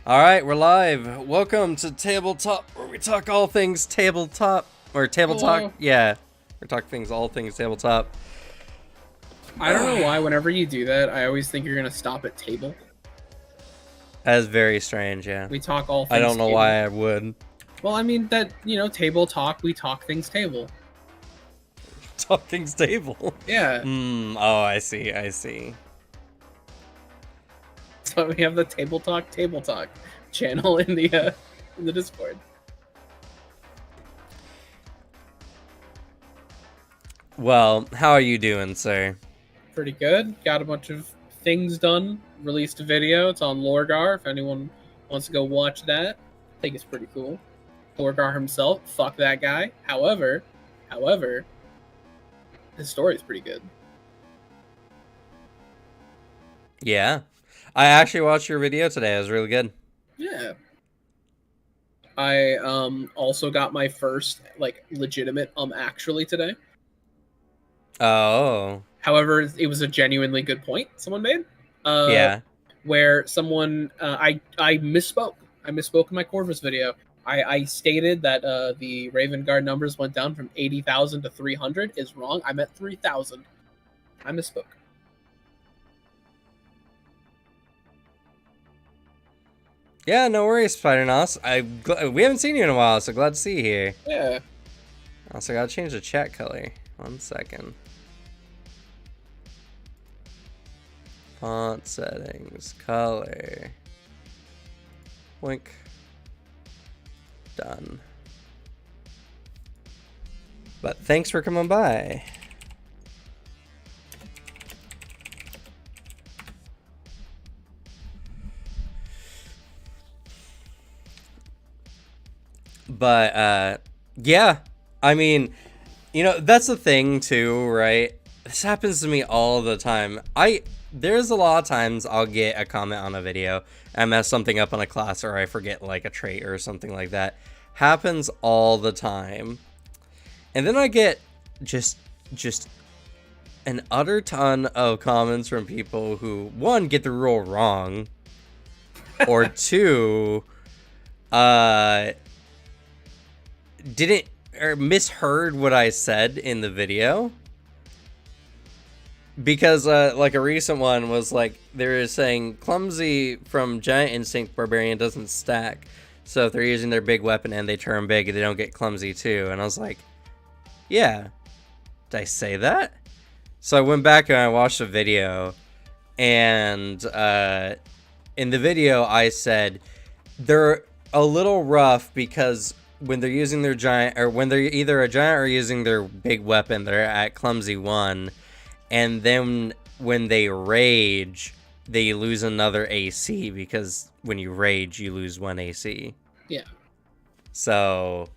All right, we're live. Welcome to Tabletop, where we talk all things tabletop or table talk. Hello. Yeah, we talk all things tabletop. I don't know why whenever you do that, I always think you're gonna stop at table. That's very strange. Yeah, We talk all I things don't know table. why I would Well, I mean that table talk. We talk things table. talk things table. Yeah. Oh, I see. I see. So we have the table talk channel in the Discord. Well, how are you doing, sir? Pretty good. Got a bunch of things done. Released a video. It's on Lorgar. If anyone wants to go watch that, I think it's pretty cool. Lorgar himself. Fuck that guy. However, his story is pretty good. Yeah, I actually watched your video today. It was really good. Yeah. I also got my first like legitimate actually today. Oh, However, it was a genuinely good point someone made. yeah. Where someone I misspoke. I misspoke in my Corvus video. I stated that the Raven Guard numbers went down from 80,000 to 300 is wrong. I meant 3,000. I misspoke. Yeah, no worries, Spider-Nos. We haven't seen you in a while, so glad to see you here. Yeah. Also, gotta change the chat color. 1 second. Font settings, color. Blink. Done. But thanks for coming by. But yeah, I mean, that's the thing too, right? This happens to me all the time. There's a lot of times I'll get a comment on a video, I mess something up on a class, or I forget like a trait or something like that. Happens all the time. And then I get just an utter ton of comments from people who, one, get the rule wrong, or two, didn't or misheard what I said in the video. Because like a recent one was like they were saying clumsy from Giant Instinct Barbarian doesn't stack, so if they're using their big weapon and they turn big, they don't get clumsy too. And I was like, yeah, did I say that? So I went back and I watched the video, and in the video I said they're a little rough because when they're using their giant, or when they're either a giant or using their big weapon, they're at clumsy 1. And then when they rage, they lose another AC, because when you rage, you lose 1 AC. Yeah. So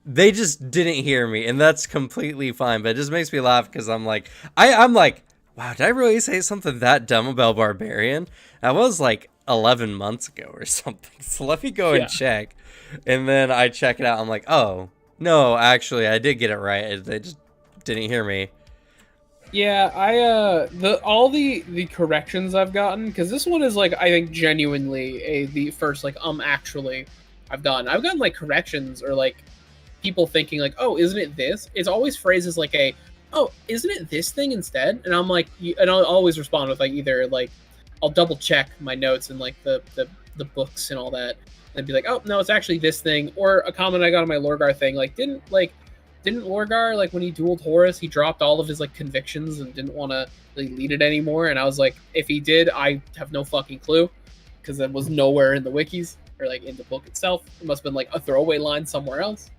they just didn't hear me, and that's completely fine. But it just makes me laugh because I'm like, I'm like, wow, did I really say something that dumb about Barbarian? That was like 11 months ago or something. So let me go and check. And then I check it out. I'm like, oh, no, actually, I did get it right. They just didn't hear me. Yeah, all the corrections I've gotten, because this one is like I think genuinely the first like actually I've gotten like corrections or like people thinking like, oh, isn't it this? It's always phrased as like oh, isn't it this thing instead? And I'm like, and I'll always respond with like either like I'll double check my notes and like the books and all that, and be like, oh no, it's actually this thing. Or a comment I got on my Lorgar thing, like didn't Lorgar, like when he dueled Horus, he dropped all of his like convictions and didn't want to like, lead it anymore? And I was like, if he did, I have no fucking clue, because it was nowhere in the wikis or like in the book itself. It must have been like a throwaway line somewhere else.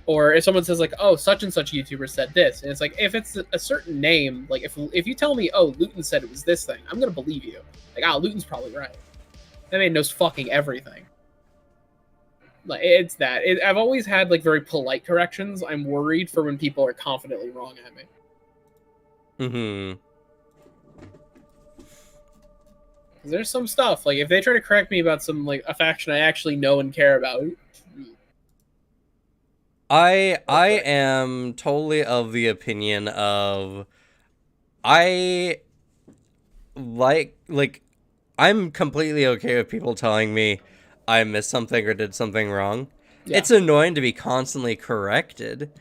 Or if someone says like, oh, such and such YouTuber said this, and it's like, if it's a certain name, like if you tell me, oh, Luton said it was this thing, I'm gonna believe you. Like, Luton's probably right. That man knows fucking everything. Like, it's that. I've always had like very polite corrections. I'm worried for when people are confidently wrong at me. Mm-hmm. There's some stuff like if they try to correct me about some like a faction I actually know and care about. I am totally of the opinion of I I'm completely okay with people telling me I missed something or did something wrong. Yeah. It's annoying to be constantly corrected,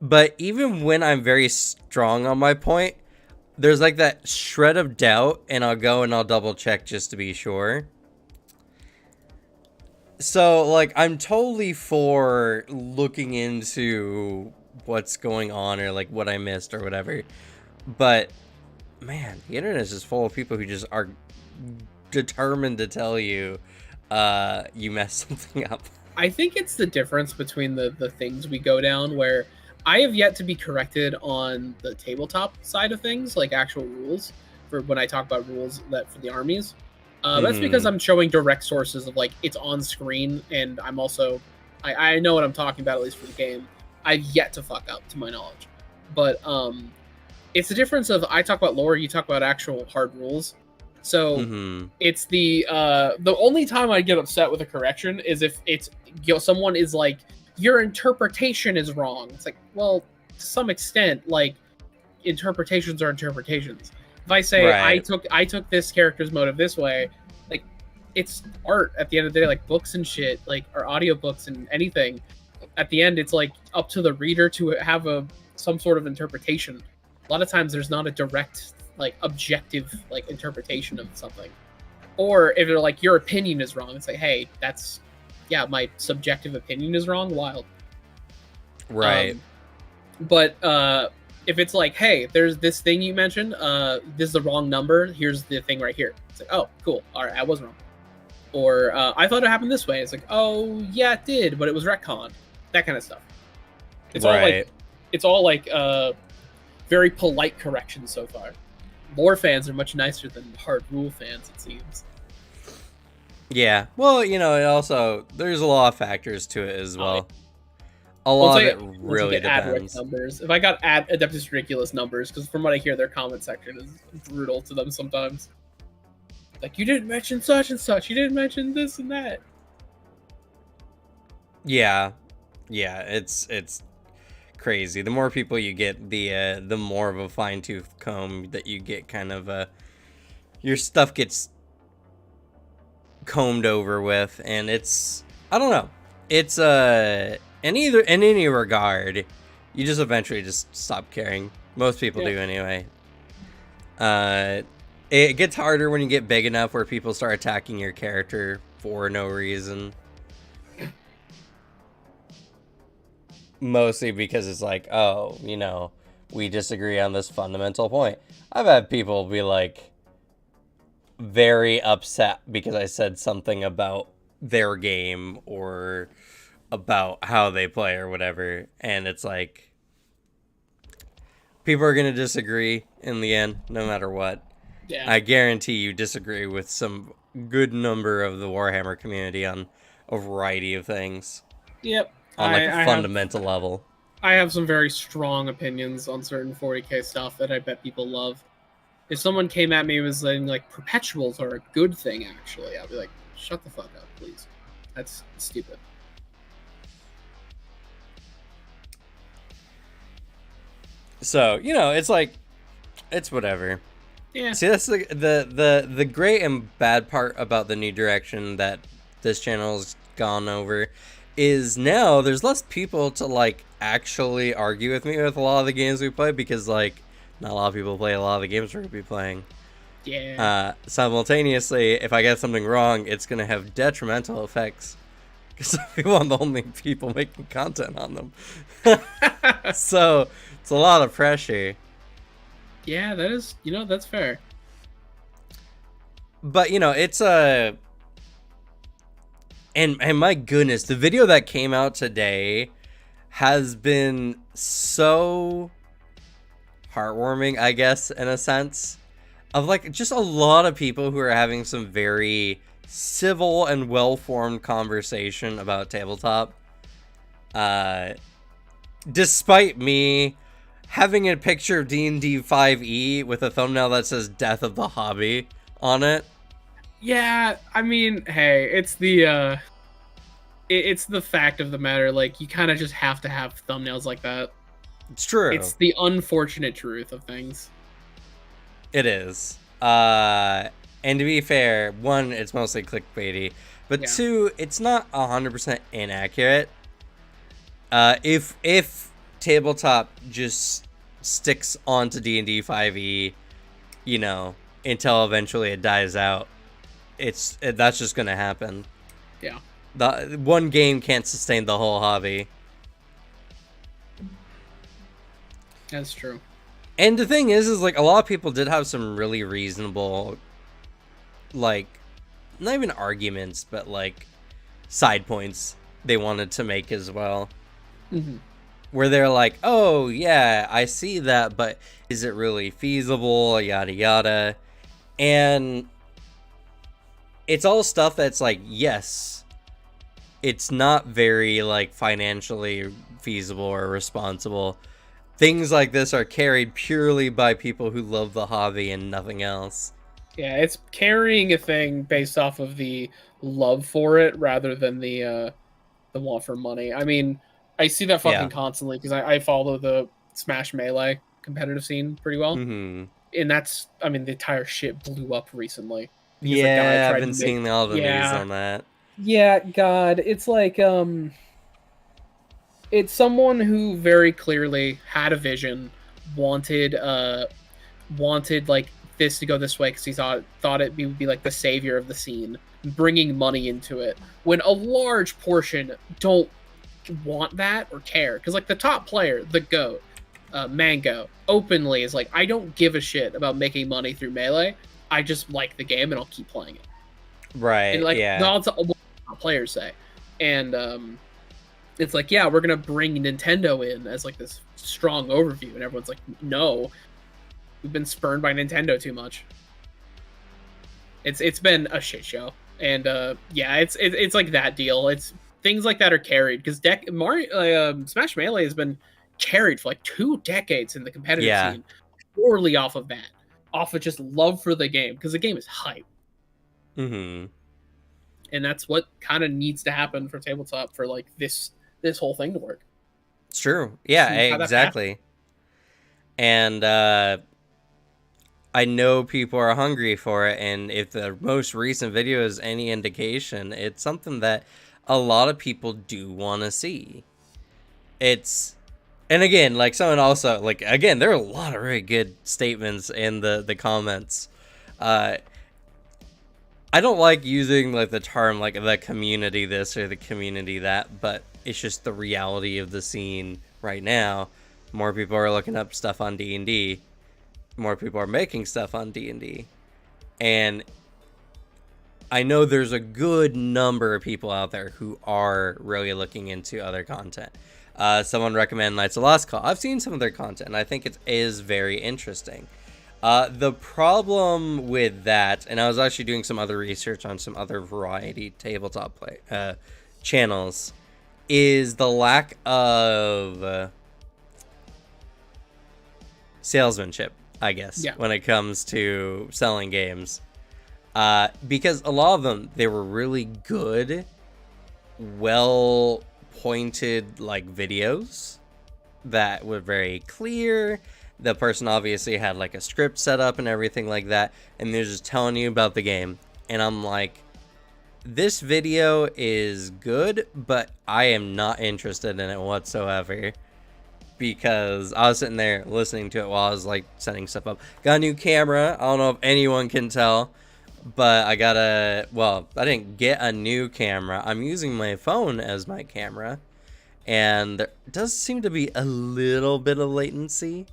but even when I'm very strong on my point, there's like that shred of doubt, and I'll go and I'll double check just to be sure. So, like, I'm totally for looking into what's going on or like what I missed or whatever. But man, the internet is just full of people who just are determined to tell you you messed something up. I think it's the difference between the things we go down, where I have yet to be corrected on the tabletop side of things, like actual rules, for when I talk about rules that for the armies. That's because I'm showing direct sources of like it's on screen, and I'm also I know what I'm talking about, at least for the game. I've yet to fuck up to my knowledge, but it's the difference of I talk about lore, you talk about actual hard rules. So it's the only time I get upset with a correction is if it's someone is like, your interpretation is wrong. It's like, well, to some extent, like, interpretations are interpretations. If I say Right. I took this character's motive this way, like, it's art at the end of the day, like books and shit, like, or audiobooks and anything. At the end, it's like up to the reader to have some sort of interpretation. A lot of times there's not a direct, like, objective, like, interpretation of something. Or if they're like, your opinion is wrong, it's like, hey, that's, yeah, my subjective opinion is wrong. Wild. Right. But if it's like, hey, there's this thing you mentioned, this is the wrong number, here's the thing right here. It's like, oh, cool. All right, I was wrong. Or I thought it happened this way. It's like, oh, yeah, it did, but it was retconned. That kind of stuff. It's all like very polite corrections so far. Lore fans are much nicer than hard rule fans, it seems. Yeah. Well, you know, it also, there's a lot of factors to it as well. A lot of it really depends. Numbers. If I got Adeptus Ridiculous numbers, because from what I hear, their comment section is brutal to them sometimes. Like, you didn't mention such and such. You didn't mention this and that. Yeah. Yeah, it's crazy. The more people you get, the more of a fine-tooth comb that you get, kind of your stuff gets combed over with, and it's, I don't know. It's in any regard, you just eventually just stop caring. Most people do anyway. It gets harder when you get big enough where people start attacking your character for no reason. Mostly because it's like, oh, you know, we disagree on this fundamental point. I've had people be like very upset because I said something about their game or about how they play or whatever, and it's like, people are going to disagree in the end, no matter what. Yeah. I guarantee you disagree with some good number of the Warhammer community on a variety of things. Yep. On like a fundamental level. I have some very strong opinions on certain 40k stuff that I bet people love. If someone came at me and was saying, like, perpetuals are a good thing, actually, I'd be like, shut the fuck up, please. That's stupid. So, you know, it's like, it's whatever. Yeah. See, that's the great and bad part about the new direction that this channel's gone over is now there's less people to, like, actually argue with me with a lot of the games we play, because, like, not a lot of people play a lot of the games we're going to be playing. Yeah. Simultaneously, if I get something wrong, it's going to have detrimental effects, because people are the only people making content on them. So, it's a lot of pressure. Yeah, that is, you know, that's fair. But, you know, it's and my goodness, the video that came out today has been so heartwarming, I guess, in a sense, of like just a lot of people who are having some very civil and well-formed conversation about tabletop. Despite me having a picture of D&D 5e with a thumbnail that says Death of the Hobby on it. Yeah, I mean, hey, it's the fact of the matter. Like, you kind of just have to have thumbnails like that. It's true. It's the unfortunate truth of things. It is. And And to be fair, one, it's mostly clickbaity, but Yeah. two, it's not 100% inaccurate. If tabletop just sticks onto D&D 5e, you know, until eventually it dies out, that's just gonna happen. Yeah. The one game can't sustain the whole hobby. That's true. And the thing is like a lot of people did have some really reasonable, like, not even arguments, but like side points they wanted to make as well. Mm-hmm. Where they're like, oh yeah, I see that, but is it really feasible? Yada yada. And it's all stuff that's like, yes, it's not very like financially feasible or responsible. Things like this are carried purely by people who love the hobby and nothing else. Yeah, it's carrying a thing based off of the love for it rather than the want for money. I mean, I see that fucking constantly because I follow the Smash Melee competitive scene pretty well, Mm-hmm. and that's, I mean, the entire shit blew up recently. Because yeah, I've been seeing all the news on that. Yeah, God, it's like it's someone who very clearly had a vision, wanted like this to go this way because he thought it would be like the savior of the scene, bringing money into it. When a large portion don't want that or care, because like the top player, the GOAT, Mango, openly is like, I don't give a shit about making money through Melee. I just like the game and I'll keep playing it. Right. And like yeah. that's what players say, and it's like, yeah, we're gonna bring Nintendo in as like this strong overview, and everyone's like, no, we've been spurned by Nintendo too much. It's been a shit show, and yeah, it's like that deal. It's things like that are carried because Smash Melee has been carried for like 2 decades in the competitive scene, purely off of that, off of just love for the game, because the game is hype. Mm-hmm. And that's what kind of needs to happen for tabletop for like this whole thing to work. It's true. Yeah, exactly. And I know people are hungry for it, and if the most recent video is any indication, it's something that a lot of people do want to see. And again, like someone also, like, again, there are a lot of really good statements in the comments. I don't like using like the term like the community this or the community that, but it's just the reality of the scene right now. More people are looking up stuff on D&D. More people are making stuff on D&D. And I know there's a good number of people out there who are really looking into other content. Someone recommended Knights of Lost Call. I've seen some of their content, and I think it is very interesting. The problem with that, and I was actually doing some other research on some other variety tabletop channels, is the lack of salesmanship, I guess, when it comes to selling games. Because a lot of them, they were really good, well-pointed, like, videos that were very clear. The person obviously had like a script set up and everything like that, and they're just telling you about the game. And I'm like, this video is good, but I am not interested in it whatsoever, because I was sitting there listening to it while I was like setting stuff up. Got a new camera. I don't know if anyone can tell, but I didn't get a new camera. I'm using my phone as my camera, and there does seem to be a little bit of latency,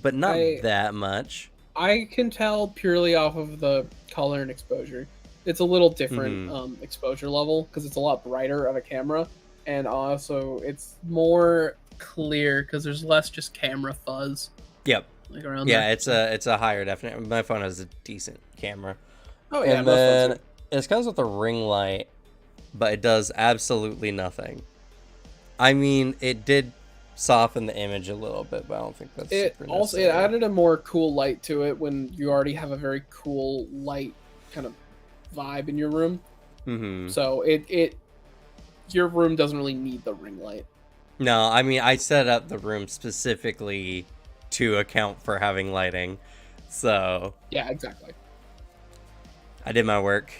but not that much. I can tell purely off of the color and exposure. It's a little different exposure level because it's a lot brighter of a camera, and also it's more clear because there's less just camera fuzz. Yep. Like around there. It's a higher definition. My phone has a decent camera. Oh yeah. And then it comes with a ring light, but it does absolutely nothing. I mean, it did soften the image a little bit, but I don't think that's super necessary. It added a more cool light to it when you already have a very cool light kind of vibe in your room. Mm-hmm. So your room doesn't really need the ring light. No, I mean, I set up the room specifically to account for having lighting. So yeah, exactly. I did my work.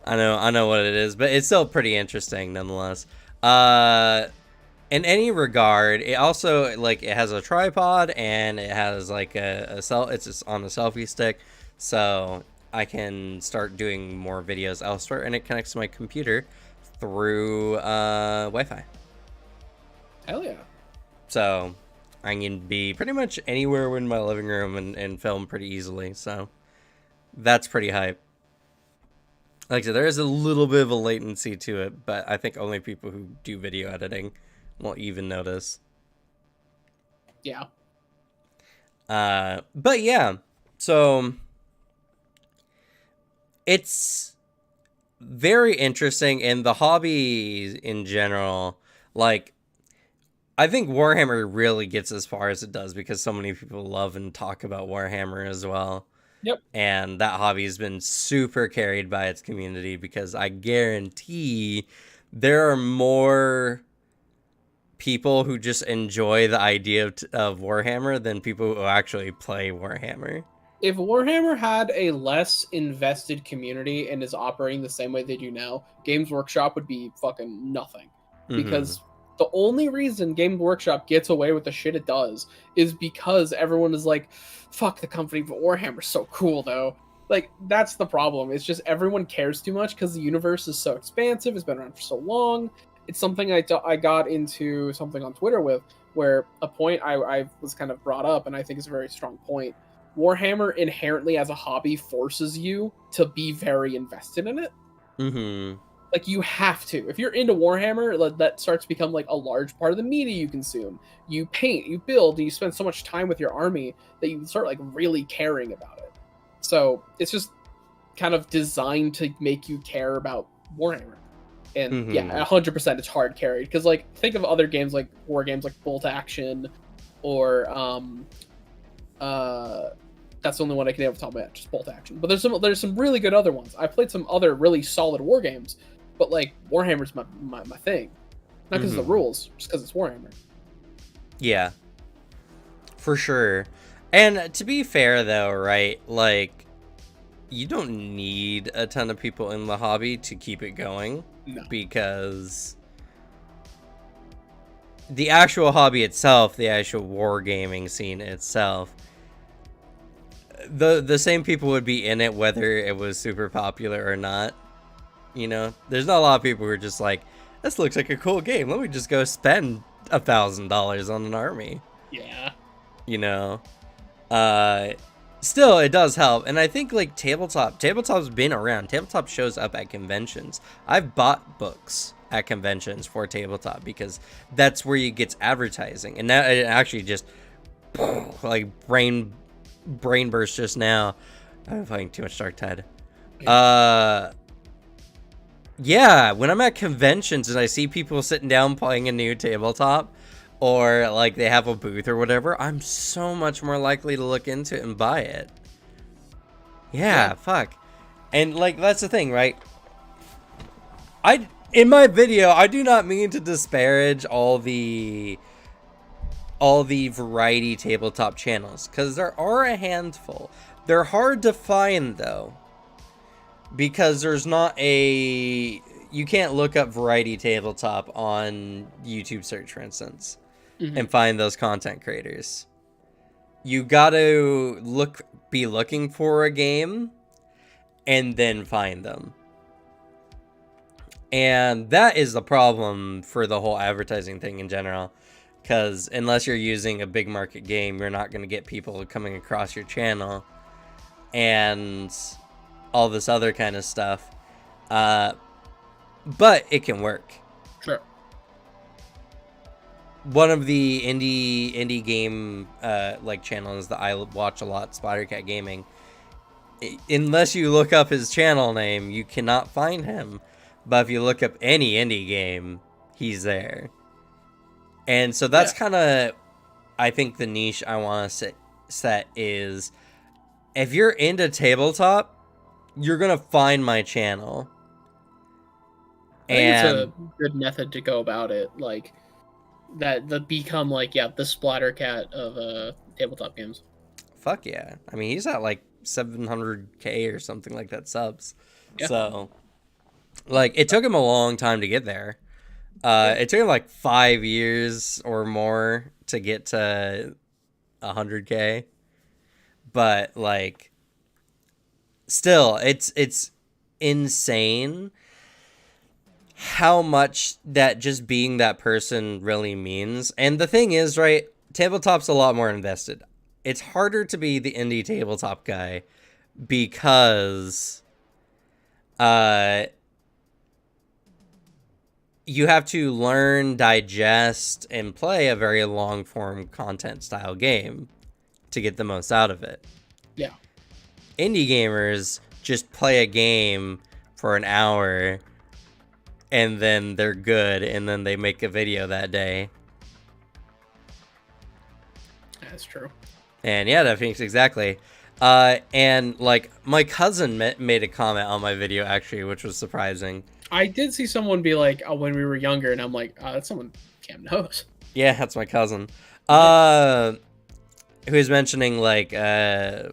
I know what it is, but it's still pretty interesting nonetheless. In any regard, it also like it has a tripod and it has like it's just on a selfie stick, so I can start doing more videos elsewhere, and it connects to my computer through Wi-Fi. Hell yeah. So I can be pretty much anywhere in my living room and film pretty easily. So that's pretty hype. Like I said, there is a little bit of a latency to it, but I think only people who do video editing won't even notice. Yeah. But yeah, so it's very interesting, and the hobby in general, like, I think Warhammer really gets as far as it does because so many people love and talk about Warhammer as well. Yep. And that hobby has been super carried by its community because I guarantee there are more people who just enjoy the idea of Warhammer than people who actually play Warhammer. If Warhammer had a less invested community and is operating the same way they do now, Games Workshop would be fucking nothing. Because the only reason Games Workshop gets away with the shit it does is because everyone is like, fuck the company, but Warhammer's so cool though. Like, that's the problem. It's just everyone cares too much because the universe is so expansive. It's been around for so long. It's something I got into something on Twitter with, where a point I was kind of brought up, and I think is a very strong point. Warhammer inherently as a hobby forces you to be very invested in it. Like, you have to. If you're into Warhammer, that starts to become like a large part of the media you consume. You paint, you build, and you spend so much time with your army that you start like really caring about it. So it's just kind of designed to make you care about Warhammer. And yeah, 100% it's hard carried. Because like, think of other games like war games like Bolt Action, or that's the only one I can name off the top of my head, just Bolt Action. But there's some really good other ones. I played some other really solid war games, but like Warhammer's my thing. Not because of the rules, just because it's Warhammer. Yeah, for sure. And to be fair though, right, like, you don't need a ton of people in the hobby to keep it going. No. Because the actual hobby itself, the actual wargaming scene itself, the same people would be in it whether it was super popular or not. You know, there's not a lot of people who are just like, this looks like a cool game, let me just go spend $1,000 on an army. Yeah. You know, still it does help. And I think like tabletop's been around. Tabletop shows up at conventions. I've bought books at conventions for tabletop because that's where you get advertising. And now it actually just like brain burst just now. I'm playing too much Dark Tide. Yeah, when I'm at conventions and I see people sitting down playing a new tabletop, or like they have a booth or whatever, I'm so much more likely to look into it and buy it. Yeah, fuck. And like, that's the thing, right? In my video, I do not mean to disparage all the variety tabletop channels, because there are a handful. They're hard to find though, because there's not you can't look up variety tabletop on YouTube search, for instance, and find those content creators. You gotta be looking for a game and then find them. And that is the problem for the whole advertising thing in general, because unless you're using a big market game, you're not going to get people coming across your channel and all this other kind of stuff. But it can work. Sure. One of the indie game like channels that I watch a lot, Splattercat Gaming, unless you look up his channel name, you cannot find him. But if you look up any indie game, he's there. And so that's kind of, I think, the niche I want to set is, if you're into tabletop, you're going to find my channel. I think it's a good method to go about it. Like, the become, like, the Splattercat of tabletop games. Fuck yeah. I mean, he's at, like, 700K or something like that subs. Yeah. So, like, it took him a long time to get there. It took him like 5 years or more to get to 100K. But like, still, it's insane how much that just being that person really means. And the thing is, right, tabletop's a lot more invested. It's harder to be the indie tabletop guy because you have to learn, digest, and play a very long form content style game to get the most out of it. Yeah. Indie gamers just play a game for an hour and then they're good, and then they make a video that day. That's true. And yeah, that Phoenix, exactly. And like my cousin made a comment on my video actually, which was surprising. I did see someone be like, "Oh, when we were younger," and I'm like, "Oh, that's someone Cam knows." Yeah, that's my cousin. Who was mentioning like a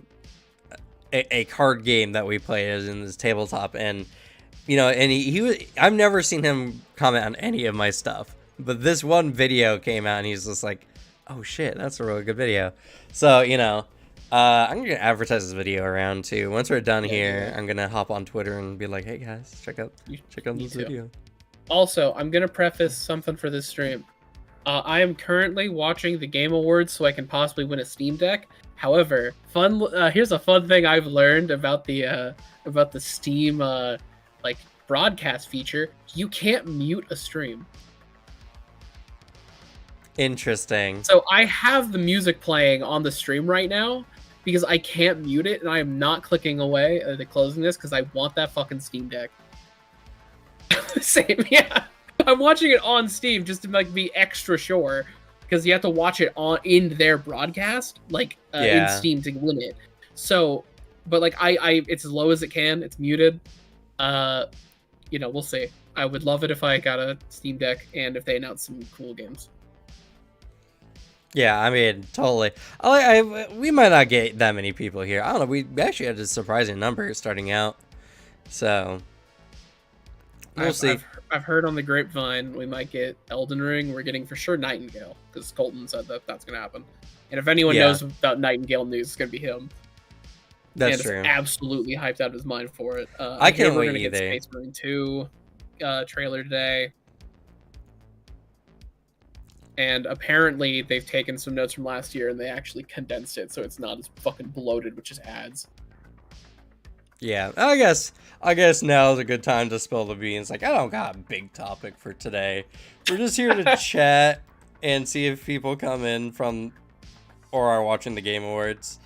card game that we played in this tabletop, and you know, and he was, I've never seen him comment on any of my stuff, but this one video came out and he's just like, oh shit, that's a really good video. So, you know, I'm gonna advertise this video around too. Once we're done here, I'm gonna hop on Twitter and be like, hey guys, check out this video. Also, I'm gonna preface something for this stream. I am currently watching the Game Awards so I can possibly win a Steam Deck. However, here's a fun thing I've learned about the Steam like broadcast feature. You can't mute a stream. Interesting. So I have the music playing on the stream right now because I can't mute it, and I am not clicking away to closing this because I want that fucking Steam Deck. Same, yeah. I'm watching it on Steam just to like be extra sure, because you have to watch it in their broadcast, like in Steam to win it. So, but like I it's as low as it can. It's muted. You know, we'll see. I would love it if I got a Steam Deck and if they announced some cool games. Yeah, I mean, totally. We might not get that many people here. I don't know. We actually had a surprising number starting out, so we'll see. I've heard on the grapevine we might get Elden Ring. We're getting for sure Nightingale, because Colton said that's going to happen. And if anyone knows about Nightingale news, it's going to be him. That's true. Absolutely hyped out of his mind for it. I can't wait either. Get Space Marine 2 trailer today. And apparently they've taken some notes from last year and they actually condensed it so it's not as fucking bloated, which is ads. Yeah, I guess now is a good time to spill the beans. Like, I don't got a big topic for today. We're just here to chat and see if people come in from or are watching the Game Awards.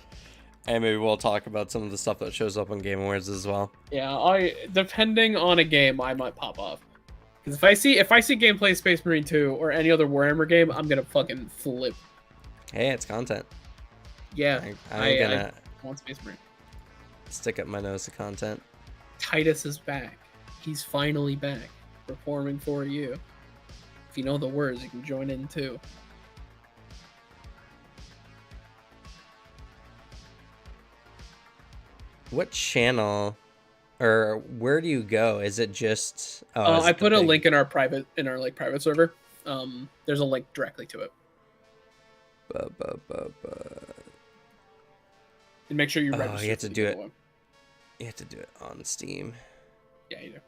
And maybe we'll talk about some of the stuff that shows up on Game Awards as well. Yeah, depending on a game, I might pop off. Because if I see gameplay Space Marine 2 or any other Warhammer game, I'm gonna fucking flip. Hey, it's content. Yeah, I want Space Marine. Stick up my nose to content. Titus is back. He's finally back, performing for you. If you know the words, you can join in too. What channel or where do you go? Is it just I put a link in our private server. There's a link directly to it. And make sure you register. You have to do it. You have to do it on Steam. Yeah, you do. You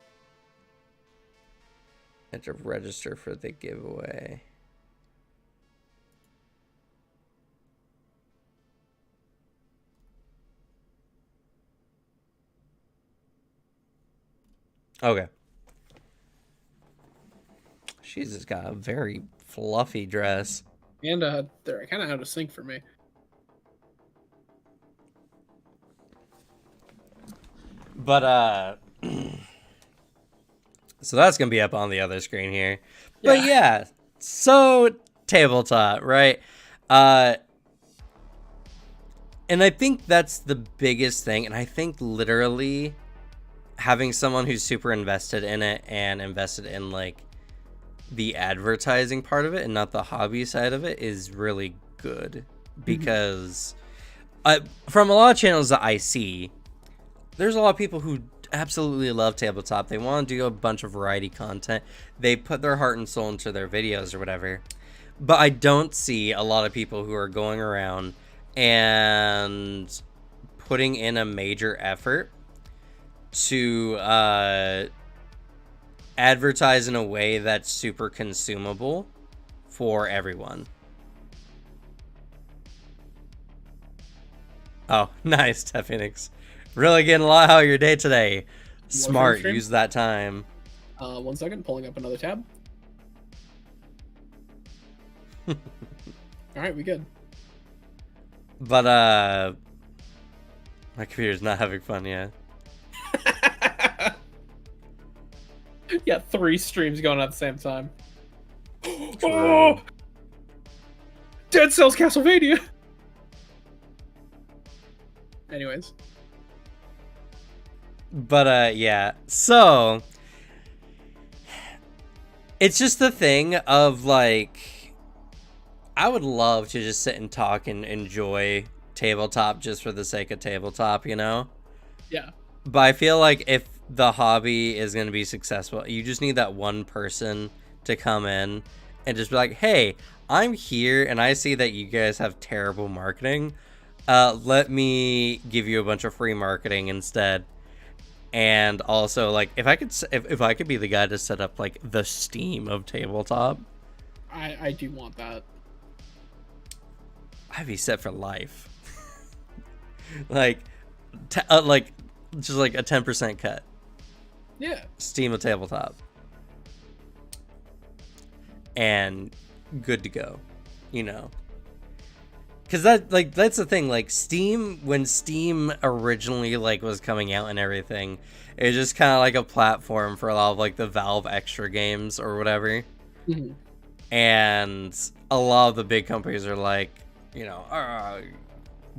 have to register for the giveaway. Okay. She's just got a very fluffy dress. And they're kind of out of sync for me. But so that's gonna be up on the other screen here. Yeah. But yeah, so tabletop, right? And I think that's the biggest thing, and I think literally having someone who's super invested in it and invested in like the advertising part of it and not the hobby side of it is really good, because from a lot of channels that I see, there's a lot of people who absolutely love tabletop. They want to do a bunch of variety content. They put their heart and soul into their videos or whatever. But I don't see a lot of people who are going around and putting in a major effort to advertise in a way that's super consumable for everyone. Oh, nice, Phoenix. Really getting a lot out of your day today. Smart, use that time. 1 second, pulling up another tab. All right, we good. But my computer's not having fun yet. Yeah, 3 streams going on at the same time. True. Oh! Dead Cells Castlevania. Anyways. But yeah, so it's just the thing of like, I would love to just sit and talk and enjoy tabletop just for the sake of tabletop, you know? Yeah. But I feel like if the hobby is going to be successful, you just need that one person to come in and just be like, hey, I'm here and I see that you guys have terrible marketing. Let me give you a bunch of free marketing instead. And also, like, if I could be the guy to set up like the Steam of tabletop, I do want that. I'd be set for life. like just like a 10% cut. Yeah. Steam of tabletop. And good to go, you know. Cause that's the thing, like Steam, when Steam originally like was coming out and everything, it was just kind of like a platform for a lot of like the Valve extra games or whatever. Mm-hmm. And a lot of the big companies are like, you know,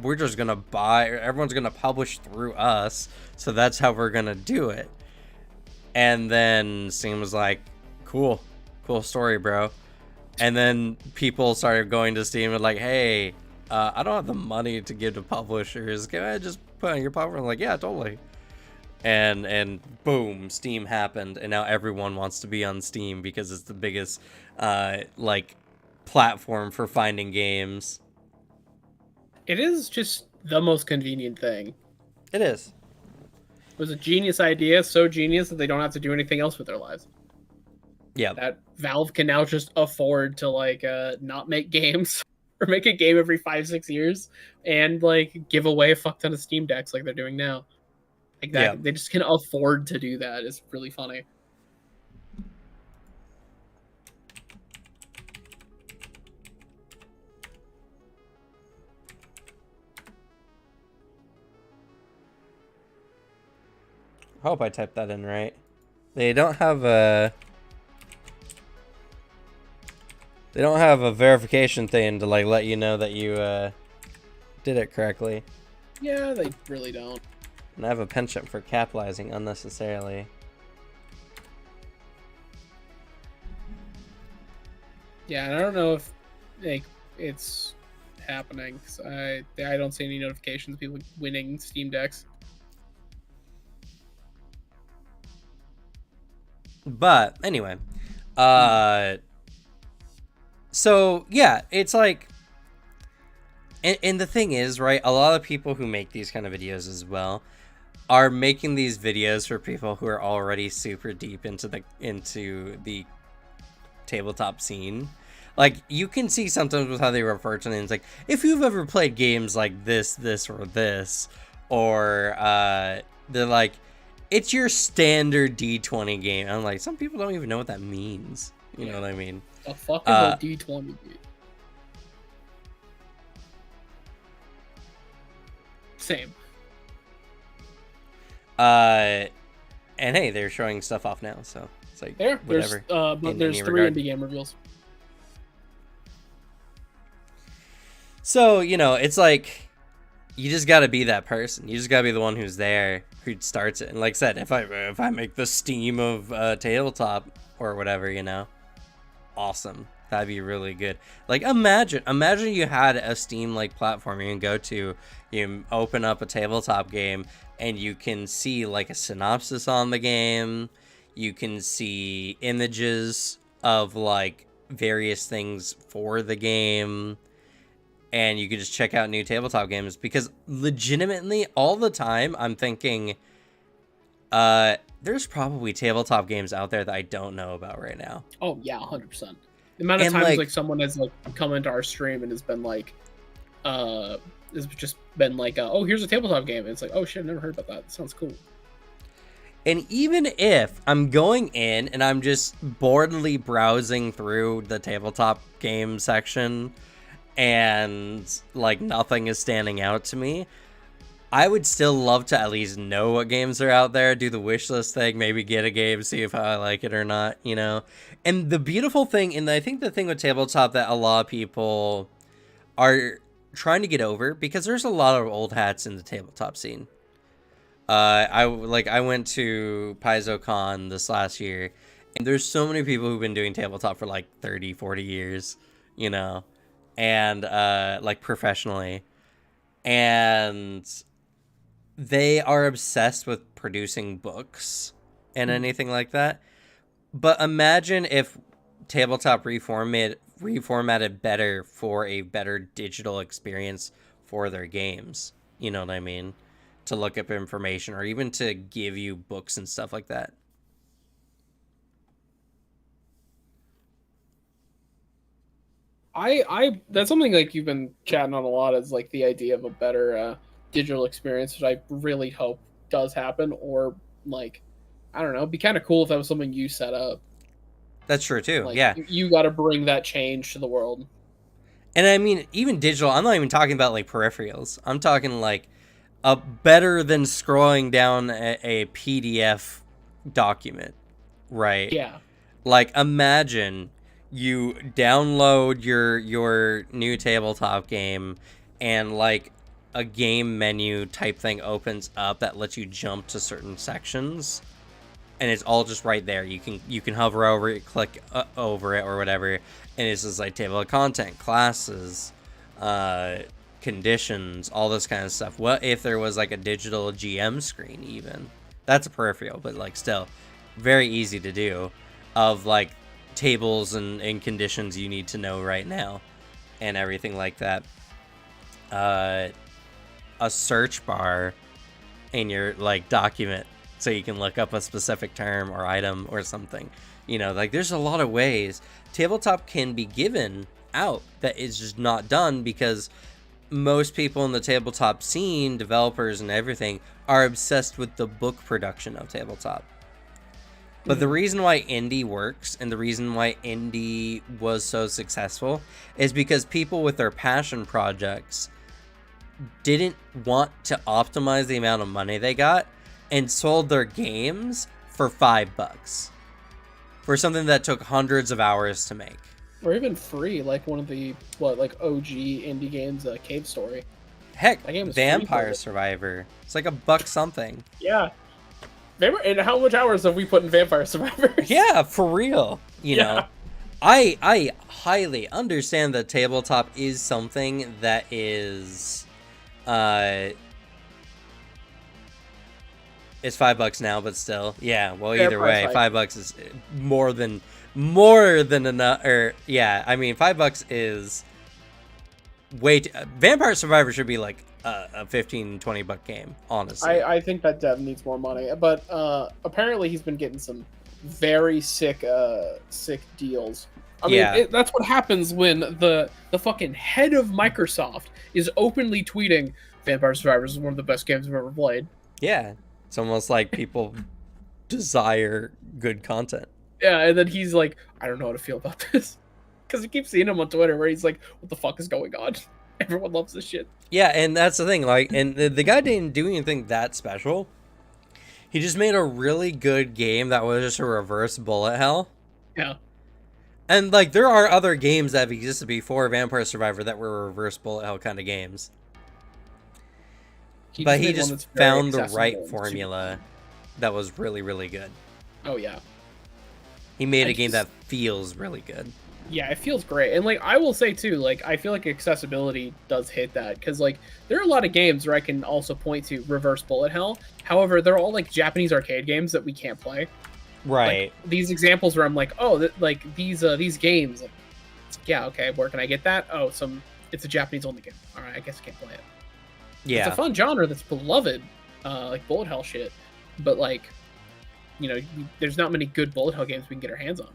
we're just gonna everyone's gonna publish through us, so that's how we're gonna do it. And then Steam was like, cool story, bro. And then people started going to Steam and like, hey, I don't have the money to give to publishers. Can I just put on your platform? I'm like, yeah, totally. And boom, Steam happened, and now everyone wants to be on Steam because it's the biggest like platform for finding games. It is just the most convenient thing. It is. It was a genius idea, so genius that they don't have to do anything else with their lives. Yeah. That Valve can now just afford to like not make games or make a game every 5-6 years and like give away a fuck ton of Steam Decks like they're doing now. Like that, Yeah. They just can afford to do that. It's really funny. I hope I typed that in right. They don't have a verification thing to like let you know that you did it correctly. Yeah, they really don't. And I have a penchant for capitalizing unnecessarily. Yeah, and I don't know if like it's happening. 'Cause I don't see any notifications of people winning Steam Decks. But anyway, so yeah, it's like, and the thing is, right, a lot of people who make these kind of videos as well are making these videos for people who are already super deep into the tabletop scene. Like, you can see sometimes with how they refer to things, like, if you've ever played games like this, or this, or they're like, it's your standard D20 game. I'm like, some people don't even know what that means. You know what I mean? The fuck is a D20 game? Same. And hey, they're showing stuff off now, so it's like whatever. There's 3 indie game reveals. So, you know, it's like, you just gotta be that person. You just gotta be the one who's there, who starts it. And like I said, if I make the Steam of tabletop or whatever, you know, awesome. That'd be really good. Like, imagine you had a Steam like platform you can go to, you open up a tabletop game, and you can see like a synopsis on the game. You can see images of like various things for the game, and you can just check out new tabletop games. Because legitimately, all the time, I'm thinking, there's probably tabletop games out there that I don't know about right now. Oh yeah, 100%. The amount of And, times like- like someone has like come into our stream and has been like, has just been like, oh, here's a tabletop game. And it's like, oh shit, I've never heard about that. That sounds cool. And even if I'm going in and I'm just boredly browsing through the tabletop game section and like nothing is standing out to me, I would still love to at least know what games are out there, do the wish list thing, maybe get a game, see if I like it or not, you know? And the beautiful thing, and I think the thing with tabletop that a lot of people are trying to get over, because there's a lot of old hats in the tabletop scene. I went to PaizoCon this last year, and there's so many people who've been doing tabletop for like 30, 40 years, you know, and like professionally. And they are obsessed with producing books and anything like that. But imagine if tabletop reformatted better for a better digital experience for their games. You know what I mean? To look up information or even to give you books and stuff like that. I that's something like you've been chatting on a lot, is like the idea of a better digital experience, which I really hope does happen. Or like, I don't know, it'd be kind of cool if that was something you set up. That's true too. Like, yeah. you got to bring that change to the world. And I mean, even digital, I'm not even talking about like peripherals. I'm talking like a better than scrolling down a PDF document, right? Yeah. Like, imagine you download your new tabletop game, and like a game menu type thing opens up that lets you jump to certain sections, and it's all just right there. You can hover over it, click over it or whatever, and it's just like table of content, classes, conditions, all this kind of stuff. What if there was like a digital GM screen? Even that's a peripheral, but like still very easy to do, of like tables and conditions you need to know right now and everything like that. A search bar in your like document so you can look up a specific term or item or something. You know, like there's a lot of ways tabletop can be given out that is just not done, because most people in the tabletop scene, developers and everything, are obsessed with the book production of tabletop. But the reason why indie works and the reason why indie was so successful is because people with their passion projects didn't want to optimize the amount of money they got and sold their games for $5 for something that took hundreds of hours to make. Or even free, like one of the OG indie games, Cave Story. Heck, That game was free Vampire for it. Survivor. It's like $1 something. Yeah. And how much hours have we put in Vampire Survivors? Yeah, for real. You Yeah. know, I highly understand that tabletop is something that is, it's $5 now, but still, yeah. Well, Yeah, either way, probably $5 is more than enough. Or yeah, I mean, $5 is way. Vampire Survivor should be like a $15-$20 game, honestly. I think that dev needs more money, but apparently he's been getting some very sick deals. I mean, Yeah. that's what happens when the fucking head of Microsoft is openly tweeting Vampire Survivors is one of the best games I've ever played. Yeah, it's almost like people desire good content. Yeah, and then he's like, I don't know how to feel about this. Because you keep seeing him on Twitter where he's like, what the fuck is going on? Everyone loves this shit. Yeah, and that's the thing. Like, and the guy didn't do anything that special. He just made a really good game that was just a reverse bullet hell. Yeah. And like, there are other games that have existed before Vampire Survivor that were reverse bullet hell kind of games. But he made one just that's very found the accessible right and super formula that was really, really good. Oh, yeah. He made I a game just- that feels really good. Yeah, it feels great. And like I will say too, like I feel like accessibility does hit that cuz like there are a lot of games where I can also point to Reverse Bullet Hell. However, they're all like Japanese arcade games that we can't play. Like Right. these examples where I'm like, "Oh, like these games like, yeah, okay, where can I get that? Oh, it's a Japanese only game. All right, I guess I can't play it." It's a Yeah. fun genre that's beloved, like bullet hell shit. But like, there's not many good bullet hell games we can get our hands on.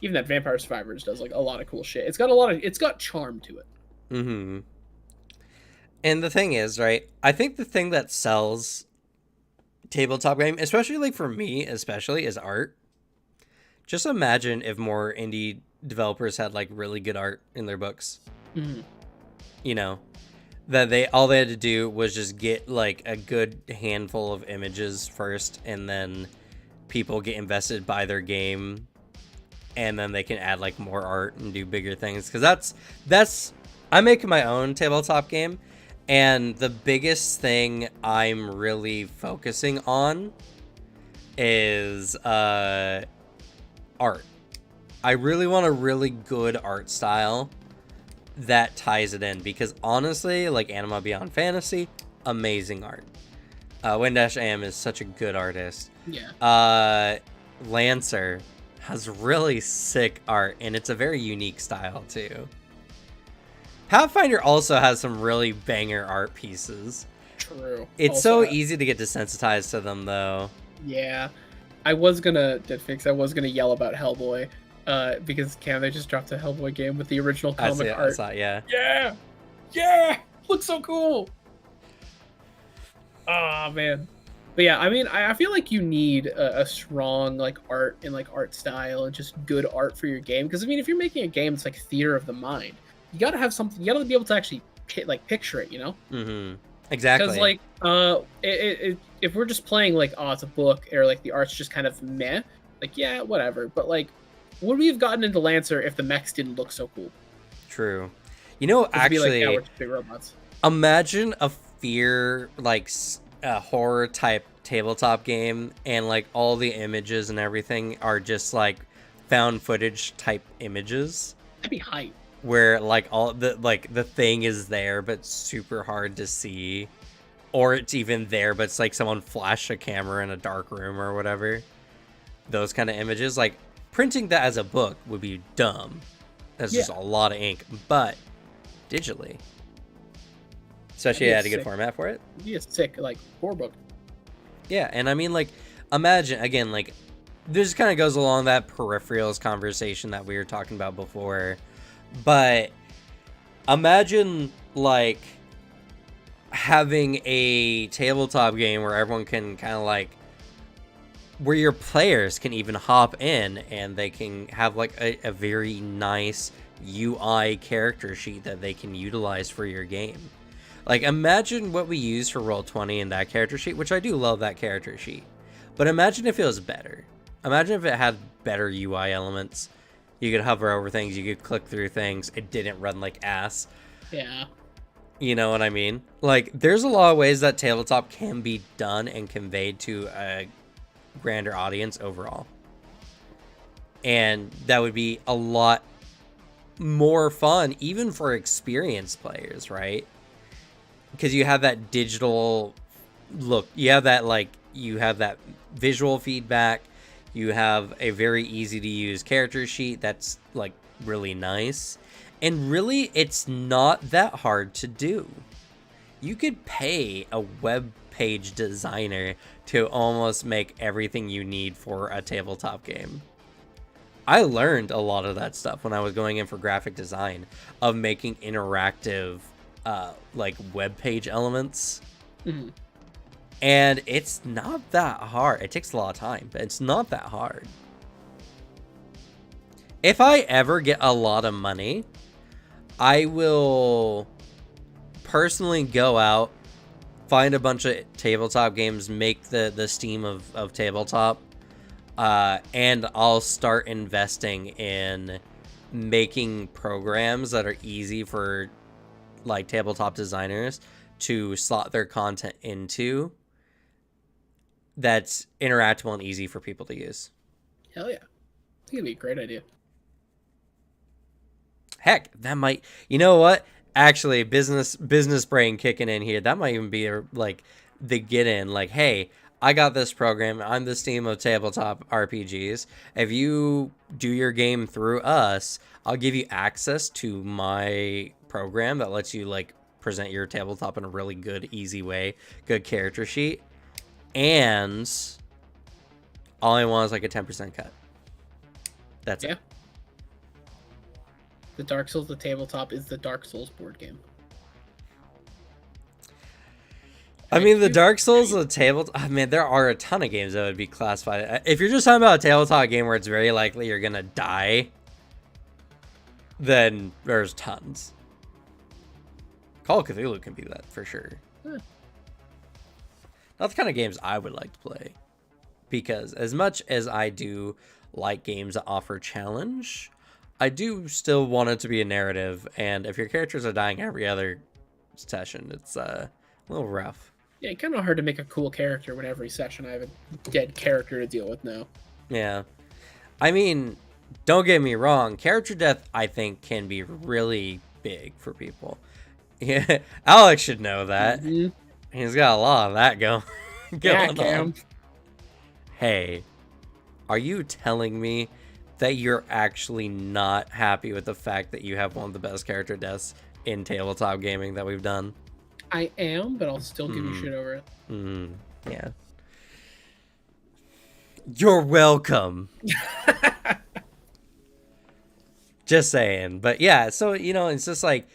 Even that Vampire Survivors does like a lot of cool shit. It's got charm to it. Mm-hmm. And the thing is, right? I think the thing that sells tabletop game, especially like for me, especially is art. Just imagine if more indie developers had like really good art in their books. Mm. You know, that they had to do was just get like a good handful of images first, and then people get invested by their game, and then they can add like more art and do bigger things. Because that's I'm making my own tabletop game, and the biggest thing I'm really focusing on is art. I really want a really good art style that ties it in, because honestly, like Anima Beyond Fantasy, amazing art. Windash AM is such a good artist. Yeah. Lancer has really sick art, and it's a very unique style too. Pathfinder also has some really banger art pieces. True. It's Also, so easy to get desensitized to them though. yeah. I was gonna yell about Hellboy, because they just dropped a Hellboy game with the original comic I art. saw, yeah. Yeah, yeah, looks so cool. Oh man, but yeah, I mean, I feel like you need a strong like art and like art style and just good art for your game. Because I mean, if you're making a game, it's like theater of the mind. You gotta have something. You gotta be able to actually picture it. Mm-hmm. Because Exactly. like if we're just playing like, oh, it's a book, or like the art's just kind of meh, like, yeah, whatever. But like, would we have gotten into Lancer if the mechs didn't look so cool? True. You know, It'd be like, yeah, we're actually, just big robots. imagine a fear like a horror type tabletop game, and like all the images and everything are just like found footage type images, That'd be hype. where like all the thing is there but super hard to see, or it's even there but it's like someone flashed a camera in a dark room or whatever. Those kind of images, like printing that as a book would be dumb. That's Yeah. just a lot of ink, but digitally, That'd especially be I a had a good sick, format for it. that'd be a sick like horror book. Yeah, and I mean, like, imagine again, like, this kind of goes along that peripherals conversation that we were talking about before, but imagine like having a tabletop game where everyone can kind of like, where your players can even hop in and they can have like a very nice UI character sheet that they can utilize for your game. Like, imagine what we use for Roll20 in that character sheet, which I do love that character sheet. But imagine if it was better. Imagine if it had better UI elements. You could hover over things, you could click through things, it didn't run like ass. Yeah. You know what I mean? Like, there's a lot of ways that tabletop can be done and conveyed to a grander audience overall. And that would be a lot more fun, even for experienced players, right? Because you have that digital look, you have that visual feedback, you have a very easy to use character sheet that's like really nice, and really it's not that hard to do. You could pay a web page designer to almost make everything you need for a tabletop game. I learned a lot of that stuff when I was going in for graphic design, of making interactive like web page elements. Mhm. And it's not that hard. It takes a lot of time, but it's not that hard. If I ever get a lot of money, I will personally go out, find a bunch of tabletop games, make the Steam of tabletop, and I'll start investing in making programs that are easy for like tabletop designers to slot their content into, that's interactable and easy for people to use. Hell yeah. I think it'd be a great idea. Heck, that might, you know what? Actually, business brain kicking in here. That might even be like the get in. Like, hey, I got this program. I'm the team of tabletop RPGs. If you do your game through us, I'll give you access to my program that lets you like present your tabletop in a really good, easy way. Good character sheet. And all I want is like a 10% cut. That's it. The Dark Souls, the tabletop, is the Dark Souls board game. I mean, the Dark Souls, the tabletop. I mean, there are a ton of games that would be classified. If you're just talking about a tabletop game where it's very likely you're gonna die, then there's tons. Call of Cthulhu can be that for sure. That's the kind of games I would like to play, because as much as I do like games that offer challenge, I do still want it to be a narrative. And if your characters are dying every other session, it's a little rough. Yeah, kind of hard to make a cool character when every session I have a dead character to deal with now. Yeah. I mean, don't get me wrong. Character death, I think, can be really big for people. Yeah, Alex should know that. Mm-hmm. He's got a lot of that going on. Hey, are you telling me that you're actually not happy with the fact that you have one of the best character deaths in tabletop gaming that we've done? I am, but I'll still give you shit over it. Yeah. You're welcome. Just saying. But yeah, so, you know, it's just like,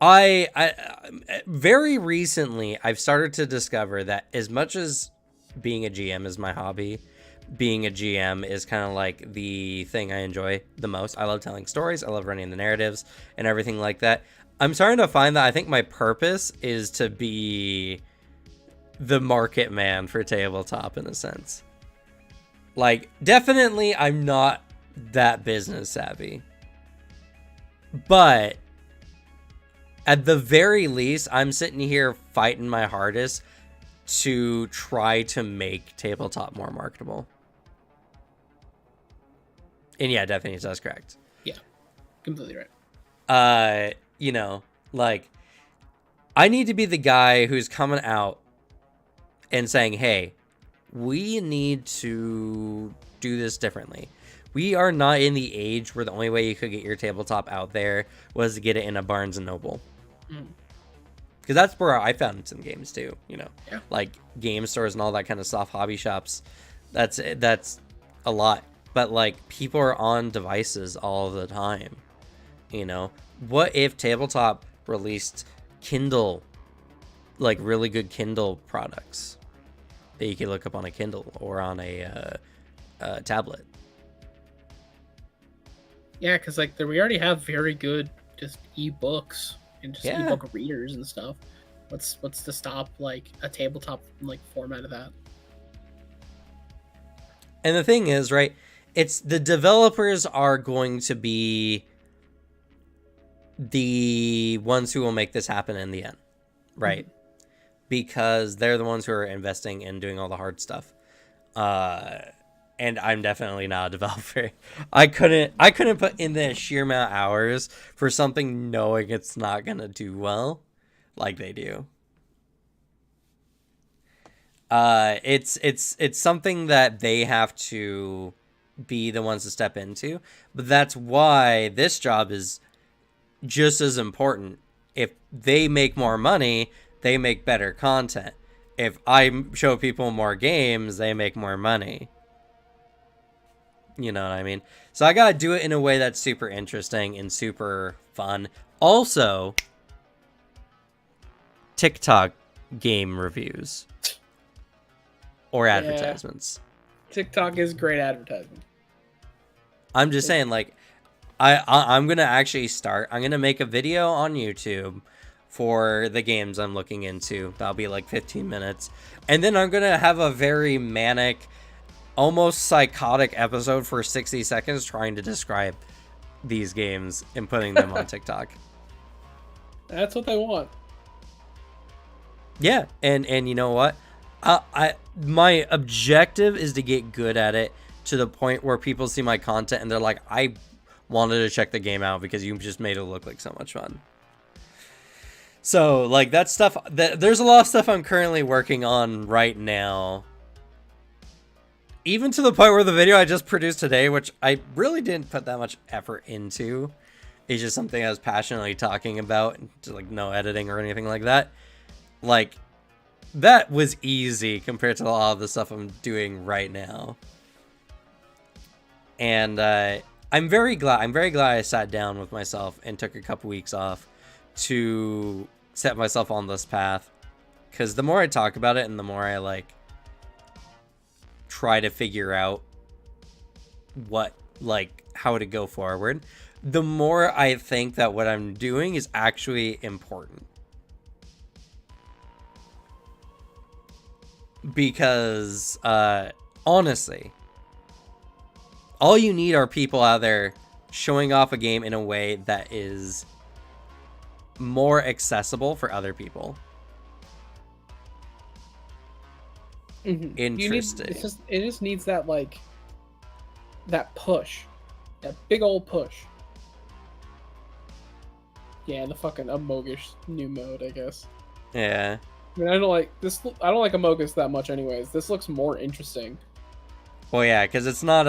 I very recently, I've started to discover that as much as being a GM is my hobby, being a GM is kind of like the thing I enjoy the most. I love telling stories. I love running the narratives and everything like that. I'm starting to find that I think my purpose is to be the market man for tabletop in a sense. Like, definitely I'm not that business savvy. But at the very least, I'm sitting here fighting my hardest to try to make tabletop more marketable. And yeah, definitely that's correct. Yeah, completely right. You know, like, I need to be the guy who's coming out and saying, hey, we need to do this differently. We are not in the age where the only way you could get your tabletop out there was to get it in a Barnes and Noble. Because that's where I found some games too, you know, like game stores and all that kind of stuff, hobby shops. That's a lot. But like, people are on devices all the time, you know. What if tabletop released Kindle, like really good Kindle products that you could look up on a Kindle or on a tablet? Yeah, because like we already have very good just ebooks and just ebook readers and stuff. What's to stop like a tabletop like format of that? And the thing is, right, it's the developers are going to be the ones who will make this happen in the end, right? Because they're the ones who are investing in doing all the hard stuff. And I'm definitely not a developer. I couldn't put in the sheer amount of hours for something knowing it's not gonna do well like they do. It's something that they have to be the ones to step into, but that's why this job is just as important. If they make more money, they make better content. If I show people more games, they make more money. You know what I mean? So I gotta do it in a way that's super interesting and super fun. Also, TikTok game reviews or advertisements. TikTok is great advertising. I'm just saying, like, I'm gonna actually start. I'm gonna make a video on YouTube for the games I'm looking into. That'll be like 15 minutes, and then I'm gonna have a very manic, almost psychotic episode for 60 seconds trying to describe these games and putting them on TikTok. That's what they want. Yeah, and you know what? My objective is to get good at it to the point where people see my content and they're like, I wanted to check the game out because you just made it look like so much fun. So, like, that stuff, there's a lot of stuff I'm currently working on right now. Even to the point where the video I just produced today, which I really didn't put that much effort into, is just something I was passionately talking about, just like no editing or anything like that. Like, that was easy compared to a lot of the stuff I'm doing right now. And I'm very glad I sat down with myself and took a couple weeks off to set myself on this path, because the more I talk about it and the more I like try to figure out what, like, how to go forward, the more I think that what I'm doing is actually important. Because honestly, all you need are people out there showing off a game in a way that is more accessible for other people. Interesting. It just needs that, like, that push, that big old push. Yeah, the fucking Amogus new mode, I guess. Yeah. I mean, I don't like this. I don't like Amogus that much, anyways. This looks more interesting. Well, yeah, because it's not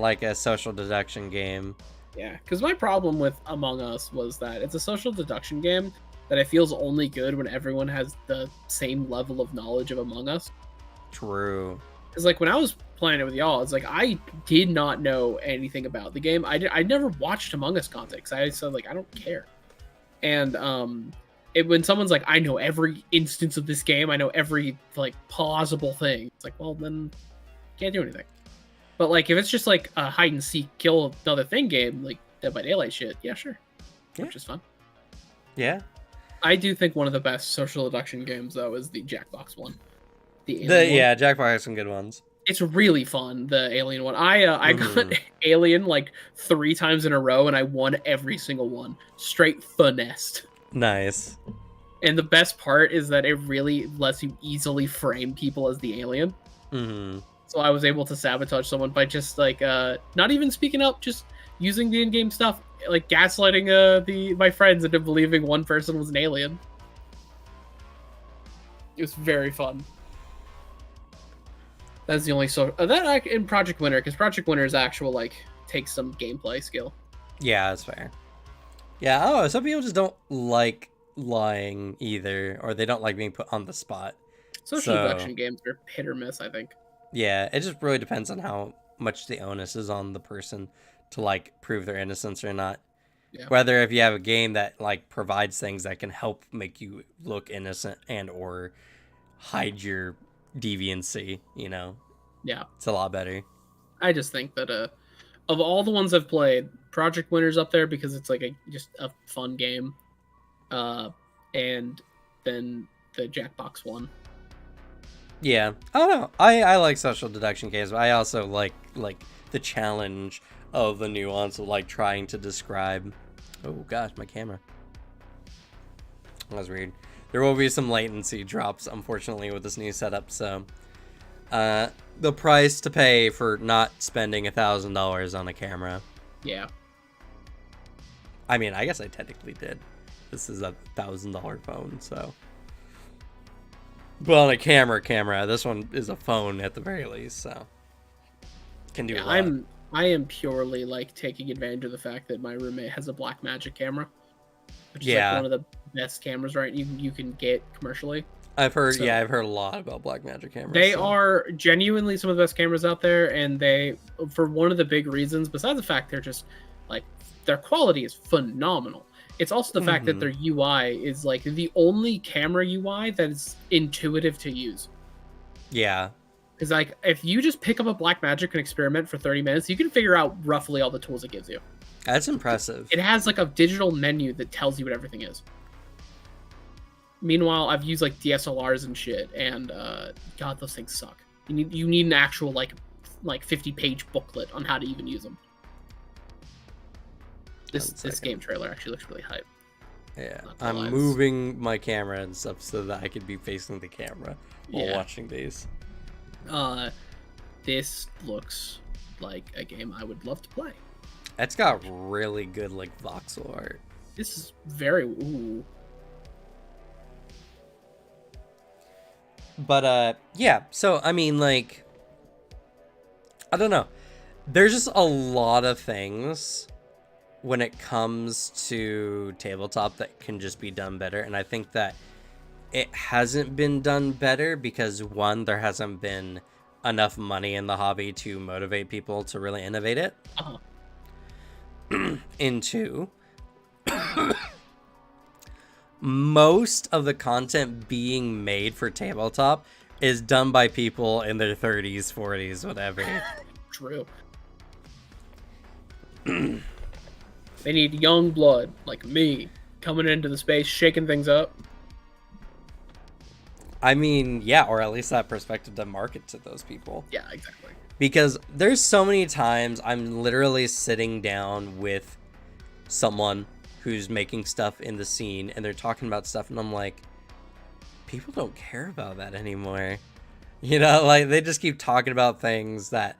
like a social deduction game. Yeah, because my problem with Among Us was that it's a social deduction game that I feel is only good when everyone has the same level of knowledge of Among Us. True. Because, like, when I was playing it with y'all, it's like I did not know anything about the game. I never watched Among Us content because I said, like, I don't care. And when someone's like, I know every instance of this game, I know every, like, plausible thing, it's like, well, then can't do anything. But, like, if it's just like a hide and seek, kill another thing game, like Dead by Daylight shit, yeah, sure, which is fun. Yeah. I do think one of the best social deduction games, though, is the Jackbox one. Yeah, Jackbox has some good ones. It's really fun, the Alien one. I got Alien like 3 times in a row, and I won every single one. Straight finessed. Nice. And the best part is that it really lets you easily frame people as the alien. Mm-hmm. So I was able to sabotage someone by just, like, not even speaking up, just using the in-game stuff, like gaslighting my friends into believing one person was an alien. It was very fun. That's the only that in Project Winter, because Project Winter's actual, like, takes some gameplay skill. Yeah, that's fair. Yeah, some people just don't like lying either, or they don't like being put on the spot. Social deduction games are hit or miss, I think. Yeah, it just really depends on how much the onus is on the person to, like, prove their innocence or not. Yeah. Whether if you have a game that, like, provides things that can help make you look innocent and or hide your deviancy, you know. Yeah, it's a lot better. I just think that of all the ones I've played, Project Winter's up there because it's like just a fun game, and then the Jackbox one. Yeah, I don't know. I like social deduction games, but I also like the challenge of the nuance of, like, trying to describe. Oh gosh, my camera. That was weird. There will be some latency drops, unfortunately, with this new setup. So, the price to pay for not spending $1,000 on a camera. Yeah. I mean, I guess I technically did. This is a $1,000 phone, so. Well, on a camera. This one is a phone at the very least, so can do a lot. I am purely, like, taking advantage of the fact that my roommate has a Blackmagic camera, which is like one of the best cameras, right? You can get commercially. I've heard a lot about Blackmagic cameras. They are genuinely some of the best cameras out there, and they, for one of the big reasons, besides the fact they're just, like, their quality is phenomenal. It's also the fact that their UI is, like, the only camera UI that is intuitive to use. Yeah. Because, like, if you just pick up a Blackmagic and experiment for 30 minutes, you can figure out roughly all the tools it gives you. That's impressive. It has, like, a digital menu that tells you what everything is. Meanwhile, I've used, like, DSLRs and shit, and God, those things suck. You need an actual, like 50-page booklet on how to even use them. This game trailer actually looks really hype. Yeah, I'm moving my camera and stuff so that I could be facing the camera while watching these. This looks like a game I would love to play. It's got really good like voxel art. This is very ooh. But yeah, so I mean like I don't know. There's just a lot of things when it comes to tabletop that can just be done better, and I think that it hasn't been done better because one, there hasn't been enough money in the hobby to motivate people to really innovate it. Uh-huh. And two, most of the content being made for tabletop is done by people in their 30s, 40s, whatever. True. They need young blood like me coming into the space, shaking things up. I mean, yeah, or at least that perspective to market to those people. Yeah, exactly. Because there's so many times I'm literally sitting down with someone who's making stuff in the scene and they're talking about stuff and I'm like, people don't care about that anymore. You know, like they just keep talking about things that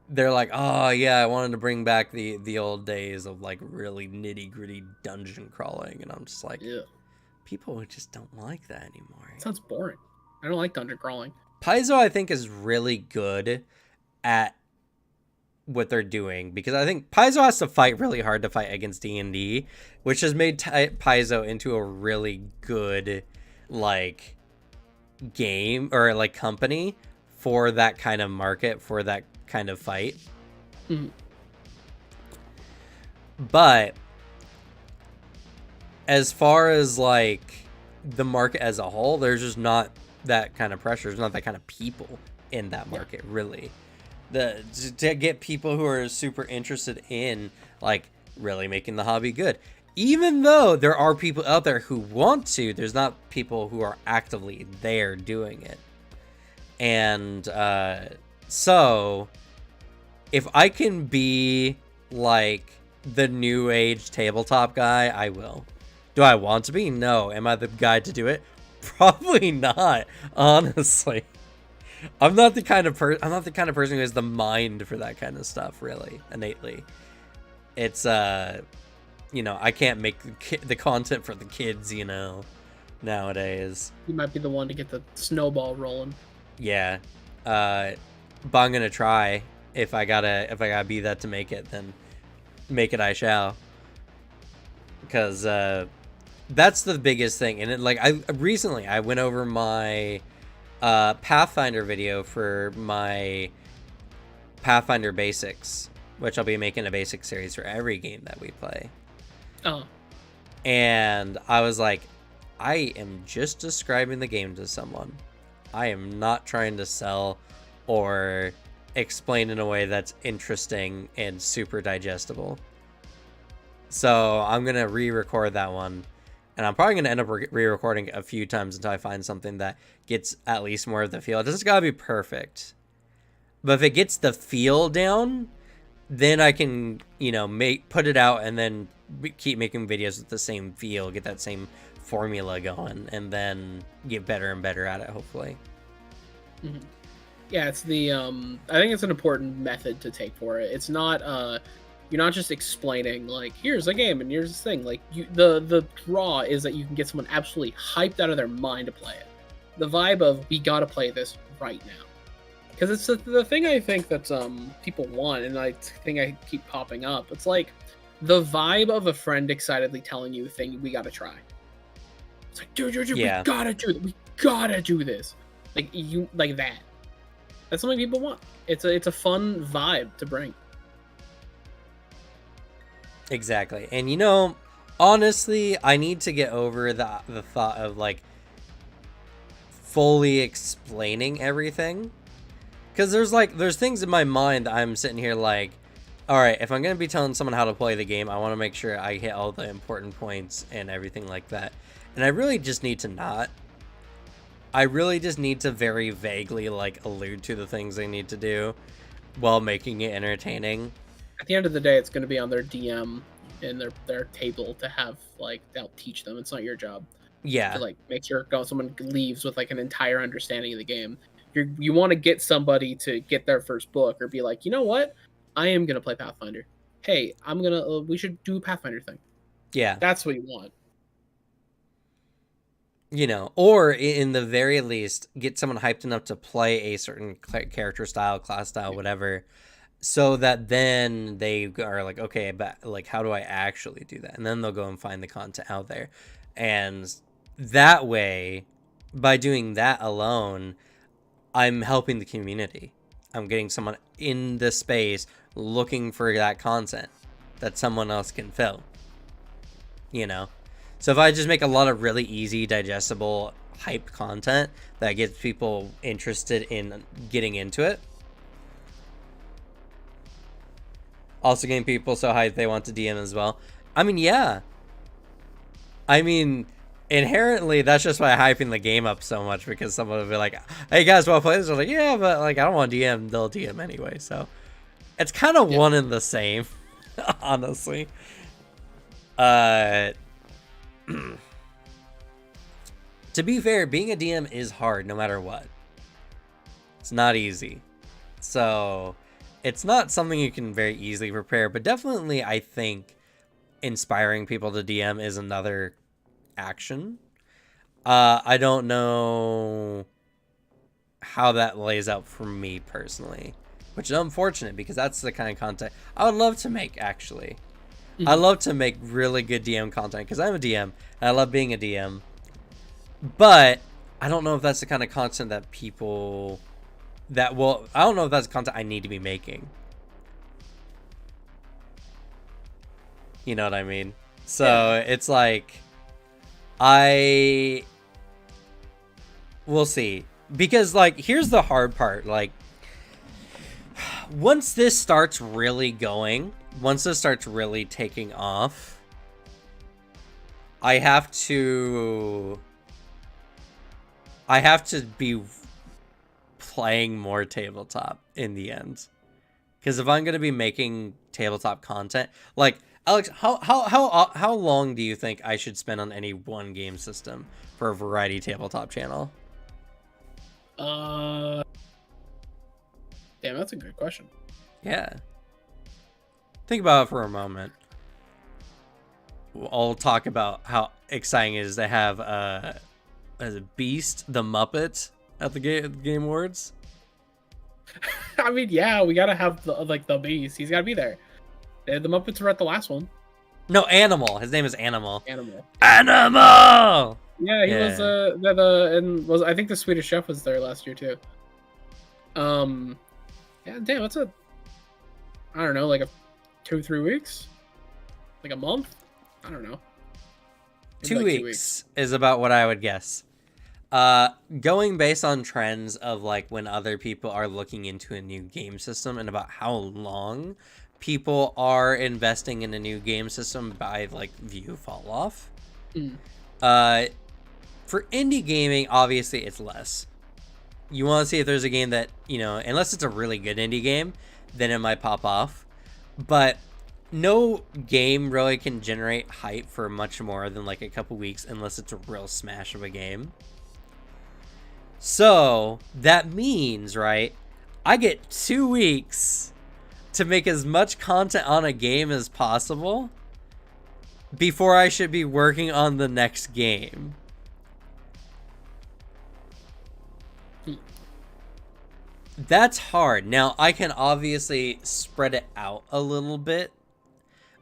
they're like, oh yeah, I wanted to bring back the old days of like really nitty gritty dungeon crawling, and I'm just like, Yeah. People just don't like that anymore. Sounds boring. I don't like dungeon crawling. Paizo, I think, is really good at what they're doing because I think Paizo has to fight really hard to fight against D&D, which has made Paizo into a really good like game or like company for that kind of market, for that kind of fight. Mm-hmm. But as far as like the market as a whole, there's just not that kind of pressure. There's not that kind of people in that market, really. To get people who are super interested in like really making the hobby good. Even though there are people out there who want to, there's not people who are actively there doing it. And so if I can be like the new age tabletop guy, I will. Do I want to be? No. Am I the guy to do it? Probably not, honestly. I'm not the kind of person who has the mind for that kind of stuff, really, innately. It's you know, I can't make the content for the kids, you know, nowadays. You might be the one to get the snowball rolling. Yeah. But I'm gonna try. If I gotta be that to make it, then make it I shall. Because that's the biggest thing. And like I went over my Pathfinder video for my Pathfinder Basics, which I'll be making a basic series for every game that we play. Oh. And I was like, I am just describing the game to someone. I am not trying to sell or explain in a way that's interesting and super digestible. So I'm gonna re-record that one, and I'm probably gonna end up re-recording a few times until I find something that gets at least more of the feel. It doesn't gotta be perfect, but if it gets the feel down, then I can, you know, put it out and then keep making videos with the same feel, get that same formula going, and then get better and better at it, hopefully. Mm-hmm. Yeah, it's the I think it's an important method to take for it. It's not you're not just explaining like here's a game and here's this thing. Like the draw is that you can get someone absolutely hyped out of their mind to play it. The vibe of we gotta play this right now, because it's the thing I think that people want, and I think I keep popping up. It's like the vibe of a friend excitedly telling you a thing we gotta try. It's like dude, Yeah. we gotta do it. We gotta do this. Like you like that. That's something people want. It's a fun vibe to bring. Exactly. And you know, honestly, I need to get over the thought of like fully explaining everything. Cause there's things in my mind that I'm sitting here like, all right, if I'm gonna be telling someone how to play the game, I want to make sure I hit all the important points and everything like that. And I really just need to not. I really just need to very vaguely like allude to the things they need to do while making it entertaining. At the end of the day, it's going to be on their DM in their table to have like they'll teach them. It's not your job. Yeah. To like make sure someone leaves with like an entire understanding of the game. You want to get somebody to get their first book or be like, you know what? I am gonna play Pathfinder. Hey, I'm gonna. We should do a Pathfinder thing. Yeah. That's what you want. You know, or in the very least, get someone hyped enough to play a certain character style, class style, whatever, so that then they are like, okay, but like, how do I actually do that? And then they'll go and find the content out there. And that way, by doing that alone, I'm helping the community. I'm getting someone in the space looking for that content that someone else can fill. You know? So if I just make a lot of really easy, digestible, hype content that gets people interested in getting into it. Also getting people so hyped they want to DM as well. I mean, yeah. I mean, inherently, that's just by hyping the game up so much, because someone will be like, hey guys, want to play this? I'm like, yeah, but like, I don't want to DM. They'll DM anyway. So it's kind of one and the same, honestly. To be fair, being a DM is hard no matter what. It's not easy. So it's not something you can very easily prepare, but definitely I think inspiring people to DM is another action. I don't know how that lays out for me personally, which is unfortunate because that's the kind of content I would love to make, actually. I love to make really good DM content because I'm a DM and I love being a DM. But I don't know if that's the kind of content that people I don't know if that's content I need to be making. You know what I mean? So it's like, we'll see. Because like, here's the hard part. Like, once this starts really going, once this starts really taking off, I have to be playing more tabletop in the end. Because if I'm going to be making tabletop content, like, Alex, how long do you think I should spend on any one game system for a variety tabletop channel? Damn, that's a good question. Yeah. Think about it for a moment. I'll talk about how exciting it is to have as a Beast the Muppet at the Game Awards. I mean, yeah, we gotta have the Beast. He's gotta be there. The Muppets were at the last one. No, Animal. His name is Animal. Animal. Yeah, he was and I think the Swedish Chef was there last year too. Yeah, damn, I don't know, like 2-3 weeks, like a month. I don't know. Maybe 2 weeks is about what I would guess. Going based on trends of like when other people are looking into a new game system and about how long people are investing in a new game system, by like view fall off. For indie gaming, obviously it's less. You want to see if there's a game that, you know, unless it's a really good indie game, then it might pop off. But no game really can generate hype for much more than like a couple weeks unless it's a real smash of a game. So that means, right, I get 2 weeks to make as much content on a game as possible before I should be working on the next game. That's hard. Now, I can obviously spread it out a little bit,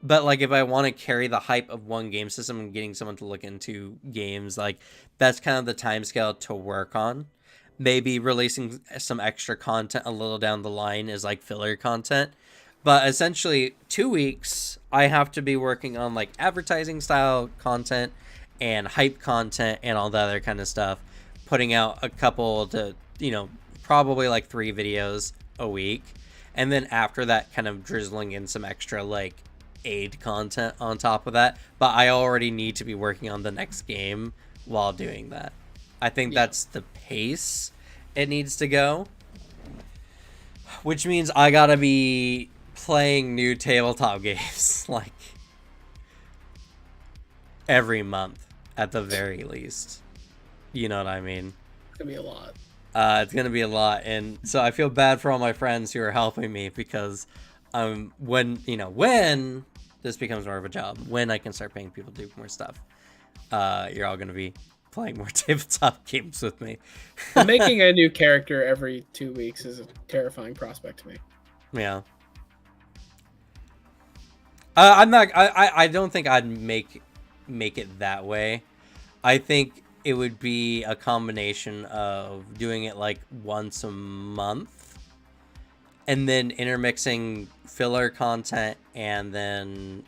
but like if I want to carry the hype of one game system and getting someone to look into games, like that's kind of the timescale to work on. Maybe releasing some extra content a little down the line is like filler content. But essentially 2 weeks, I have to be working on like advertising style content and hype content and all the other kind of stuff. Putting out a couple to, you know, probably like 3 videos a week. And then after that, kind of drizzling in some extra like aid content on top of that. But I already need to be working on the next game while doing that. I think that's the pace it needs to go. Which means I gotta be playing new tabletop games like every month at the very least. You know what I mean? It's gonna be a lot. It's gonna be a lot, and so I feel bad for all my friends who are helping me because when when this becomes more of a job, when I can start paying people to do more stuff, you're all gonna be playing more tabletop games with me. Making a new character every 2 weeks is a terrifying prospect to me. Yeah. I'm not. I don't think I'd make it that way. I think it would be a combination of doing it like once a month, and then intermixing filler content, and then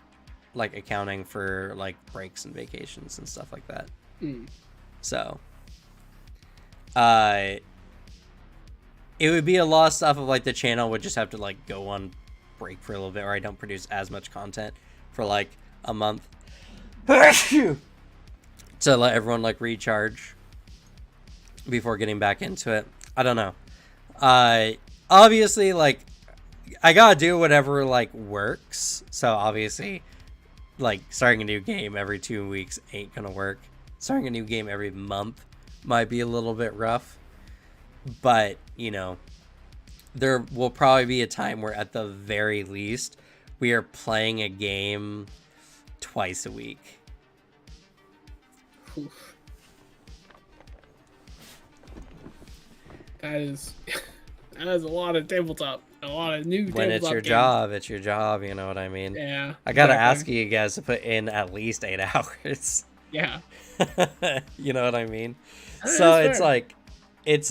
like accounting for like breaks and vacations and stuff like that. So, it would be a lot of stuff of like the channel would just have to like go on break for a little bit, or I don't produce as much content for like a month to let everyone like recharge before getting back into it. I don't know. Obviously, like I gotta do whatever like works. So obviously, like starting a new game every 2 weeks ain't gonna work. Starting a new game every month might be a little bit rough, but there will probably be a time where at the very least we are playing a game twice a week. Oof. That is a lot of tabletop, a lot of new when tabletop it's your job, you know what I mean? Yeah. I gotta ask you guys to put in at least 8 hours. Yeah. You know what I mean? That So is it's fair. like it's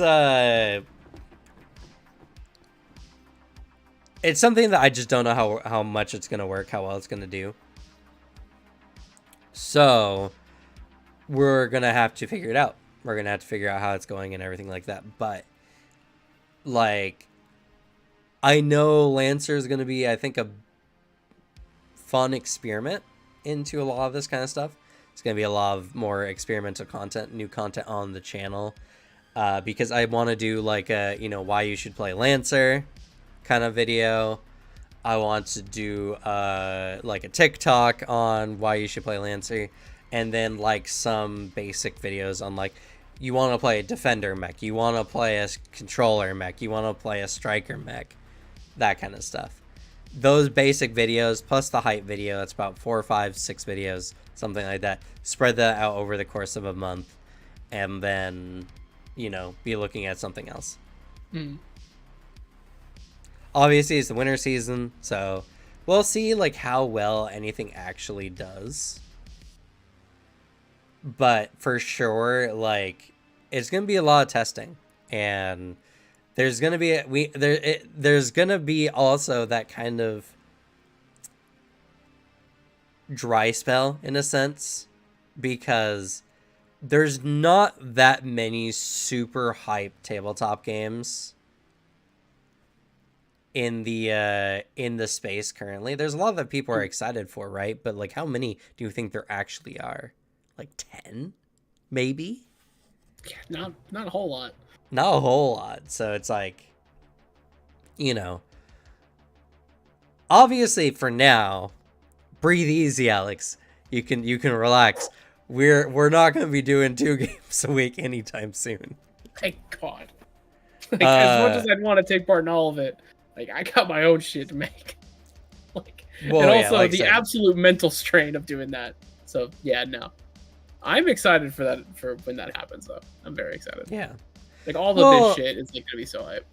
something that I just don't know how much it's gonna work, how well it's gonna do. So we're gonna have to figure it out. We're gonna have to figure out how it's going and everything like that. But like, I know Lancer is gonna be, I think, a fun experiment into a lot of this kind of stuff. It's gonna be a lot of more experimental content, new content on the channel, because I want to do like a why you should play Lancer kind of video. I want to do like a TikTok on why you should play Lancer, and then like some basic videos on like you want to play a defender mech, you want to play a controller mech, you want to play a striker mech, that kind of stuff. Those basic videos plus the hype video, that's about 4 or 5, 6 videos, something like that. Spread that out over the course of a month, and then be looking at something else. Obviously, it's the winter season, so we'll see like how well anything actually does. But for sure, like it's gonna be a lot of testing, and there's gonna be there's gonna be also that kind of dry spell in a sense, because there's not that many super hype tabletop games in the space currently. There's a lot that people are excited for, right? But like, how many do you think there actually are? Like 10, maybe? Yeah, not a whole lot. Not a whole lot. So it's like, obviously for now, breathe easy, Alex. You can relax. We're not going to be doing 2 games a week anytime soon. Thank God. Like, as much as I'd want to take part in all of it, like I got my own shit to make. Like, well, and yeah, also like the absolute mental strain of doing that. So yeah, no. I'm excited for that, for when that happens though. I'm very excited. Yeah. Like all the big shit is like gonna be so hype.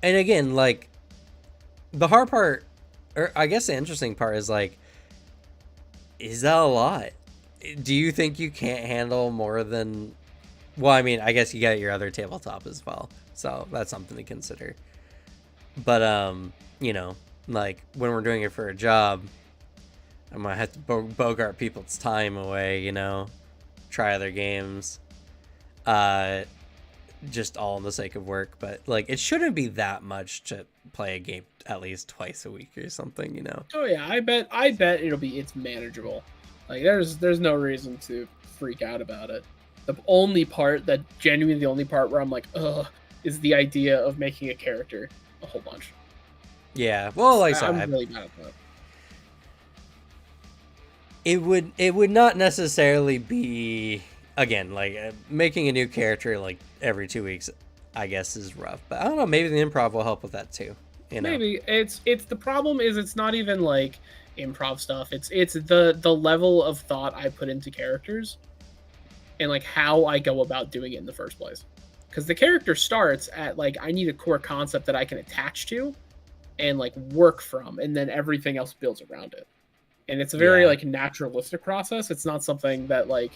And again, like the hard part, or I guess the interesting part is like, is that a lot? Do you think you can't handle more than? Well, I mean, I guess you got your other tabletop as well, so that's something to consider. But like when we're doing it for a job, I might have to bogart people's time away, try other games, just all in the sake of work. But like, it shouldn't be that much to play a game at least twice a week or something, Oh yeah, I bet it's manageable. Like there's no reason to freak out about it. The only part where I'm like, ugh, is the idea of making a character a whole bunch. Yeah, well, like I'm really mad at that. It would not necessarily be, again, like making a new character like every 2 weeks, I guess, is rough. But I don't know, maybe the improv will help with that too. you know. Maybe it's the problem is it's not even like improv stuff. It's the level of thought I put into characters and like how I go about doing it in the first place. Because the character starts at like I need a core concept that I can attach to and like work from, and then everything else builds around it. And it's a very like naturalistic process. It's not something that like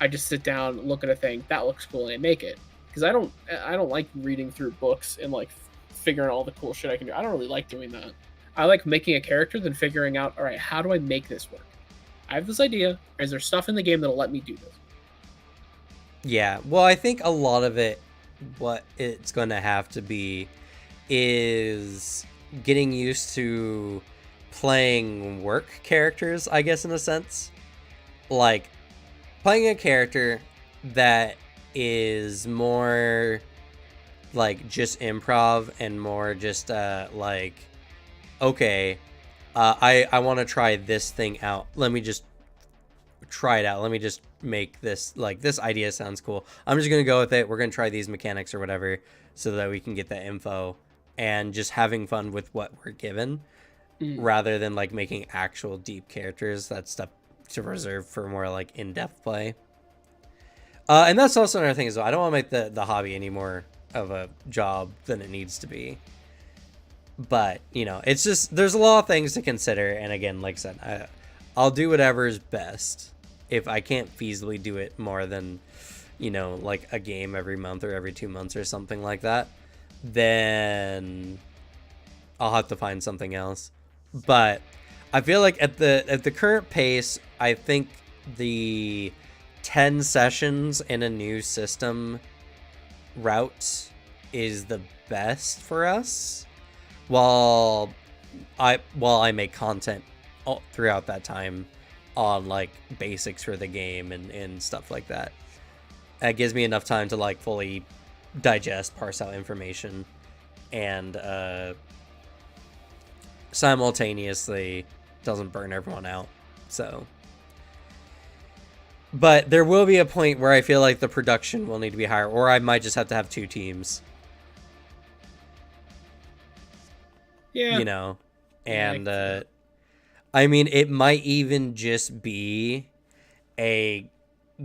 I just sit down, look at a thing that looks cool, and I make it. Because I don't like reading through books and like figuring out all the cool shit I can do. I don't really like doing that. I like making a character, then figuring out, all right, how do I make this work? I have this idea. Is there stuff in the game that'll let me do this? Yeah, well, I think a lot of it, what it's going to have to be is getting used to playing work characters, I guess, in a sense. Like, playing a character that is more like just improv and more just like, okay, I want to try this thing out. Let me just try it out. Let me just make this, like, this idea sounds cool. I'm just going to go with it. We're going to try these mechanics or whatever so that we can get that info and just having fun with what we're given rather than like making actual deep characters. That's stuff to reserve for more like in-depth play. And that's also another thing as well. I don't want to make the hobby any more of a job than it needs to be. But, you know, it's just, there's a lot of things to consider. And again, like I said, I'll do whatever's best. If I can't feasibly do it more than, you know, like a game every month or every 2 months or something like that, then I'll have to find something else. But I feel like at the current pace, I think the 10 sessions in a new system route is the best for us, while I make content all throughout that time on like basics for the game and stuff like that. It gives me enough time to like fully digest, parse out information, and simultaneously doesn't burn everyone out. So, but there will be a point where I feel like the production will need to be higher, or I might just have to have 2 teams. Yeah. You know, and I mean, it might even just be a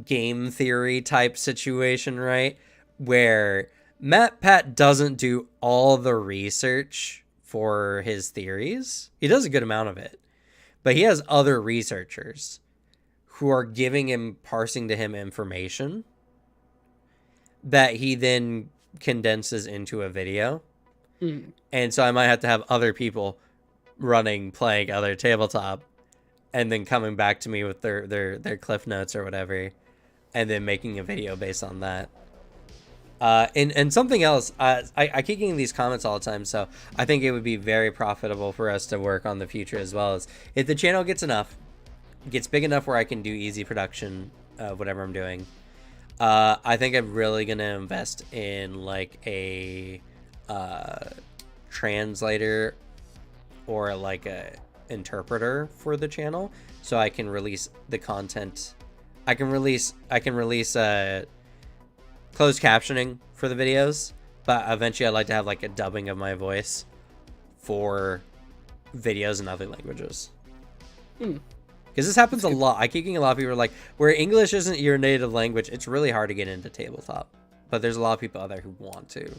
game theory type situation, right? Where MatPat doesn't do all the research for his theories. He does a good amount of it, but he has other researchers who are giving him, parsing to him information that he then condenses into a video. And so I might have to have other people playing other tabletop, and then coming back to me with their cliff notes or whatever, and then making a video based on that. And something else, I keep getting these comments all the time, so I think it would be very profitable for us to work on the future as well, as if the channel gets big enough where I can do easy production of whatever I'm doing. I think I'm really gonna invest in like a translator or like a interpreter for the channel, so I can release the content. I can release closed captioning for the videos, but eventually I'd like to have like a dubbing of my voice for videos in other languages. Because this happens a lot. I keep getting a lot of people like, where English isn't your native language, it's really hard to get into tabletop. But there's a lot of people out there who want to.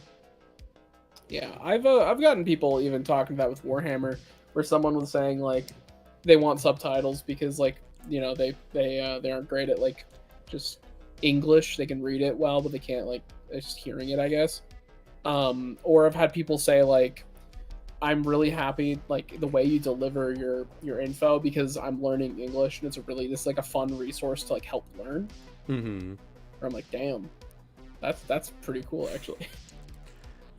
Yeah, I've gotten people even talking about with Warhammer, where someone was saying like they want subtitles because like, you know, they aren't great at like just English. They can read it well, but they can't like just hearing it, I guess. Or I've had people say like, I'm really happy like the way you deliver your info because I'm learning English and it's like a fun resource to like help learn. Or I'm like, damn, that's pretty cool actually.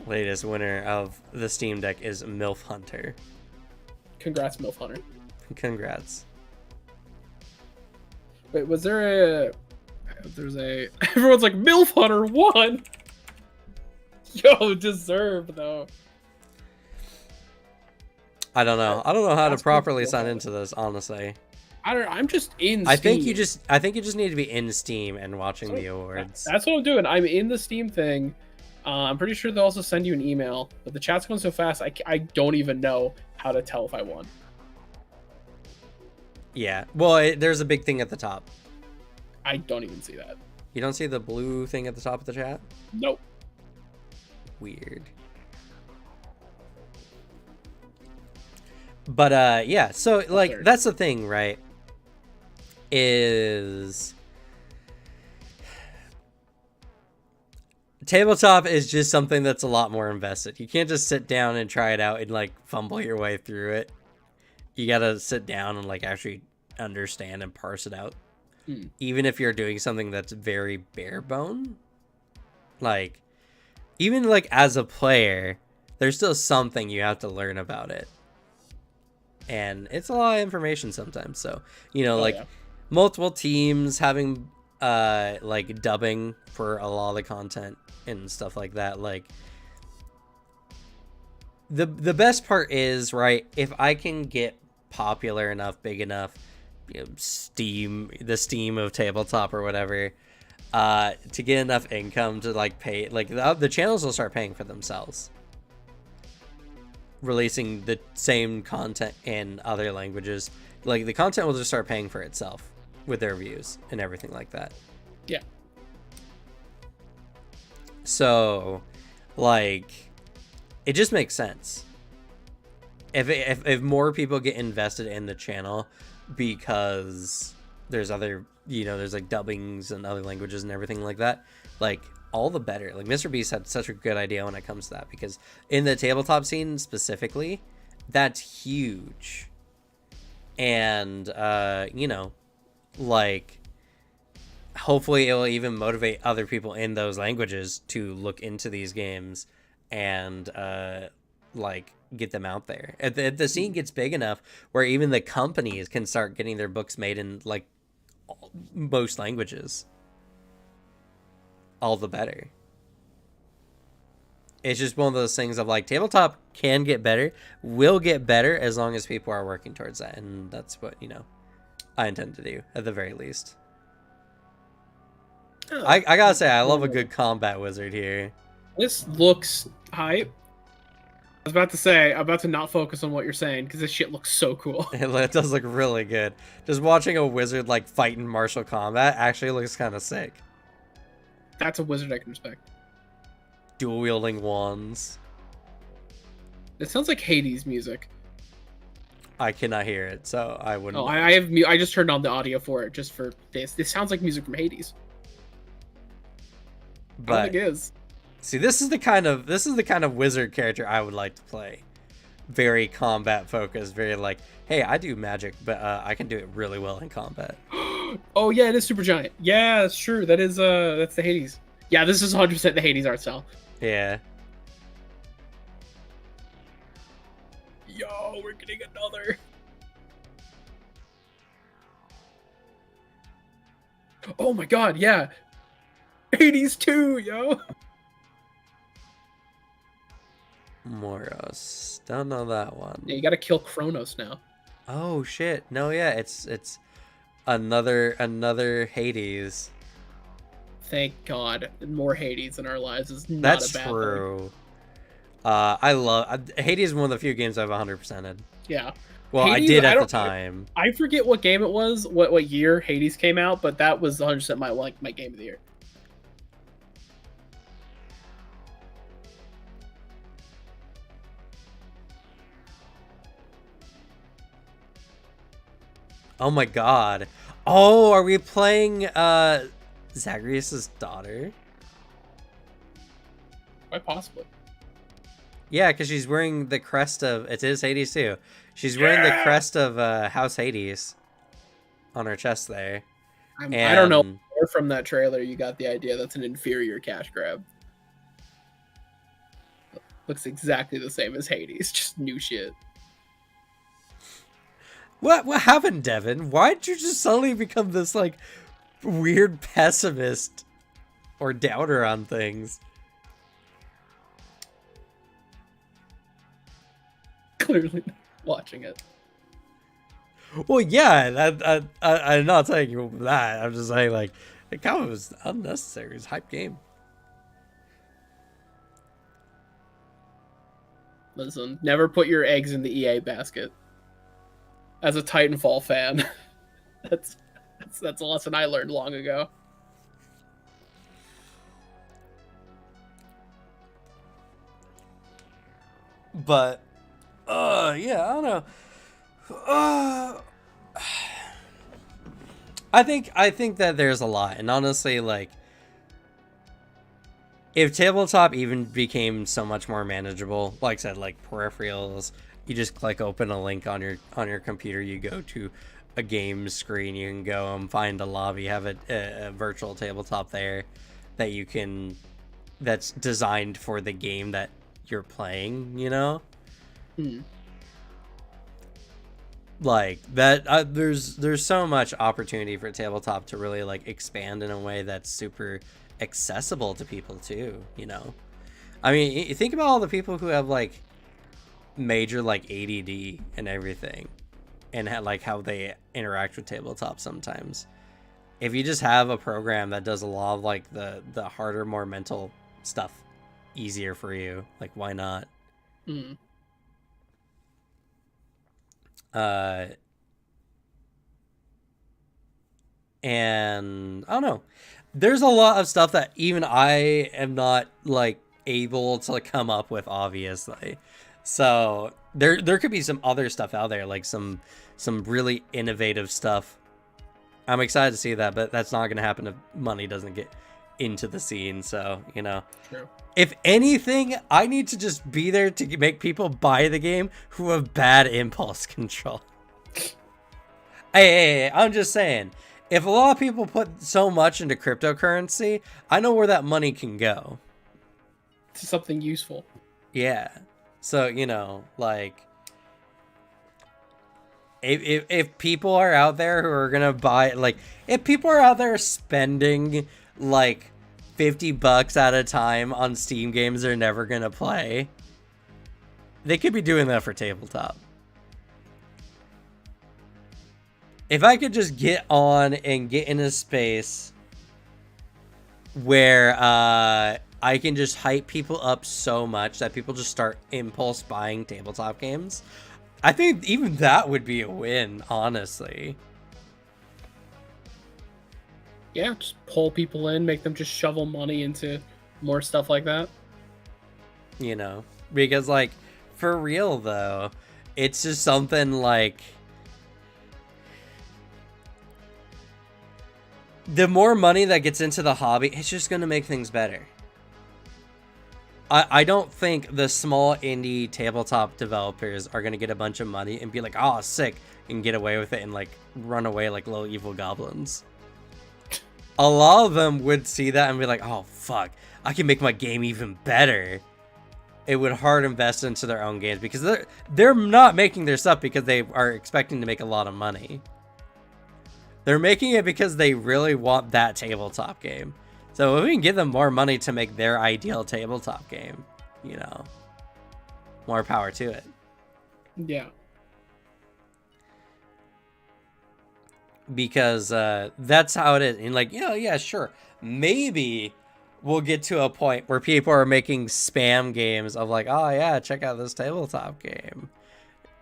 Latest winner of the Steam Deck is MILF Hunter. Congrats, MILF Hunter. Congrats. Wait, was there there's a everyone's like MILF Hunter won. Yo, deserve though. I don't know how to properly sign into this, honestly. I'm just in Steam. I think you just need to be in Steam and watching the awards. That's what I'm doing. I'm in the Steam thing. I'm pretty sure they'll also send you an email, but the chat's going so fast, I don't even know how to tell if I won. Yeah. Well, there's a big thing at the top. I don't even see that. You don't see the blue thing at the top of the chat? Nope. Weird. But yeah, so like that's the thing, right? Is tabletop is just something that's a lot more invested. You can't just sit down and try it out and like fumble your way through it. You gotta sit down and like actually understand and parse it out. Even if you're doing something that's very bare bone, like even like as a player, there's still something you have to learn about it. And it's a lot of information sometimes. So, you know, multiple teams having like dubbing for a lot of the content and stuff like that. Like the best part is, right, if I can get popular enough, big enough, you know, the steam of tabletop or whatever, to get enough income to like pay, like the channels will start paying for themselves, releasing the same content in other languages. Like the content will just start paying for itself with their views and everything like that. Yeah. So like it just makes sense if more people get invested in the channel, because there's other, you know, there's like dubbings and other languages and everything like that, like all the better. Like Mr. Beast had such a good idea when it comes to that, because in the tabletop scene specifically, that's huge. And you know, like hopefully it will even motivate other people in those languages to look into these games and like get them out there. If the scene gets big enough where even the companies can start getting their books made in like most languages, all the better. It's just one of those things of like tabletop can get better, will get better as long as people are working towards that, and that's what, you know, I intend to do at the very least. Oh, I gotta say, I love a good combat wizard here. This looks hype. I was about to say, I'm about to not focus on what you're saying because this shit looks so cool. It does look really good. Just watching a wizard like fight in martial combat actually looks kind of sick. That's a wizard I can respect. Dual wielding wands. It sounds like Hades music. I cannot hear it, so I wouldn't. Oh, I just turned on the audio for it just for this. This sounds like music from Hades. But I don't think it is. See, this is the kind of wizard character I would like to play. Very combat focused, very like, hey, I do magic, but I can do it really well in combat. Oh yeah, it is super giant. Yeah, that's true. That is that's the Hades. Yeah, this is 100% the Hades art style. Yeah. Yo, we're getting another. Oh my god, yeah. Hades 2, yo. Moros. Don't know that one. Yeah, you gotta kill Kronos now. Oh shit. No, yeah, it's another Hades. Thank God. More Hades in our lives is not That's a bad true. thing. I love Hades is one of the few games I've 100%ed. Yeah. Well, Hades, I did at the time. I forget what game it was, what year Hades came out, but that was 100% my game of the year. Oh my god. Oh, are we playing Zagreus' daughter? Quite possibly. Yeah, because she's wearing the crest of... It is Hades too. She's wearing the crest of House Hades on her chest there. I don't know where from that trailer you got the idea that's an inferior cash grab. Looks exactly the same as Hades, just new shit. What happened, Devin? Why did you just suddenly become this like weird pessimist or doubter on things? Clearly not watching it. Well, yeah, I'm not saying you that. I'm just saying like it kind of was unnecessary. It was a hype game. Listen, never put your eggs in the EA basket. As a Titanfall fan, that's that's a lesson I learned long ago. But yeah, I don't know. I think that there's a lot, and honestly, like, if tabletop even became so much more manageable, like I said, like peripherals, you just click open a link on your computer, you go to a game screen, you can go and find a lobby, have a virtual tabletop there that you can that's designed for the game that you're playing, you know? Like that there's so much opportunity for tabletop to really like expand in a way that's super accessible to people too, you know? I mean, you think about all the people who have like major like ADD and everything, and like how they interact with tabletop sometimes. If you just have a program that does a lot of like the harder, more mental stuff easier for you, like why not? And I don't know. There's a lot of stuff that even I am not like able to come up with, obviously. So there could be some other stuff out there, like some really innovative stuff. I'm excited to see that, but that's not going to happen if money doesn't get into the scene. So, you know, True. If anything, I need to just be there to make people buy the game who have bad impulse control. Hey, I'm just saying, if a lot of people put so much into cryptocurrency, I know where that money can go. To something useful. Yeah. So, you know, like, if people are out there who are gonna buy, like, if people are out there spending like $50 at a time on Steam games they're never gonna play, they could be doing that for tabletop. If I could just get on and get in a space where I can just hype people up so much that people just start impulse buying tabletop games, I think even that would be a win, honestly. Yeah, just pull people in, make them just shovel money into more stuff like that. You know, because like for real though, it's just something like the more money that gets into the hobby, it's just going to make things better. I don't think the small indie tabletop developers are going to get a bunch of money and be like, oh, sick, and get away with it and like run away like little evil goblins. A lot of them would see that and be like, oh, fuck, I can make my game even better. It would hard invest into their own games because they're not making their stuff because they are expecting to make a lot of money. They're making it because they really want that tabletop game. So if we can give them more money to make their ideal tabletop game, you know, more power to it. Yeah. Because that's how it is. And like, yeah, sure. Maybe we'll get to a point where people are making spam games of like, oh yeah, check out this tabletop game.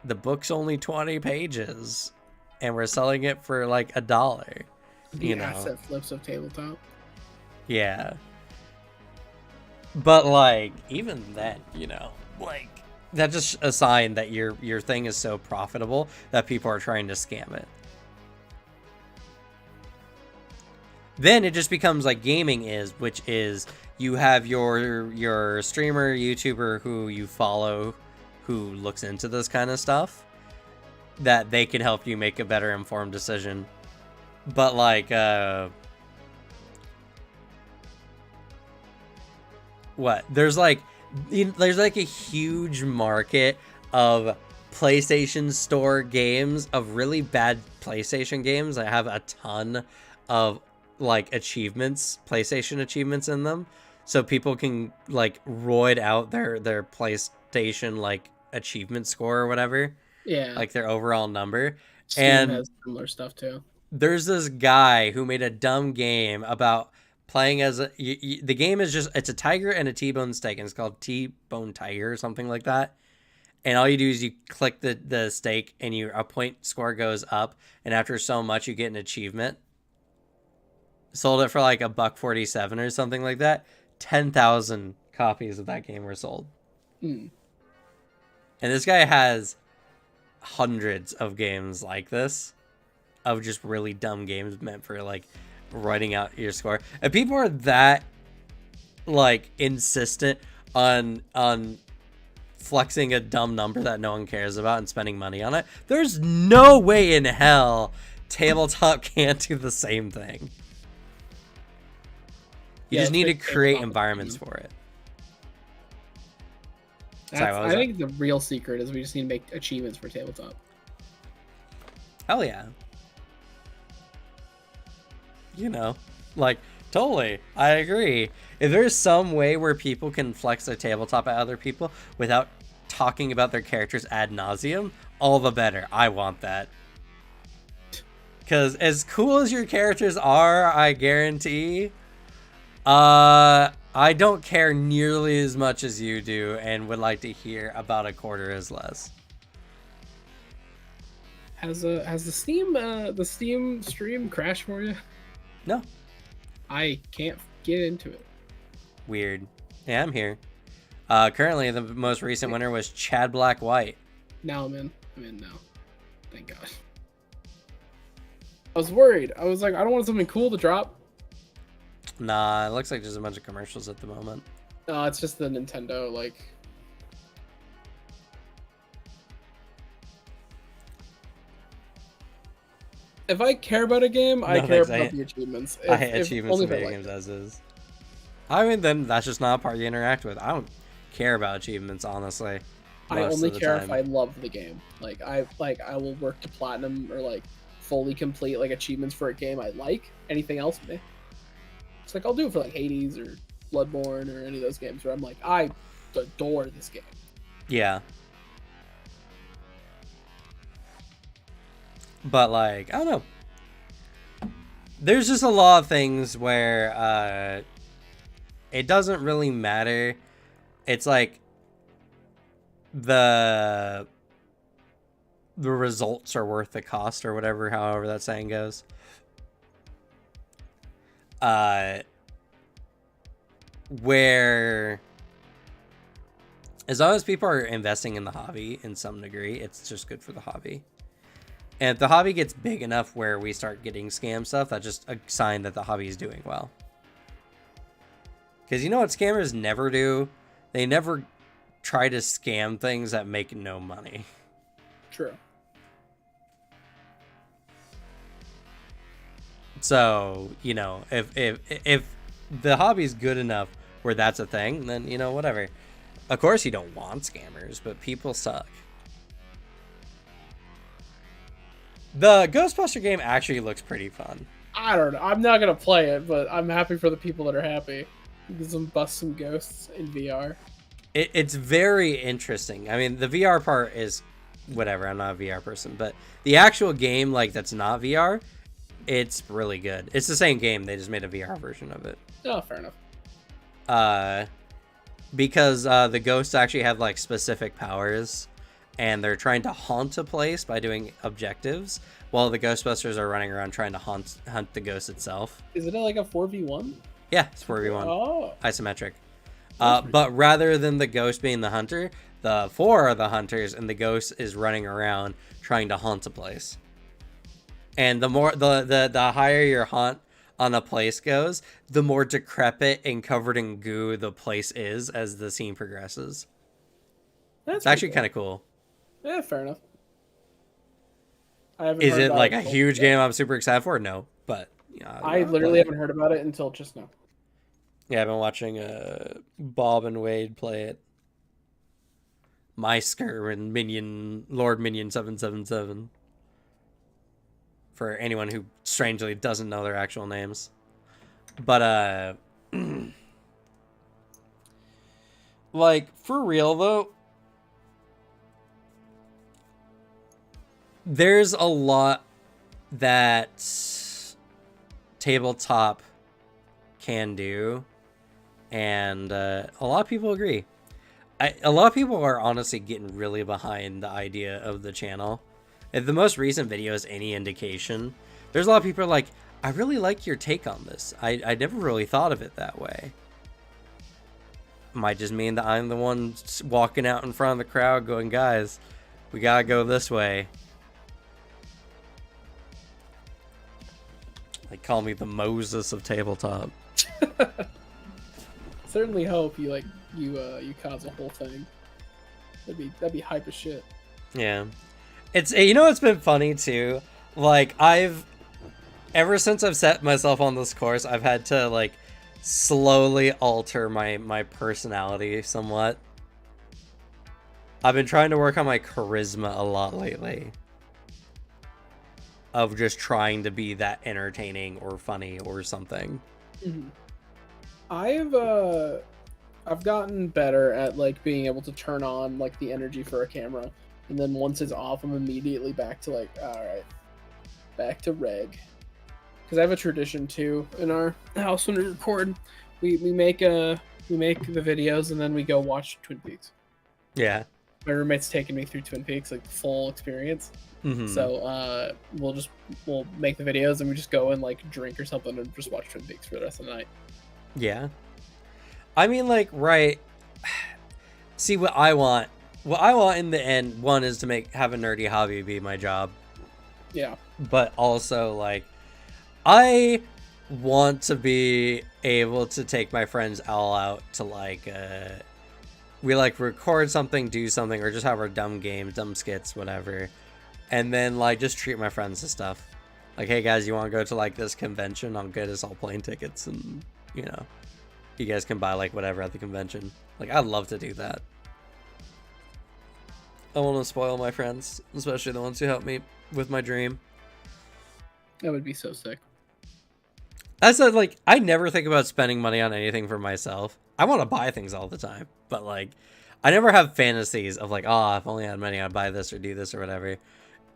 The book's only 20 pages. And we're selling it for like $1. The asset flips of tabletop. Yeah. But like, even then, you know, like that's just a sign that your thing is so profitable that people are trying to scam it. Then it just becomes like gaming is, which is you have your streamer, YouTuber who you follow, who looks into this kind of stuff, that they can help you make a better informed decision. But like what? There's like a huge market of PlayStation Store games, of really bad PlayStation games that have a ton of like achievements, PlayStation achievements in them, so people can like roid out their PlayStation like achievement score or whatever. Yeah. Like their overall number. Steam and has similar stuff too. There's this guy who made a dumb game about playing as the game is just, it's a tiger and a T-bone steak, and it's called T-bone tiger or something like that. and all you do is you click the stake, and a point score goes up, and after so much, you get an achievement. Sold it for like $1.47 or something like that. 10,000 copies of that game were sold. Mm. And this guy has hundreds of games like this, of just really dumb games meant for like writing out your score. And people are that like insistent on flexing a dumb number that no one cares about and spending money on it. There's no way in hell tabletop can't do the same thing. You just need to create environments for it. I think the real secret is we just need to make achievements for tabletop. Hell yeah. You know, like, totally. I agree. If there's some way where people can flex their tabletop at other people without talking about their characters ad nauseum, all the better. I want that. Because as cool as your characters are, I guarantee, I don't care nearly as much as you do, and would like to hear about a quarter as less. Has the Steam stream crashed for you? No. I can't get into it. Weird. Yeah, I'm here. Currently, the most recent winner was Chad Black White. Now I'm in now. Thank God. I was worried. I was like, I don't want something cool to drop. Nah, it looks like there's a bunch of commercials at the moment. No, it's just the Nintendo, like... If I care about a game, I care about the achievements. I hate achievements in video games as is. I mean, then that's just not a part you interact with. I don't care about achievements, honestly. I only care if I love the game. Like I will work to platinum or like fully complete like achievements for a game I like. Anything else, meh. It's like I'll do it for like Hades or Bloodborne or any of those games where I'm like, I adore this game. Yeah. But like, I don't know. There's just a lot of things where it doesn't really matter. It's like the results are worth the cost or whatever, however that saying goes. Where as long as people are investing in the hobby in some degree, it's just good for the hobby. And if the hobby gets big enough where we start getting scam stuff, that's just a sign that the hobby is doing well. Because you know what scammers never do? They never try to scam things that make no money. True. So, you know, if the hobby's good enough where that's a thing, then, you know, whatever. Of course you don't want scammers, but people suck. The Ghostbuster game actually looks pretty fun. I don't know. I'm not going to play it, but I'm happy for the people that are happy. Get some bust some ghosts in VR. It's very interesting. I mean, the VR part is whatever. I'm not a VR person, but the actual game, like, that's not VR, it's really good. It's the same game. They just made a VR version of it. Oh, fair enough. Because the ghosts actually have, like, specific powers, and they're trying to haunt a place by doing objectives, while the Ghostbusters are running around trying to hunt the ghost itself. Is it like a 4v1? Yeah, it's 4v1. Oh. Isometric. But rather than the ghost being the hunter, the four are the hunters, and the ghost is running around trying to haunt a place. And the more the higher your haunt on a place goes, the more decrepit and covered in goo the place is as the scene progresses. It's actually kind of cool. Yeah, fair enough. Is it like a huge game I'm super excited for? No, but I literally haven't heard about it until just now. Yeah, I've been watching Bob and Wade play it. Meisker and Lord Minion 777. For anyone who strangely doesn't know their actual names. But like, for real though, there's a lot that tabletop can do, and a lot of people agree. a lot of people are honestly getting really behind the idea of the channel. If the most recent video is any indication, there's a lot of people like, I really like your take on this. I never really thought of it that way. Might just mean that I'm the one walking out in front of the crowd going, guys, we gotta go this way. They call me the Moses of tabletop. Certainly hope you cause a whole thing. That'd be hype as shit. Yeah. It's, you know, it's been funny too. Like, ever since I've set myself on this course, I've had to like slowly alter my personality somewhat. I've been trying to work on my charisma a lot lately. Of just trying to be that entertaining or funny or something. Mm-hmm. I've gotten better at like being able to turn on like the energy for a camera, and then once it's off, I'm immediately back to like, all right, back to reg. Because I have a tradition too in our house when we record, we make the videos and then we go watch Twin Peaks. Yeah. My roommate's taking me through Twin Peaks, like the full experience. Mm-hmm. So we'll make the videos and we just go and like drink or something and just watch Twin Peaks for the rest of the night. Yeah. I mean, like, right. See, what I want in the end, one is to have a nerdy hobby be my job. Yeah. But also, like, I want to be able to take my friends all out to like we like record something, do something, or just have our dumb games, dumb skits, whatever, and then like just treat my friends to stuff. Like, hey guys, you want to go to like this convention? I'll get us all plane tickets, and you know, you guys can buy like whatever at the convention. Like, I'd love to do that. I want to spoil my friends, especially the ones who help me with my dream. That would be so sick. I said, like, I never think about spending money on anything for myself. I want to buy things all the time, but like, I never have fantasies of like, oh, if only I had money, I'd buy this or do this or whatever.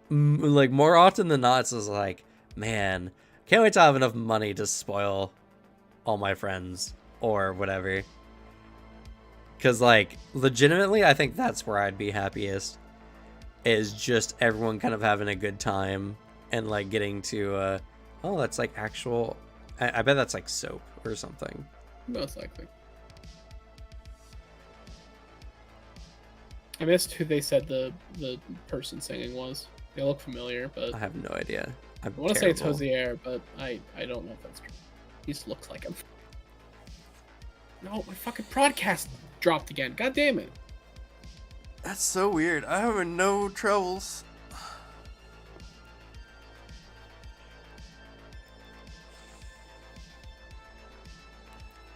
Like, more often than not, it's just like, man, can't wait to have enough money to spoil all my friends or whatever. Because, like, legitimately, I think that's where I'd be happiest. Is just everyone kind of having a good time and like getting to, oh, that's like actual. I bet that's like soap or something. Most likely. I missed who they said the person singing was. They look familiar, but I have no idea. I want to say it's Hozier, but I don't know if that's true. He just looks like him. No, my fucking broadcast dropped again. God damn it. That's so weird. I'm having no troubles.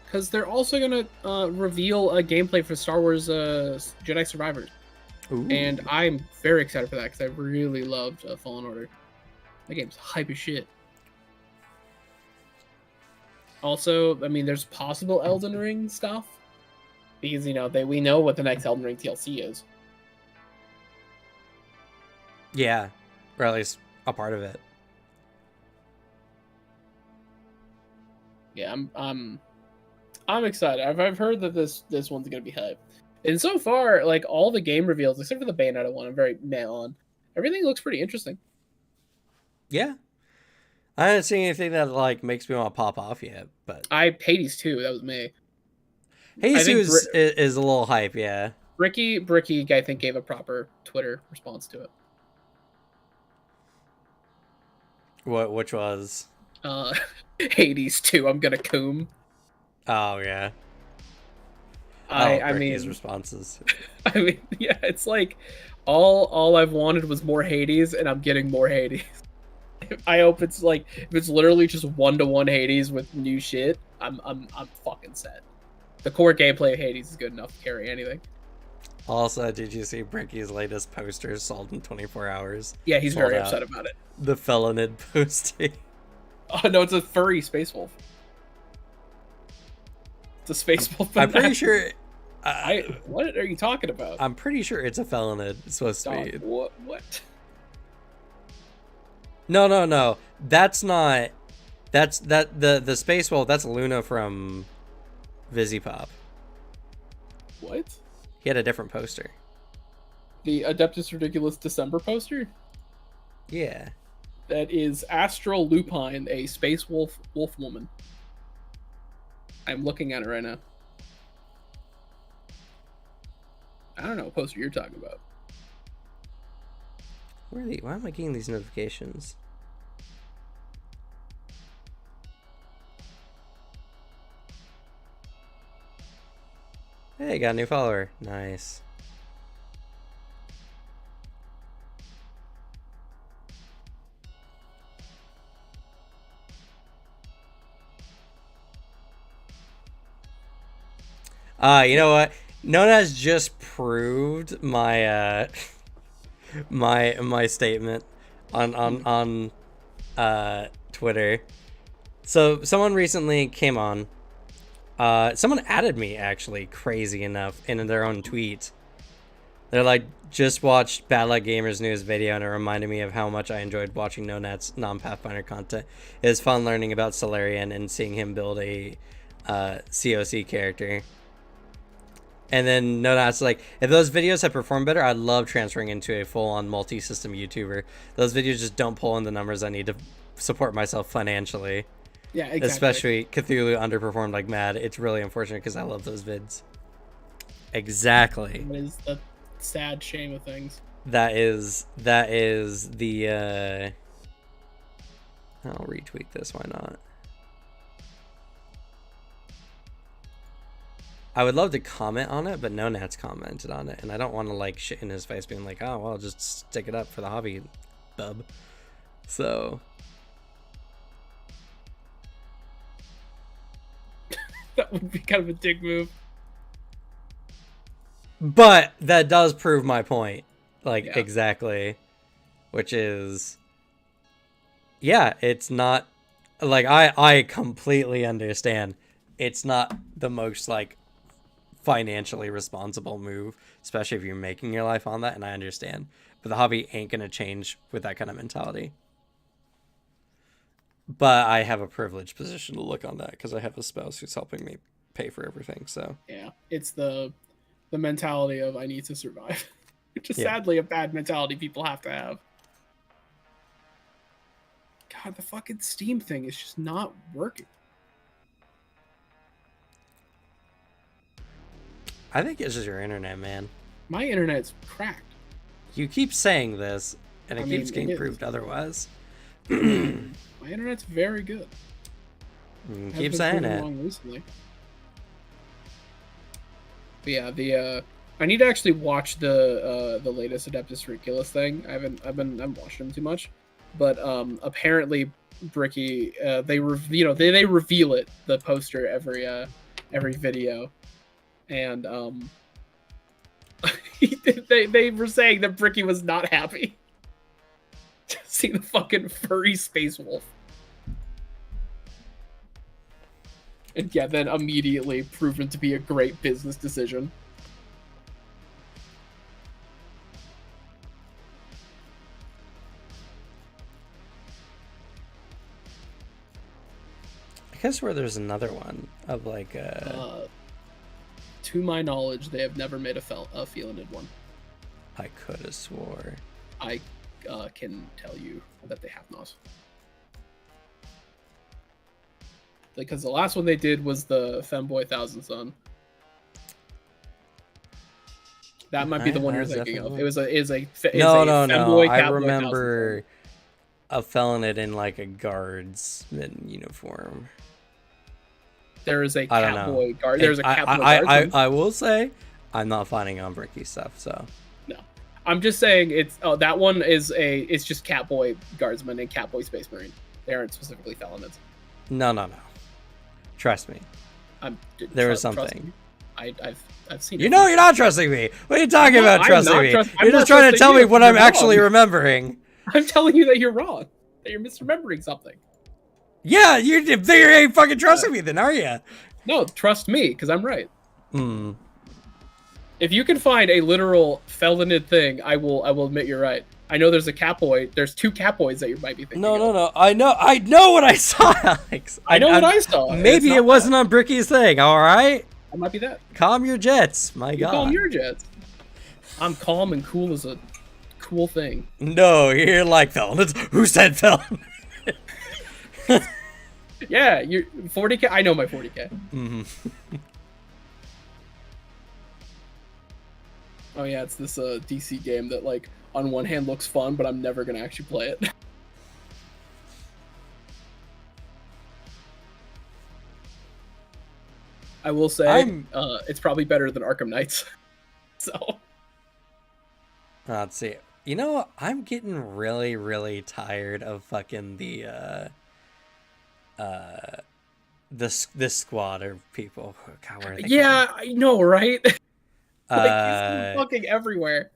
Because they're also going to reveal a gameplay for Star Wars Jedi Survivors. Ooh. And I'm very excited for that because I really loved Fallen Order. That game's hype as shit. Also, I mean, there's possible Elden Ring stuff. Because, you know, we know what the next Elden Ring TLC is. Yeah. Or at least a part of it. Yeah, I'm excited. I've heard that this one's gonna be hype, and so far, like all the game reveals, except for the Bayonetta one, I'm very meh on. Everything looks pretty interesting. Yeah, I haven't seen anything that like makes me want to pop off yet. But Hades 2, that was me. Hades 2 is a little hype, yeah. Bricky, I think, gave a proper Twitter response to it. Which was? Hades 2. I'm gonna coom. Oh yeah. I mean, his responses. I mean, yeah, it's like all I've wanted was more Hades, and I'm getting more Hades. I hope it's like if it's literally just 1-to-1 Hades with new shit, I'm fucking set. The core gameplay of Hades is good enough to carry anything. Also, did you see Bricky's latest poster sold in 24 hours? Yeah, he's very upset about it. The Felonid poster. Oh no, it's a furry space wolf. It's a space wolf. I'm pretty sure. What are you talking about? I'm pretty sure it's a Felonid. It's supposed to be. What? No. That's not. The space wolf. That's Luna from Vizipop. What? He had a different poster. The Adeptus Ridiculous December poster? Yeah. That is Astral Lupine, a space wolf woman. I'm looking at it right now. I don't know what poster you're talking about. Why am I getting these notifications? Hey, got a new follower. Nice. You know what? Nona's just proved my my statement on Twitter. So someone recently came on. Someone added me, actually, crazy enough, in their own tweet. They're like, just watched Bad Luck Gamers' newest video, and it reminded me of how much I enjoyed watching Nonat's non-Pathfinder content. It was fun learning about Solarian and seeing him build a COC character. And then Nonat's like, if those videos had performed better, I'd love transferring into a full-on multi-system YouTuber. Those videos just don't pull in the numbers I need to support myself financially. Yeah, exactly. Especially Cthulhu underperformed like mad. It's really unfortunate because I love those vids. Exactly. That is the sad shame of things. That is the I'll retweet this, why not? I would love to comment on it, but no Nat's commented on it, and I don't want to like shit in his face being like, oh well, just stick it up for the hobby, bub. So that would be kind of a dick move. But that does prove my point. Like, yeah. Exactly. Which is, yeah, it's not, like, I completely understand. It's not the most, like, financially responsible move, especially if you're making your life on that, and I understand. But the hobby ain't going to change with that kind of mentality. But I have a privileged position to look on that because I have a spouse who's helping me pay for everything, so. Yeah, it's the mentality of I need to survive. Which is sadly a bad mentality people have to have. God, the fucking Steam thing is just not working. I think it's just your internet, man. My internet's cracked. You keep saying this, and it keeps getting proved otherwise. My internet's very good. You keep saying it. Recently. But yeah, I need to actually watch the latest Adeptus Ridiculous thing. I haven't watched them too much, but apparently Bricky they reveal it, the poster every video, and they were saying that Bricky was not happy to see the fucking furry space wolf. And yeah, then immediately proven to be a great business decision. I guess where there's another one of like to my knowledge, they have never made a Felinid one. I could have swore. I can tell you that they have not. Because the last one they did was the Femboy Thousand Sun. That might be the one you're thinking of. It was a no. I remember a Felinid in like a guardsman uniform. There is a Catboy guard. There's a Catboy guardsman. I will say, I'm not finding on Bricky stuff. So no, I'm just saying that one is it's just Catboy guardsman and Catboy Space Marine. They aren't specifically Felinids. No. Trust me. There was something. I've seen. You know, you're not trusting me. What are you talking about? Trusting me? You're just trying to tell me what I'm actually remembering. I'm telling you that you're wrong. That you're misremembering something. Yeah, you ain't fucking trusting me, then, are you? No, trust me, because I'm right. If you can find a literal Felinid thing, I will admit you're right. I know there's a Catboy. There's two Catboys that you might be thinking. No. I know what I saw, Alex. I know what I saw. Maybe it wasn't on Bricky's thing. All right. That might be that. Calm your jets, my You call them god. your jets. I'm calm and cool as a cool thing. No, you're like felon. Who said felon? Yeah, you're 40K. I know my 40K. Mm-hmm. Oh yeah, it's this DC game that like on one hand looks fun, but I'm never gonna actually play it. I will say it's probably better than Arkham Knights. So Let's see. You know, I'm getting really, really tired of fucking this squad of people. God, where are they yeah, I know, right? going? Like he's fucking everywhere.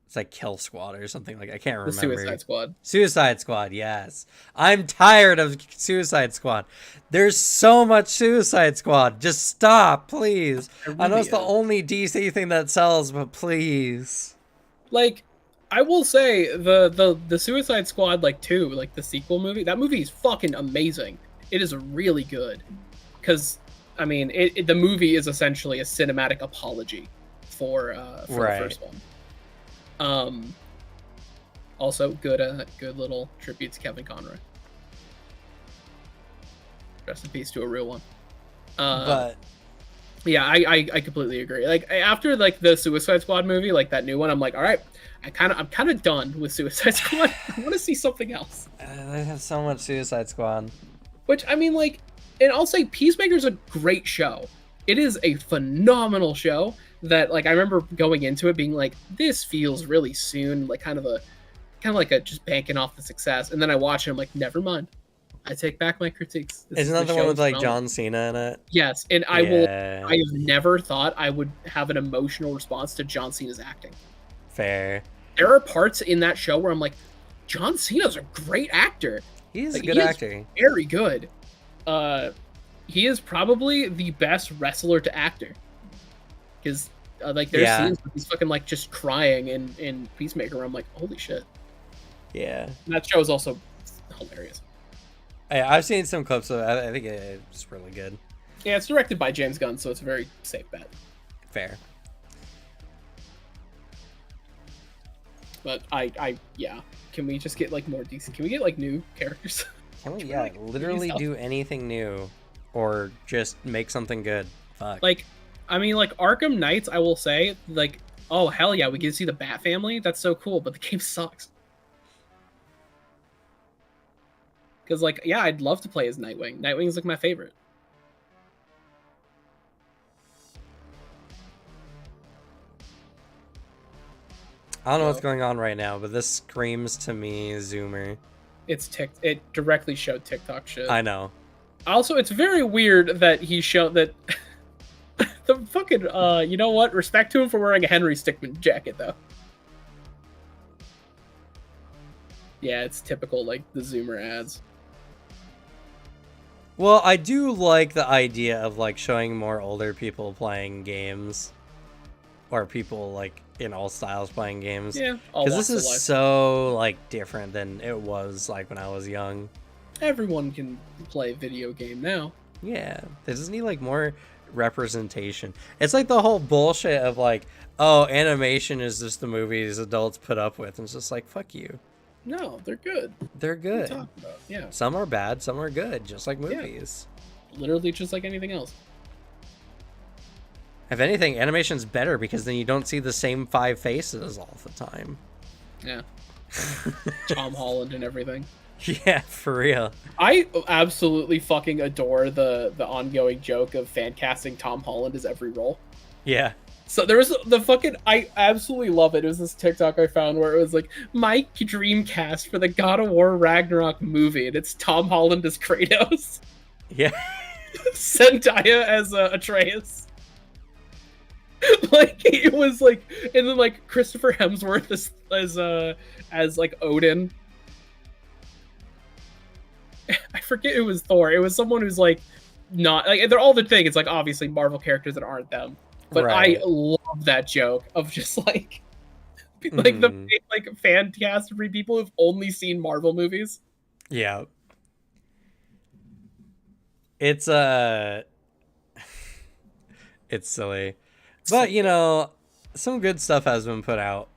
It's like Kill Squad or something like I can't remember. The Suicide Squad. Suicide Squad, yes. I'm tired of Suicide Squad. There's so much Suicide Squad. Just stop, please. I know it's the only DC thing that sells, but please. Like, I will say the Suicide Squad like 2, like the sequel movie. That movie is fucking amazing. It is really good. Because I mean, the movie is essentially a cinematic apology for the first one. Also good little tribute to Kevin Conroy. Rest in peace to a real one. But yeah, I completely agree. Like after like the Suicide Squad movie, like that new one, I'm like, all right, I'm kind of done with Suicide Squad. I want to see something else. they have so much Suicide Squad. Which I mean, like, and I'll say Peacemaker's a great show. It is a phenomenal show. That like I remember going into it being like, this feels really soon, like kind of like a just banking off the success, and then I watch it, I'm like, never mind, I take back my critiques. Isn't that the one with like John Cena in it? Yes, and I have never thought I would have an emotional response to John Cena's acting. Fair. There are parts in that show where I'm like, John Cena's a great actor. He's a good actor. Very good. He is probably the best wrestler to actor. Because like there's scenes where he's fucking like just crying in Peacemaker where I'm like, holy shit. Yeah. And that show is also hilarious. I've seen some clips of it. I think it's really good. Yeah, it's directed by James Gunn, so it's a very safe bet. Fair. But yeah. Can we just get like more decent? Can we get like new characters? Can we literally do anything new or just make something good? Fuck. Like, I mean, like Arkham Knights, I will say, like, oh hell yeah, we get to see the Bat family. That's so cool, but the game sucks. Because like, yeah, I'd love to play as Nightwing. Nightwing's like my favorite. I don't know what's going on right now, but this screams to me Zoomer. It directly showed TikTok shit. I know. Also, it's very weird that he showed that the fucking you know what? Respect to him for wearing a Henry Stickmin jacket though. Yeah, it's typical like the Zoomer ads. Well, I do like the idea of like showing more older people playing games, or people like in all styles playing games. Yeah, because this is so like different than it was like when I was young. Everyone can play a video game now. Yeah, they just need like more representation. It's like the whole bullshit of like, oh, animation is just the movies adults put up with, and it's just like, fuck you. No, they're good. They're good. What are you talking about? Yeah. Some are bad, some are good, just like movies. Yeah. Literally just like anything else. If anything, animation's better because then you don't see the same 5 faces all the time. Yeah. Tom Holland and everything. Yeah, for real. I absolutely fucking adore the ongoing joke of fan casting Tom Holland as every role. Yeah. So there was the fucking, I absolutely love it. It was this TikTok I found where it was like, my dream cast for the God of War Ragnarok movie, and it's Tom Holland as Kratos. Yeah. Zendaya as Atreus. Like, it was like, and then like Christopher Hemsworth as like Odin. I forget who was Thor. It was someone who's like not like they're all the thing. It's like obviously Marvel characters that aren't them. But right. I love that joke of just like the like fan cast of people who've only seen Marvel movies. Yeah. It's it's silly. But you know, some good stuff has been put out,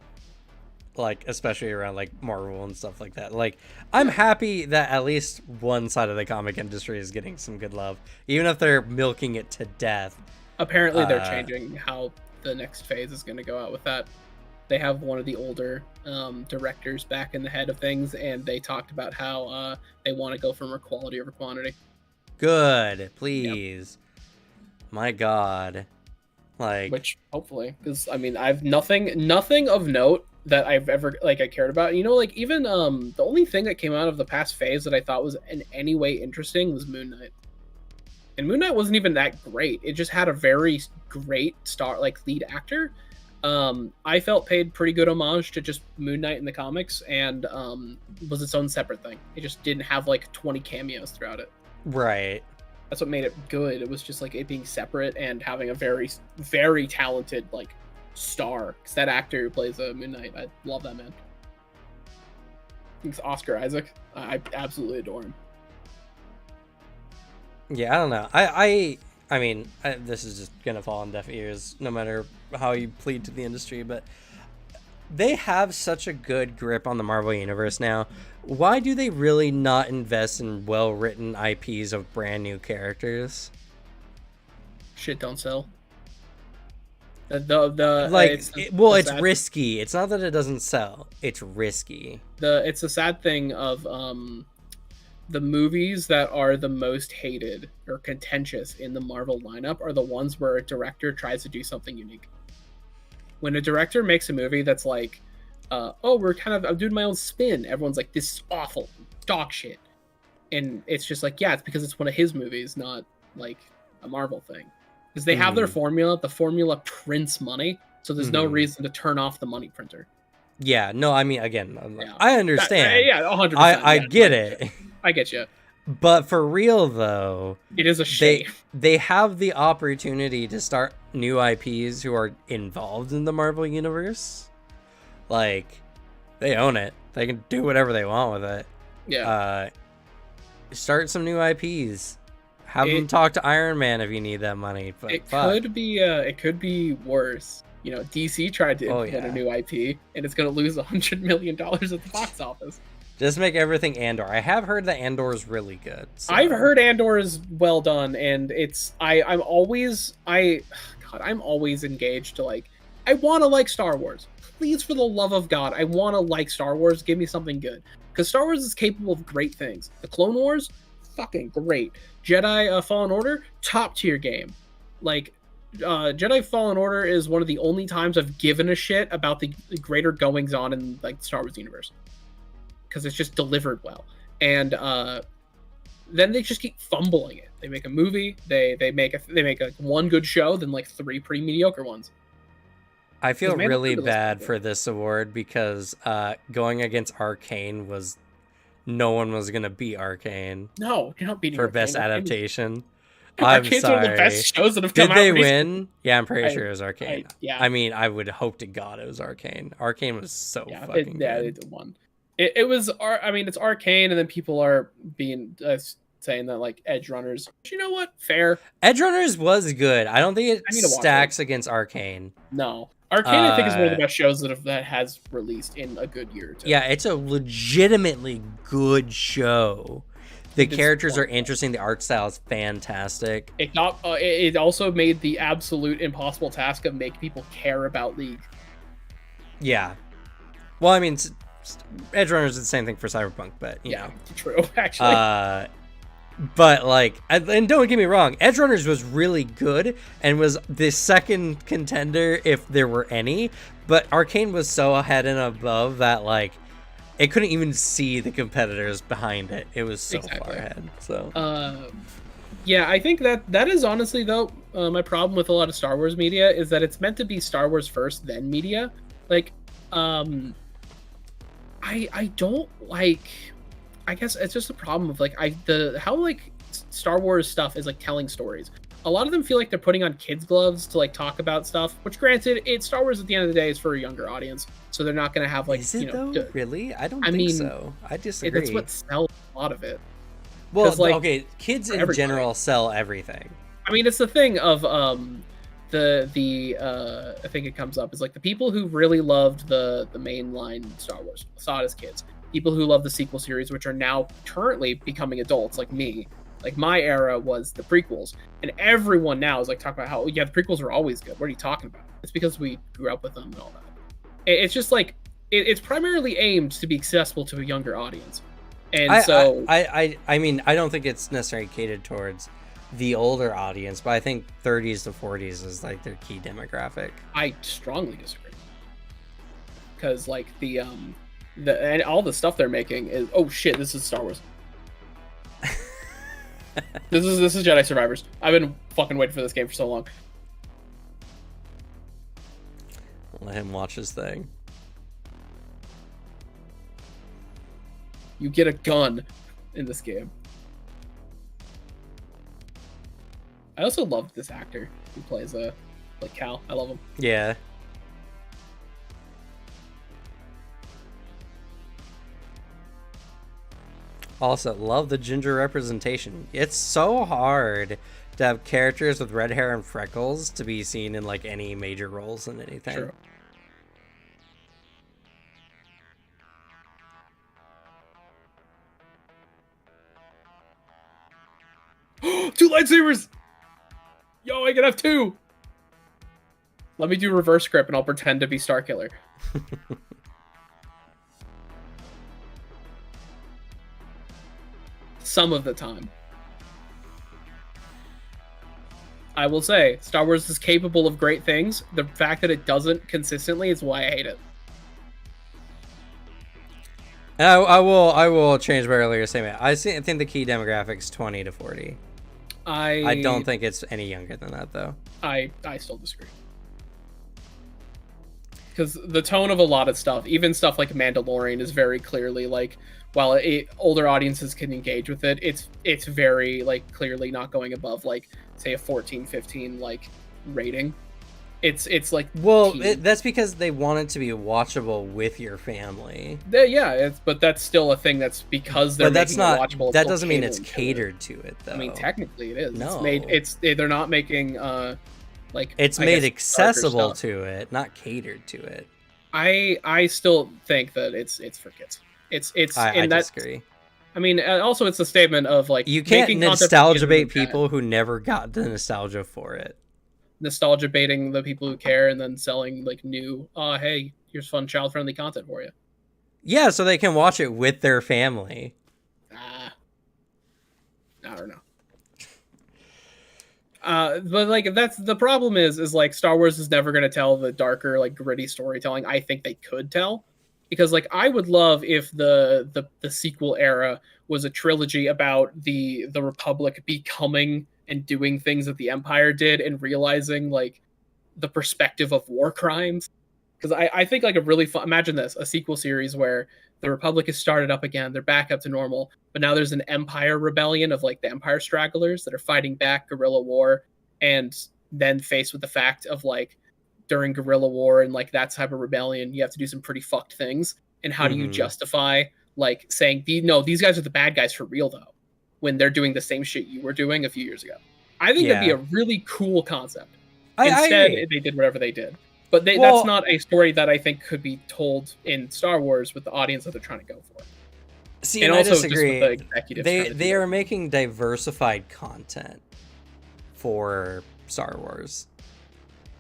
like especially around like Marvel and stuff like that. Like I'm happy that at least one side of the comic industry is getting some good love, even if they're milking it to death. Apparently, they're changing how the next phase is going to go out with that. They have one of the older directors back in the head of things, and they talked about how they want to go for more quality over quantity. Good, please. Yep. My God, like, which hopefully, because I mean, I've nothing of note that I've ever like I cared about. You know, like even the only thing that came out of the past phase that I thought was in any way interesting was Moon Knight. And Moon Knight wasn't even that great. It just had a very great lead actor. I felt paid pretty good homage to just Moon Knight in the comics, and was its own separate thing. It just didn't have like 20 cameos throughout it. Right. That's what made it good. It was just like it being separate and having a very, very talented like star. Because that actor who plays Moon Knight, I love that man. It's Oscar Isaac. I absolutely adore him. Yeah, I don't know. I mean, this is just gonna fall on deaf ears, no matter how you plead to the industry. But they have such a good grip on the Marvel Universe now. Why do they really not invest in well-written IPs of brand new characters? Shit don't sell. It's risky. It's not that it doesn't sell. It's risky. It's a sad thing of the movies that are the most hated or contentious in the Marvel lineup are the ones where a director tries to do something unique. When a director makes a movie that's like, I'm doing my own spin, everyone's like, this is awful, dog shit. And it's just like, yeah, it's because it's one of his movies, not like a Marvel thing. Because they have their formula, the formula prints money, so there's no reason to turn off the money printer. Yeah, no, I mean, again, I understand. 100%. I get it. I get you. But for real, though, it is a shame. They have the opportunity to start new IPs who are involved in the Marvel Universe. Like, they own it. They can do whatever they want with it. Yeah. Start some new IPs. Have them talk to Iron Man if you need that money. But it could be worse. You know, DC tried to implement a new IP, and it's going to lose $100 million at the box office. Just make everything Andor. I have heard that Andor is really good. So. I've heard Andor is well done, and I'm always engaged to like. I want to like Star Wars. Please, for the love of God, I want to like Star Wars. Give me something good, because Star Wars is capable of great things. The Clone Wars, fucking great. Jedi Fallen Order, top tier game. Like, Jedi Fallen Order is one of the only times I've given a shit about the greater goings on in like the Star Wars universe. Because it's just delivered well, and then they just keep fumbling it. They make a movie, they make one good show, then like 3 pretty mediocre ones. I feel really bad for this award because going against Arcane was no one was gonna beat Arcane. No, you're not beating for Arcane. Best adaptation. Arcane's one of the best shows that have come out. Did they win? Yeah, I'm pretty sure it was Arcane. Yeah. I mean, I would hope to God it was Arcane. Arcane was so fucking good. Yeah, they did one. It was, I mean, it's Arcane, and then people are being saying that like Edge Runners. You know what? Fair. Edge Runners was good. I don't think it stacks against Arcane. No, Arcane I think is one of the best shows that has released in a good year or two. Yeah, it's a legitimately good show. The characters are interesting. The art style is fantastic. It also made the absolute impossible task of making people care about League. Yeah. Well, I mean, Edge Runners is the same thing for Cyberpunk, but you know. True, actually. But like, and don't get me wrong, Edge Runners was really good and was the second contender if there were any. But Arcane was so ahead and above that like it couldn't even see the competitors behind it. It was so far ahead. So. Yeah, I think that is honestly though my problem with a lot of Star Wars media is that it's meant to be Star Wars first, then media. Like, I don't like. I guess it's just a problem of like how like Star Wars stuff is like telling stories. A lot of them feel like they're putting on kids' gloves to like talk about stuff. Which, granted, it's Star Wars at the end of the day is for a younger audience, so they're not going to have like. Is it though? Really? I don't think so. I disagree. That's what sells a lot of it. Well, like, okay, kids in everybody. general sell everything. I mean, it's the thing of the I think it comes up is like the people who really loved the mainline Star Wars saw it as kids. People who love the sequel series, which are now currently becoming adults, like me. Like my era was the prequels, and everyone now is like talking about how the prequels are always good. What are you talking about? It's because we grew up with them and all that. It's just like it's primarily aimed to be accessible to a younger audience, and I mean, I don't think it's necessarily catered towards the older audience, but I think 30s to 40s is like their key demographic. I strongly disagree, because like the and all the stuff they're making is this is Star Wars. This is Jedi Survivors. I've been fucking waiting for this game for so long. Let him watch his thing. You get a gun in this game. I also loved this actor who plays like Cal. I love him. Yeah. Also, love the ginger representation. It's so hard to have characters with red hair and freckles to be seen in like any major roles in anything. True. Two lightsabers! Yo, I can have two! Let me do reverse script and I'll pretend to be Starkiller. Some of the time. I will say, Star Wars is capable of great things. The fact that it doesn't consistently is why I hate it. I will change my earlier statement. I think the key demographic is 20 to 40. I don't think it's any younger than that, though. I still disagree. Because the tone of a lot of stuff, even stuff like Mandalorian, is very clearly like, while older audiences can engage with it, it's very like clearly not going above like say a 14, 15 like rating. It's like, well, that's because they want it to be watchable with your family. Yeah, but that's still a thing. That's because they're making it watchable. That doesn't mean it's catered to it, though. I mean, technically, it is. No, they're not making like it's made accessible to it, not catered to it. I still think that it's for kids. I disagree. I mean, also it's a statement of like, you can't nostalgia bait people who never got the nostalgia for it. Nostalgia baiting the people who care and then selling like new, hey, here's fun child friendly content for you. Yeah, so they can watch it with their family. I don't know. But like that's the problem is like Star Wars is never going to tell the darker, like gritty storytelling I think they could tell, because like I would love if the sequel era was a trilogy about the Republic becoming and doing things that the Empire did and realizing like the perspective of war crimes. Because I think like a really fun, imagine this, a sequel series where the Republic is started up again, they're back up to normal, but now there's an Empire rebellion of like the Empire stragglers that are fighting back guerrilla war, and then faced with the fact of like during guerrilla war and like that type of rebellion, you have to do some pretty fucked things. And how do you justify like saying, these guys are the bad guys for real though, when they're doing the same shit you were doing a few years ago? I think that'd be a really cool concept. Instead, they did whatever they did. But that's not a story that I think could be told in Star Wars with the audience that they're trying to go for. See, and also I disagree. Just with the they are making diversified content for Star Wars.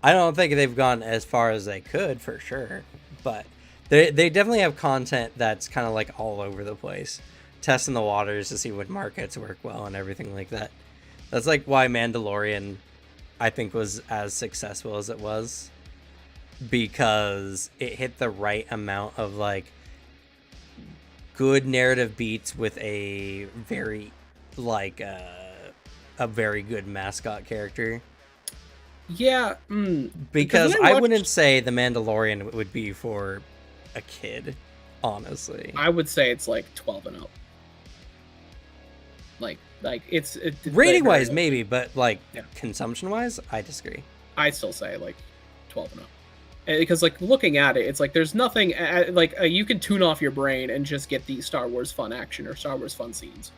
I don't think they've gone as far as they could, for sure. But they definitely have content that's kind of like all over the place. Testing the waters to see what markets work well and everything like that. That's like why Mandalorian, I think, was as successful as it was, because it hit the right amount of like good narrative beats with a very like a very good mascot character. Yeah, because I wouldn't say The Mandalorian would be for a kid, honestly. I would say it's like 12 and up. Like it's rating wise maybe, but like consumption wise, I disagree. I still say like 12 and up, because like looking at it, it's like there's nothing like you can tune off your brain and just get the Star Wars fun action or Star Wars fun scenes.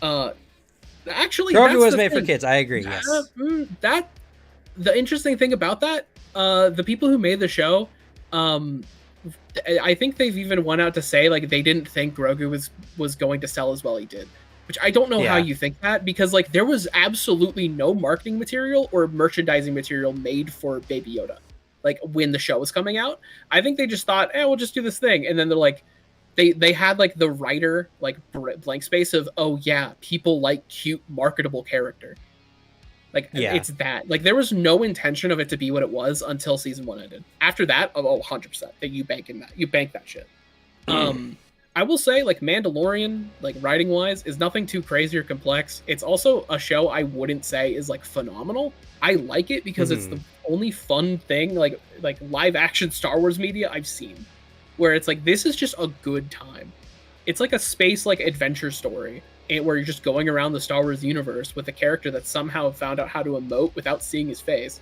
Uh, actually, Grogu that's was the made for thing. kids. I agree. Yes. That the interesting thing about that, the people who made the show, um, I think they've even went out to say like they didn't think Grogu was going to sell as well he did. Which I don't know how Yeah. you think that, because like there was absolutely no marketing material or merchandising material made for Baby Yoda, like when the show was coming out. I think they just thought, we'll just do this thing, and then they're like, they had like the writer like blank space of, oh yeah, people like cute marketable character. Like Yeah. it's that. Like there was no intention of it to be what it was until season 1 ended. After that, 100% that you bank in that. You bank that shit. I will say, like, Mandalorian, like, writing wise, is nothing too crazy or complex. It's also a show I wouldn't say is like phenomenal. I like it because it's the only fun thing, like live action Star Wars media I've seen, where it's like this is just a good time. It's like a space like adventure story, where you're just going around the Star Wars universe with a character that somehow found out how to emote without seeing his face.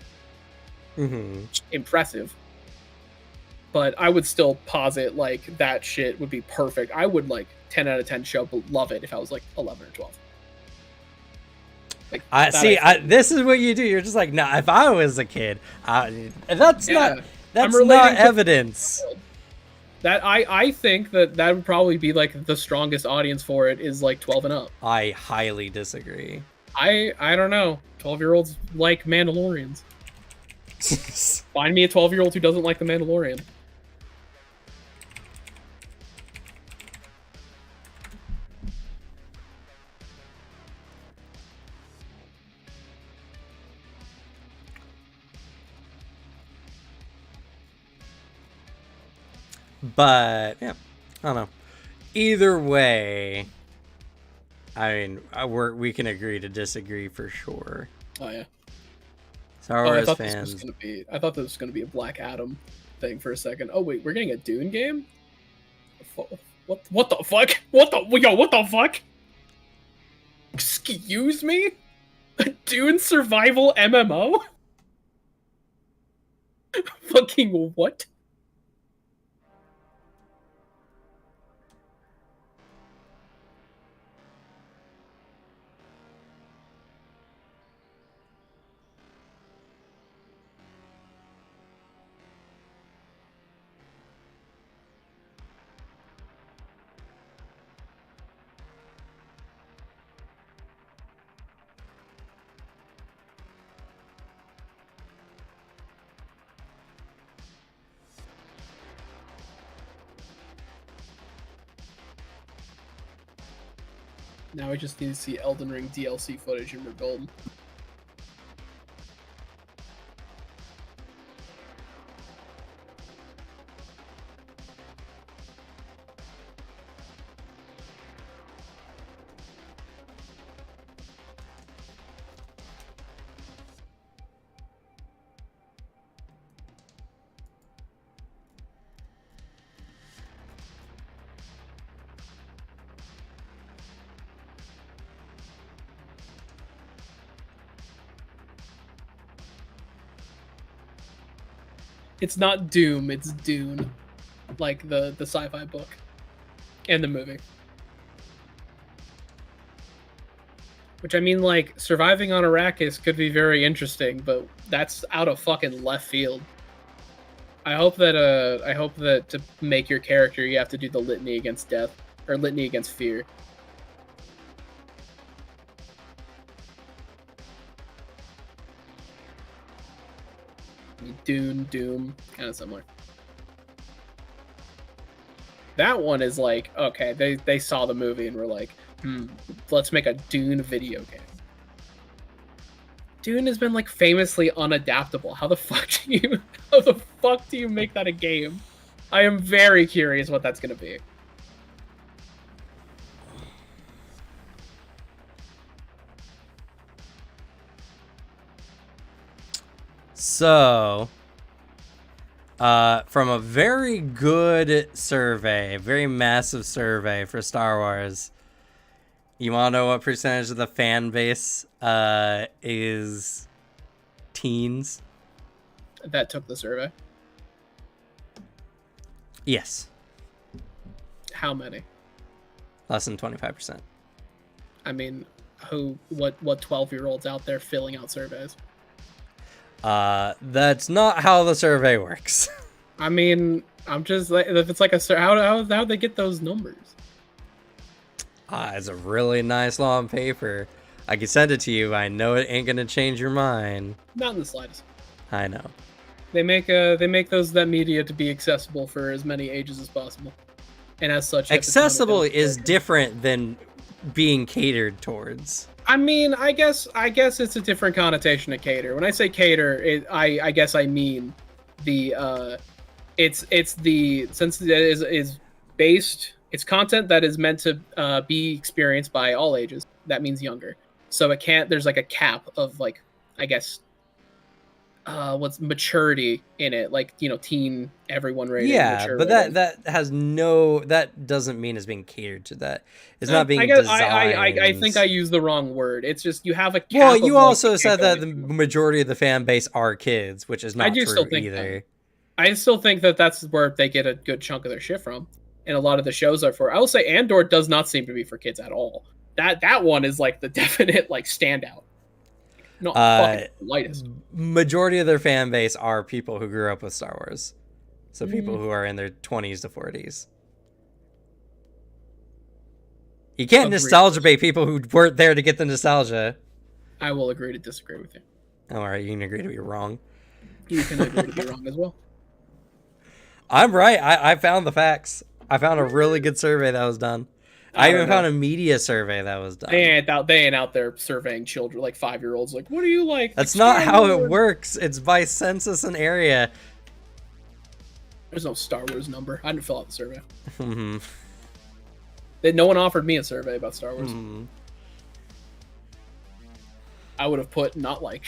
Impressive. But I would still posit like that shit would be perfect. I would like 10 out of 10 show, but love it if I was like 11 or 12. Like, this is what you do. You're just like, nah, if I was a kid, that's not evidence. That I think that would probably be like the strongest audience for it is like 12 and up. I highly disagree. I don't know. 12-year-olds like Mandalorians. Find me a 12-year-old who doesn't like the Mandalorian. But yeah, I don't know. Either way, I mean, we can agree to disagree for sure. Oh yeah. Star Wars I fans. I thought this was gonna be a Black Adam thing for a second. Oh wait, we're getting a Dune game? What the fuck? What the fuck? Excuse me? A Dune survival MMO? Fucking what? Now I just need to see Elden Ring DLC footage and we're golden. It's not Doom, it's Dune. Like the sci-fi book. And the movie. Which, I mean, like, surviving on Arrakis could be very interesting, but that's out of fucking left field. I hope that to make your character, you have to do the litany against death, or litany against fear. Dune, Doom, kind of similar. That one is like, okay, they saw the movie and were like, let's make a Dune video game. Dune has been like famously unadaptable. How the fuck do you make that a game? I am very curious what that's gonna be. So, from a very good survey, very massive survey for Star Wars, you want to know what percentage of the fan base is teens? That took the survey. Yes. How many? Less than 25%. I mean, what 12-year-olds out there filling out surveys? That's not how the survey works. I mean, I'm just like, if it's like how they get those numbers? It's a really nice long paper. I can send it to you. I know it ain't gonna change your mind. Not in the slightest. I know. They make that media to be accessible for as many ages as possible, and as such, accessible is different than being catered towards. I mean, I guess it's a different connotation to cater. When I say cater, I guess I mean the it's the since it is based. It's content that is meant to be experienced by all ages. That means younger. So it can't. There's like a cap of like, I guess, what's maturity in it, like, you know, teen everyone rating. Yeah, but rating. that doesn't mean it's being catered to. That it's not being designed. I think I used the wrong word. It's just you have a cap. Well, you also said that the majority of the fan base are kids, which is not true either. I still think that that's where they get a good chunk of their shit from, and a lot of the shows are for. I will say Andor does not seem to be for kids at all. That one is like the definite like standout. Not fucking lightest. Majority of their fan base are people who grew up with Star Wars, so people who are in their 20s to 40s. You can't nostalgia bait people who weren't there to get the nostalgia. I will agree to disagree with you. All right, you can agree to be wrong. You can agree to be wrong as well. I'm right. I found the facts. I found a really good survey that was done. I even found a media survey that was done. They ain't out there surveying children, like 5-year-olds. Like, what do you like? That's not how it works. It's by census and area. There's no Star Wars number. I didn't fill out the survey. No one offered me a survey about Star Wars. I would have put not like.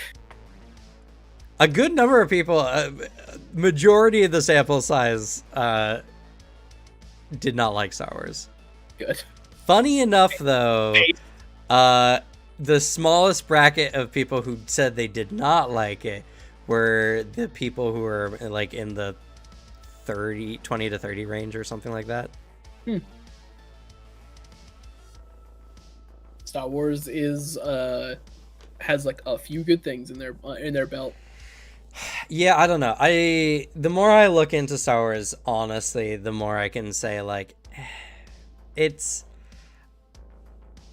A good number of people, majority of the sample size, did not like Star Wars. Good. Funny enough, though, the smallest bracket of people who said they did not like it were the people who were like in the 20 to 30 range or something like that. Star Wars is has like a few good things in their belt. Yeah, I don't know. The more I look into Star Wars, honestly, the more I can say like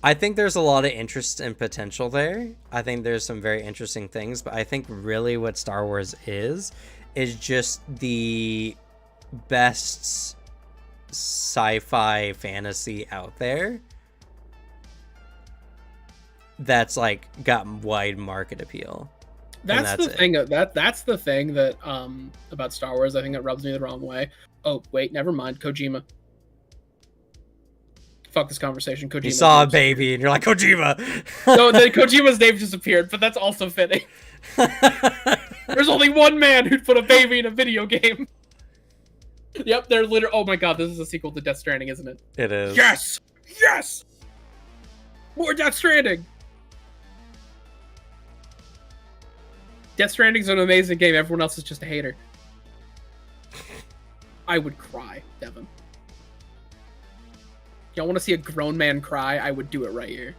I think there's a lot of interest and potential there. I think there's some very interesting things, but I think really what Star Wars is just the best sci-fi fantasy out there that's like got wide market appeal. That's the thing that about Star Wars I think that rubs me the wrong way. Oh wait, never mind. Kojima. Fuck this conversation. Kojima. You saw a baby and you're like, Kojima. No, Kojima's name disappeared, but that's also fitting. There's only one man who'd put a baby in a video game. Yep, they're literally. Oh my god, this is a sequel to Death Stranding, isn't it? It is. Yes! Yes! More Death Stranding! Death Stranding's an amazing game. Everyone else is just a hater. I would cry, Devin. Y'all want to see a grown man cry? I would do it right here.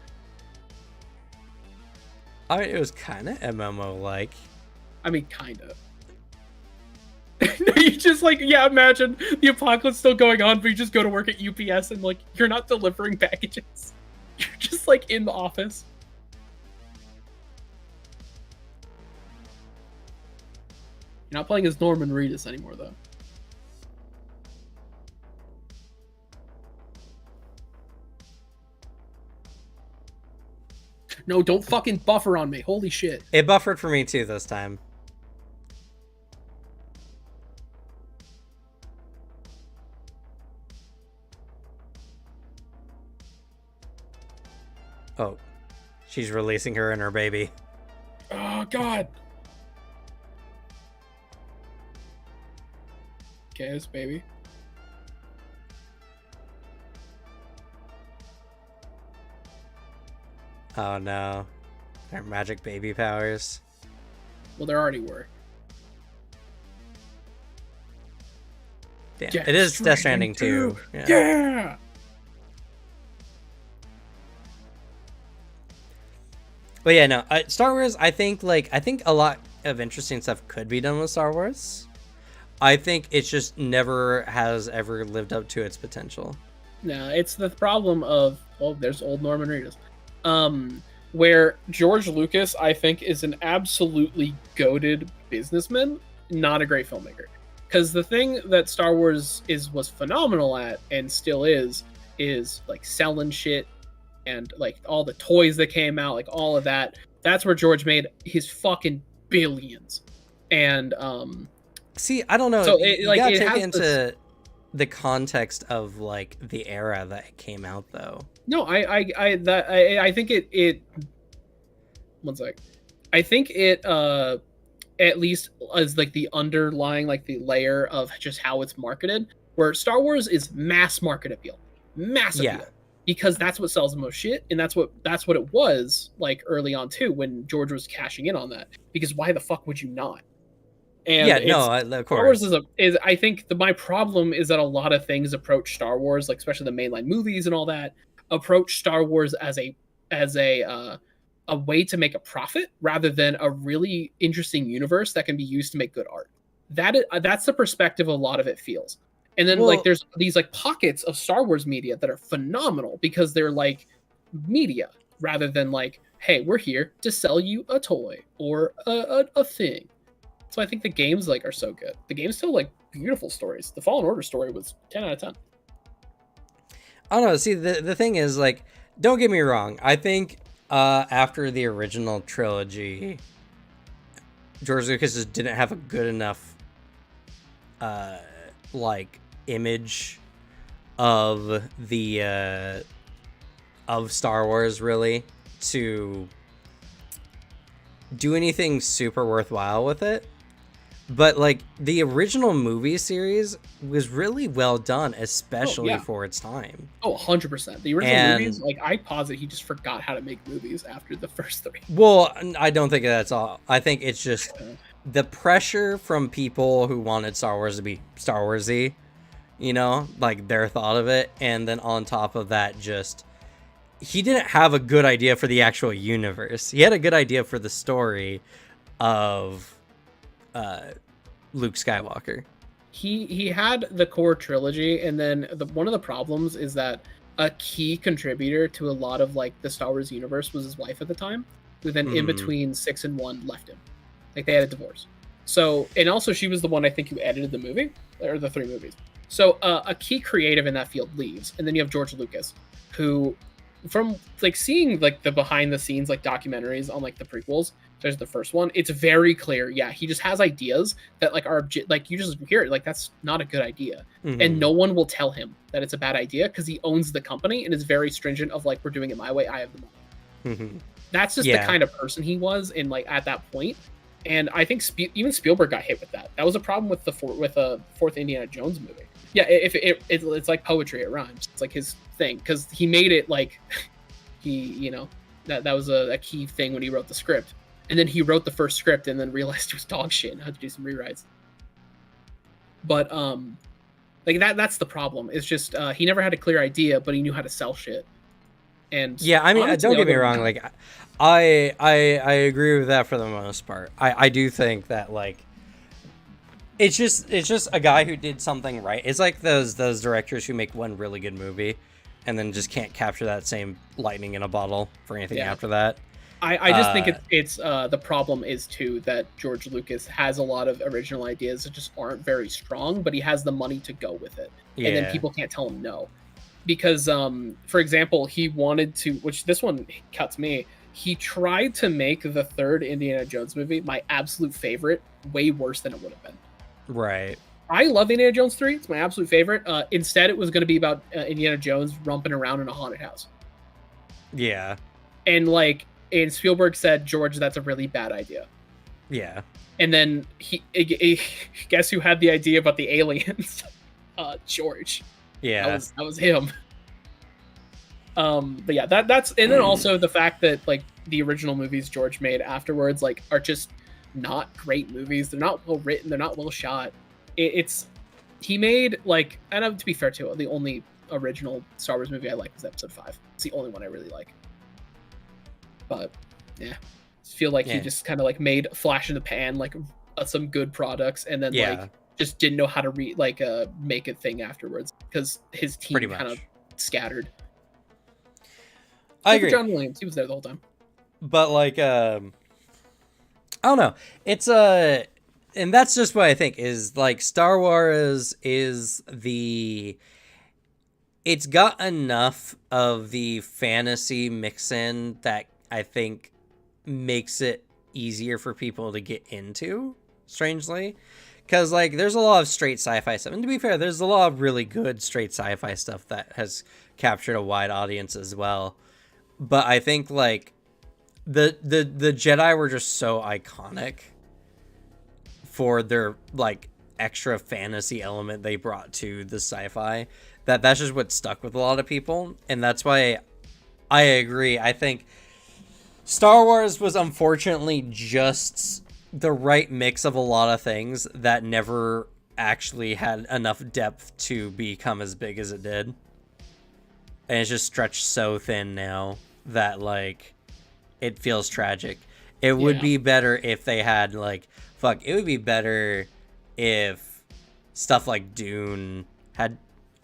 I mean, it was kind of MMO-like. I mean, kind of. You just like, yeah, imagine the apocalypse still going on, but you just go to work at UPS and like, you're not delivering packages. You're just like in the office. You're not playing as Norman Reedus anymore, though. No, don't fucking buffer on me. Holy shit. It buffered for me too this time. Oh, she's releasing her and her baby. Oh, God. Okay, this baby. Oh no. Their magic baby powers. Well, there already were. Damn. It is Death Stranding 2. Yeah! But yeah, no, Star Wars. I think a lot of interesting stuff could be done with Star Wars. I think it's just never has ever lived up to its potential. No, it's the problem of, oh, there's old Norman Reedus. Where George Lucas, I think, is an absolutely goated businessman, not a great filmmaker. Because the thing that Star Wars was phenomenal at and still is like selling shit and like all the toys that came out, like all of that. That's where George made his fucking billions. And See, I don't know. so You like gotta it take has it into this, the context of like the era that it came out, though. no, I think it one sec. I think it at least is like the underlying, like the layer of just how it's marketed, where Star Wars is mass market appeal. Mass appeal. Yeah. Because that's what sells the most shit, and that's what it was like early on too, when George was cashing in on that. Because why the fuck would you not? And Yeah, no, of Star Wars course. is I think my problem is that a lot of things approach Star Wars, like especially the mainline movies and all that, approach Star Wars as a way to make a profit rather than a really interesting universe that can be used to make good art. That's the perspective a lot of it feels. And then like Well, there's these like pockets of Star Wars media that are phenomenal because they're like media rather than like, hey, we're here to sell you a toy or a thing. So I think the games like are so good. The games tell like beautiful stories. The Fallen Order story was 10 out of 10. I don't know. See, the thing is, like, don't get me wrong. I think after the original trilogy, George Lucas just didn't have a good enough like image of the of Star Wars really to do anything super worthwhile with it. But like the original movie series was really well done, especially for its time. Oh, 100%. The original And movies, like I posit he just forgot how to make movies after the first three. well, I don't think that's all. I think it's just the pressure from people who wanted Star Wars to be Star Warsy, you know, like their thought of it, and then on top of that, just he didn't have a good idea for the actual universe. He had a good idea for the story of Luke Skywalker. He had the core trilogy, and then one of the problems is that a key contributor to a lot of like the Star Wars universe was his wife at the time, who then in between 6 and 1 left him. Like they had a divorce. So, and also she was the one I think who edited the movie or the 3 movies. So a key creative in that field leaves, and then you have George Lucas, who, from like seeing like the behind the scenes like documentaries on like the prequels, there's the first one, it's very clear, yeah, he just has ideas that like are like you just hear it like that's not a good idea, and no one will tell him that it's a bad idea because he owns the company and is very stringent of like, we're doing it my way, I have the money. That's just the kind of person he was in like at that point. And I think even Spielberg got hit with that. That was a problem with the fourth Indiana Jones movie. Yeah, it's like poetry, it rhymes. It's like his thing because he made it like he that was a key thing when he wrote the script. And then he wrote the first script and then realized it was dog shit and had to do some rewrites. But like that's the problem. It's just he never had a clear idea, but he knew how to sell shit. And yeah, I mean, don't get me wrong. Like, I agree with that for the most part. I do think that like it's just a guy who did something right. It's like those directors who make one really good movie and then just can't capture that same lightning in a bottle for anything after that. I just think it's the problem is too that George Lucas has a lot of original ideas that just aren't very strong, but he has the money to go with it, and then people can't tell him no. Because, for example, he wanted to, which this one cuts me, he tried to make the third Indiana Jones movie my absolute favorite, way worse than it would have been. Right. I love Indiana Jones 3. It's my absolute favorite. Instead, it was going to be about Indiana Jones romping around in a haunted house. Yeah. And, like, and Spielberg said, George, that's a really bad idea. Yeah. And then he guess who had the idea about the aliens? George. Yeah, that was him. But yeah, that's and then also the fact that like the original movies George made afterwards like are just not great movies. They're not well written. They're not well shot. He made like, and to be fair too, the only original Star Wars movie I like was Episode 5. It's the only one I really like. But yeah, feel like he Yeah. just kind of like made flash in the pan, like some good products, and then Yeah. like just didn't know how to make a thing afterwards because his Pretty team kind of much. scattered. I Except for agree. John Williams, he was there the whole time. But like I don't know. It's and that's just what I think is like Star Wars is it's got enough of the fantasy mix in that I think makes it easier for people to get into, strangely. Because, like, there's a lot of straight sci-fi stuff. And to be fair, there's a lot of really good straight sci-fi stuff that has captured a wide audience as well. But I think, like, the Jedi were just so iconic for their, like, extra fantasy element they brought to the sci-fi that's just what stuck with a lot of people. And that's why I agree. I think Star Wars was unfortunately just the right mix of a lot of things that never actually had enough depth to become as big as it did. And it's just stretched so thin now that, like, it feels tragic. It would Yeah. be better if they had, like, it would be better if stuff like Dune had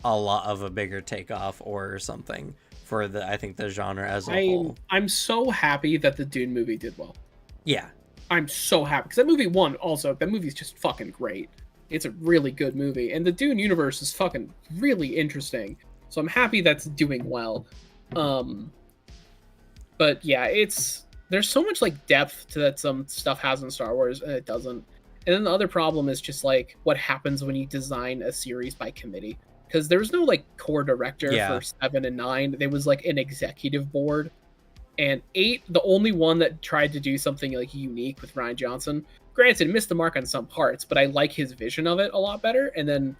a lot of a bigger takeoff or something for I think the genre as a whole. I'm so happy that the Dune movie did well. Yeah. I'm so happy because that movie won. Also, that movie's just fucking great. It's a really good movie, and the Dune universe is fucking really interesting. So I'm happy that's doing well. But yeah, there's so much like depth to that some stuff has in Star Wars and it doesn't. And then the other problem is just like what happens when you design a series by committee. Because there was no like core director Yeah. for 7 and 9. There was like an executive board. And 8, the only one that tried to do something like unique with Ryan Johnson. Granted, missed the mark on some parts, but I like his vision of it a lot better. And then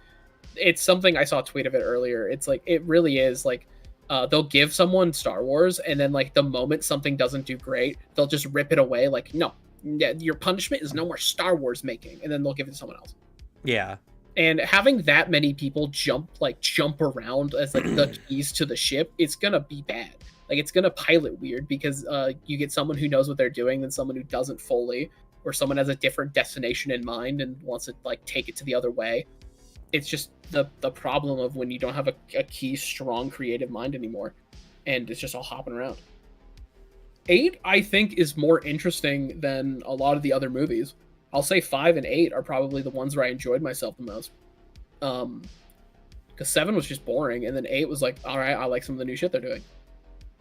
it's something I saw a tweet of it earlier. It's like it really is like they'll give someone Star Wars, and then like the moment something doesn't do great, they'll just rip it away. Like, no, your punishment is no more Star Wars making, and then they'll give it to someone else. Yeah. And having that many people jump around as like the keys to the ship, it's gonna be bad. Like it's gonna pilot weird because you get someone who knows what they're doing than someone who doesn't fully, or someone has a different destination in mind and wants to like take it to the other way. It's just the problem of when you don't have a key, strong, creative mind anymore, and it's just all hopping around. 8, I think, is more interesting than a lot of the other movies. I'll say 5 and 8 are probably the ones where I enjoyed myself the most. Because 7 was just boring, and then 8 was like, all right, I like some of the new shit they're doing,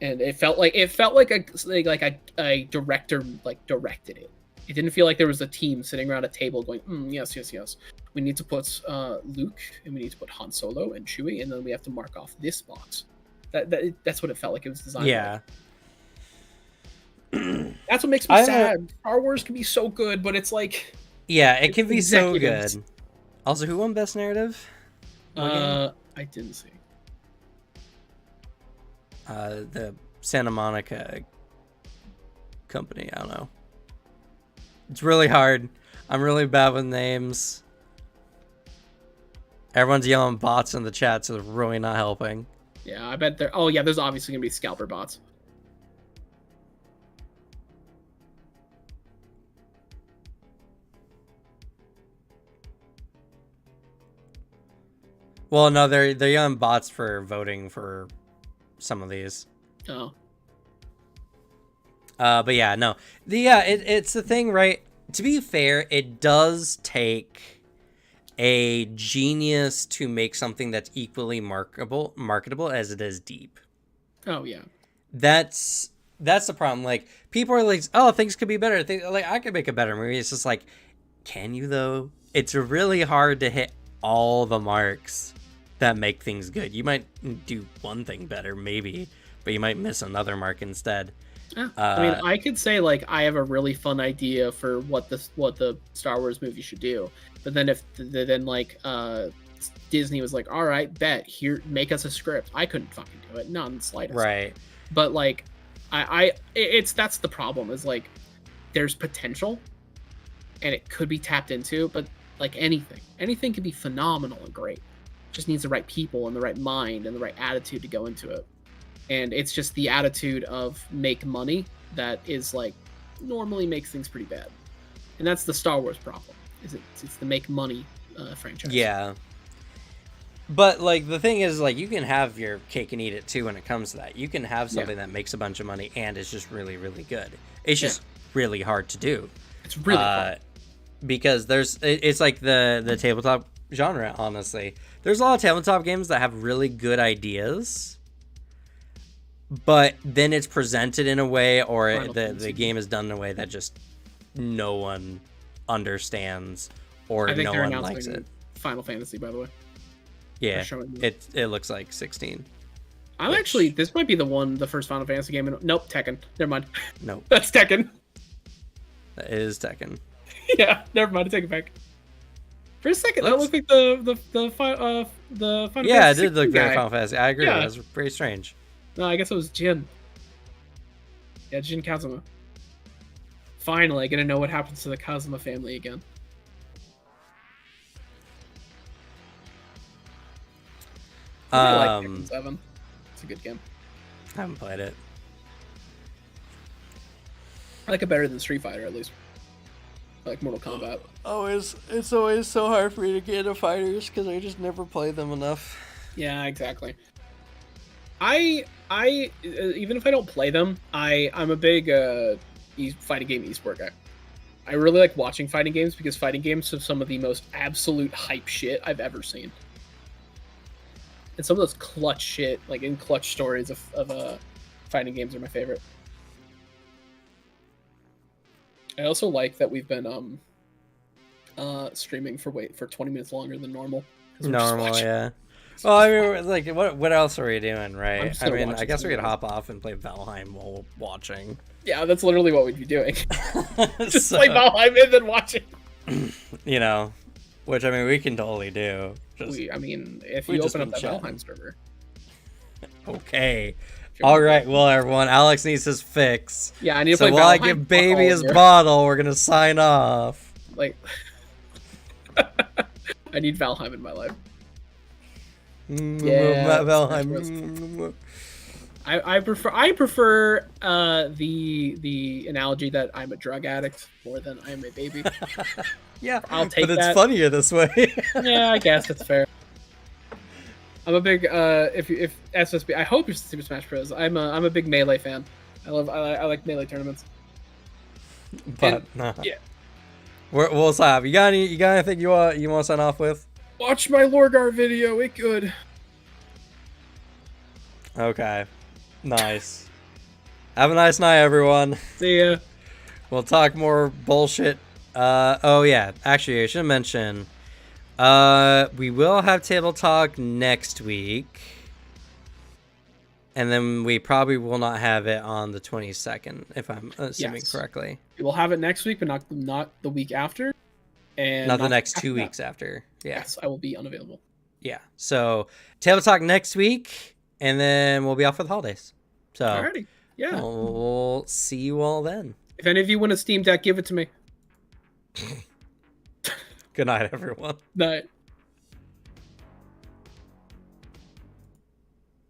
and it felt like a director like directed it. It didn't feel like there was a team sitting around a table going, yes. We need to put Luke, and we need to put Han Solo and Chewie, and then we have to mark off this box. That's what it felt like it was designed. Yeah. That's what makes me sad. Star Wars can be so good, but it's like... Yeah, it can be so executives. good. Also, who won Best Narrative? I didn't see. The Santa Monica company. I don't know. It's really hard. I'm really bad with names. Everyone's yelling bots in the chat, so it's really not helping. Yeah, I bet there... Oh, yeah, there's obviously going to be scalper bots. Well, no, they're yelling bots for voting for some of these. Oh. But yeah, no. It's the thing, right? To be fair, it does take a genius to make something that's equally marketable as it is deep. Oh, yeah. That's the problem. Like, people are like, oh, things could be better. Like, I could make a better movie. It's just like, can you though? It's really hard to hit all the marks that make things good. You might do one thing better, maybe, but you might miss another mark instead. Yeah. I mean, I could say like I have a really fun idea for what the Star Wars movie should do, but then if Disney was like, all right, bet here, make us a script. I couldn't fucking do it, not in the slightest. Right. But like, that's the problem is like, there's potential, and it could be tapped into, but like anything can be phenomenal and great. It just needs the right people and the right mind and the right attitude to go into it. And it's just the attitude of make money that is like normally makes things pretty bad, and that's the Star Wars problem. It's the make money franchise. Yeah. But like the thing is, like, you can have your cake and eat it too when it comes to that. You can have something that makes a bunch of money and is just really, really good. It's just really hard to do. It's really hard. Because it's like the tabletop genre, honestly. There's a lot of tabletop games that have really good ideas, but then it's presented in a way, or the game is done in a way that just no one understands, or no one likes it. Final Fantasy, by the way. Yeah, it looks like 16. This might be the first Final Fantasy game. Nope, Tekken. Never mind. Nope. That's Tekken. That is Tekken. Yeah, never mind. I take it back. For a second, that looked like the Final Fantasy. Yeah, it did look very Final Fantasy. I agree. Yeah. That was pretty strange. No, I guess it was Jin. Yeah, Jin Kazuma. Finally, gonna know what happens to the Kazuma family again. I like Tekken 7. It's a good game. I haven't played it. I like it better than Street Fighter, at least. I like Mortal Kombat. It's always so hard for me to get into fighters because I just never play them enough. Yeah, exactly. I even if I don't play them, I'm a big fighting game esport guy. I really like watching fighting games because fighting games have some of the most absolute hype shit I've ever seen. And some of those clutch shit, like in clutch stories of fighting games, are my favorite. I also like that we've been streaming for 20 minutes longer than normal. Normal, yeah. Well, I mean, like, what else are we doing, right? I mean, I guess we could hop off and play Valheim while watching. Yeah, that's literally what we'd be doing. Just play Valheim and then watching. You know, which, I mean, we can totally do. If you open up that Valheim server. Okay. All right, well, everyone, Alex needs his fix. Yeah, I need to play Valheim. So while I give Baby his bottle, we're going to sign off. Like, I need Valheim in my life. Yeah, Valheim. I prefer the analogy that I'm a drug addict more than I'm a baby. Yeah, I'll take that. But it's funnier this way. Yeah, I guess that's fair. I'm a big if SSB. I hope you're Super Smash Bros. I'm a big Melee fan. I like Melee tournaments. But yeah, we'll stop. You got anything you want to sign off with? Watch my Lorgar video. It good. Okay. Nice. Have a nice night, everyone. See ya. We'll talk more bullshit. Oh yeah, actually I should mention we will have table talk next week. And then we probably will not have it on the 22nd, if I'm assuming correctly. We'll have it next week, but not the week after. And not the next 2 weeks after. Yeah. Yes, I will be unavailable. Yeah. So table talk next week, and then we'll be off for the holidays. So alrighty. Yeah. We'll see you all then. If any of you want a Steam Deck, give it to me. Good night, everyone. Night.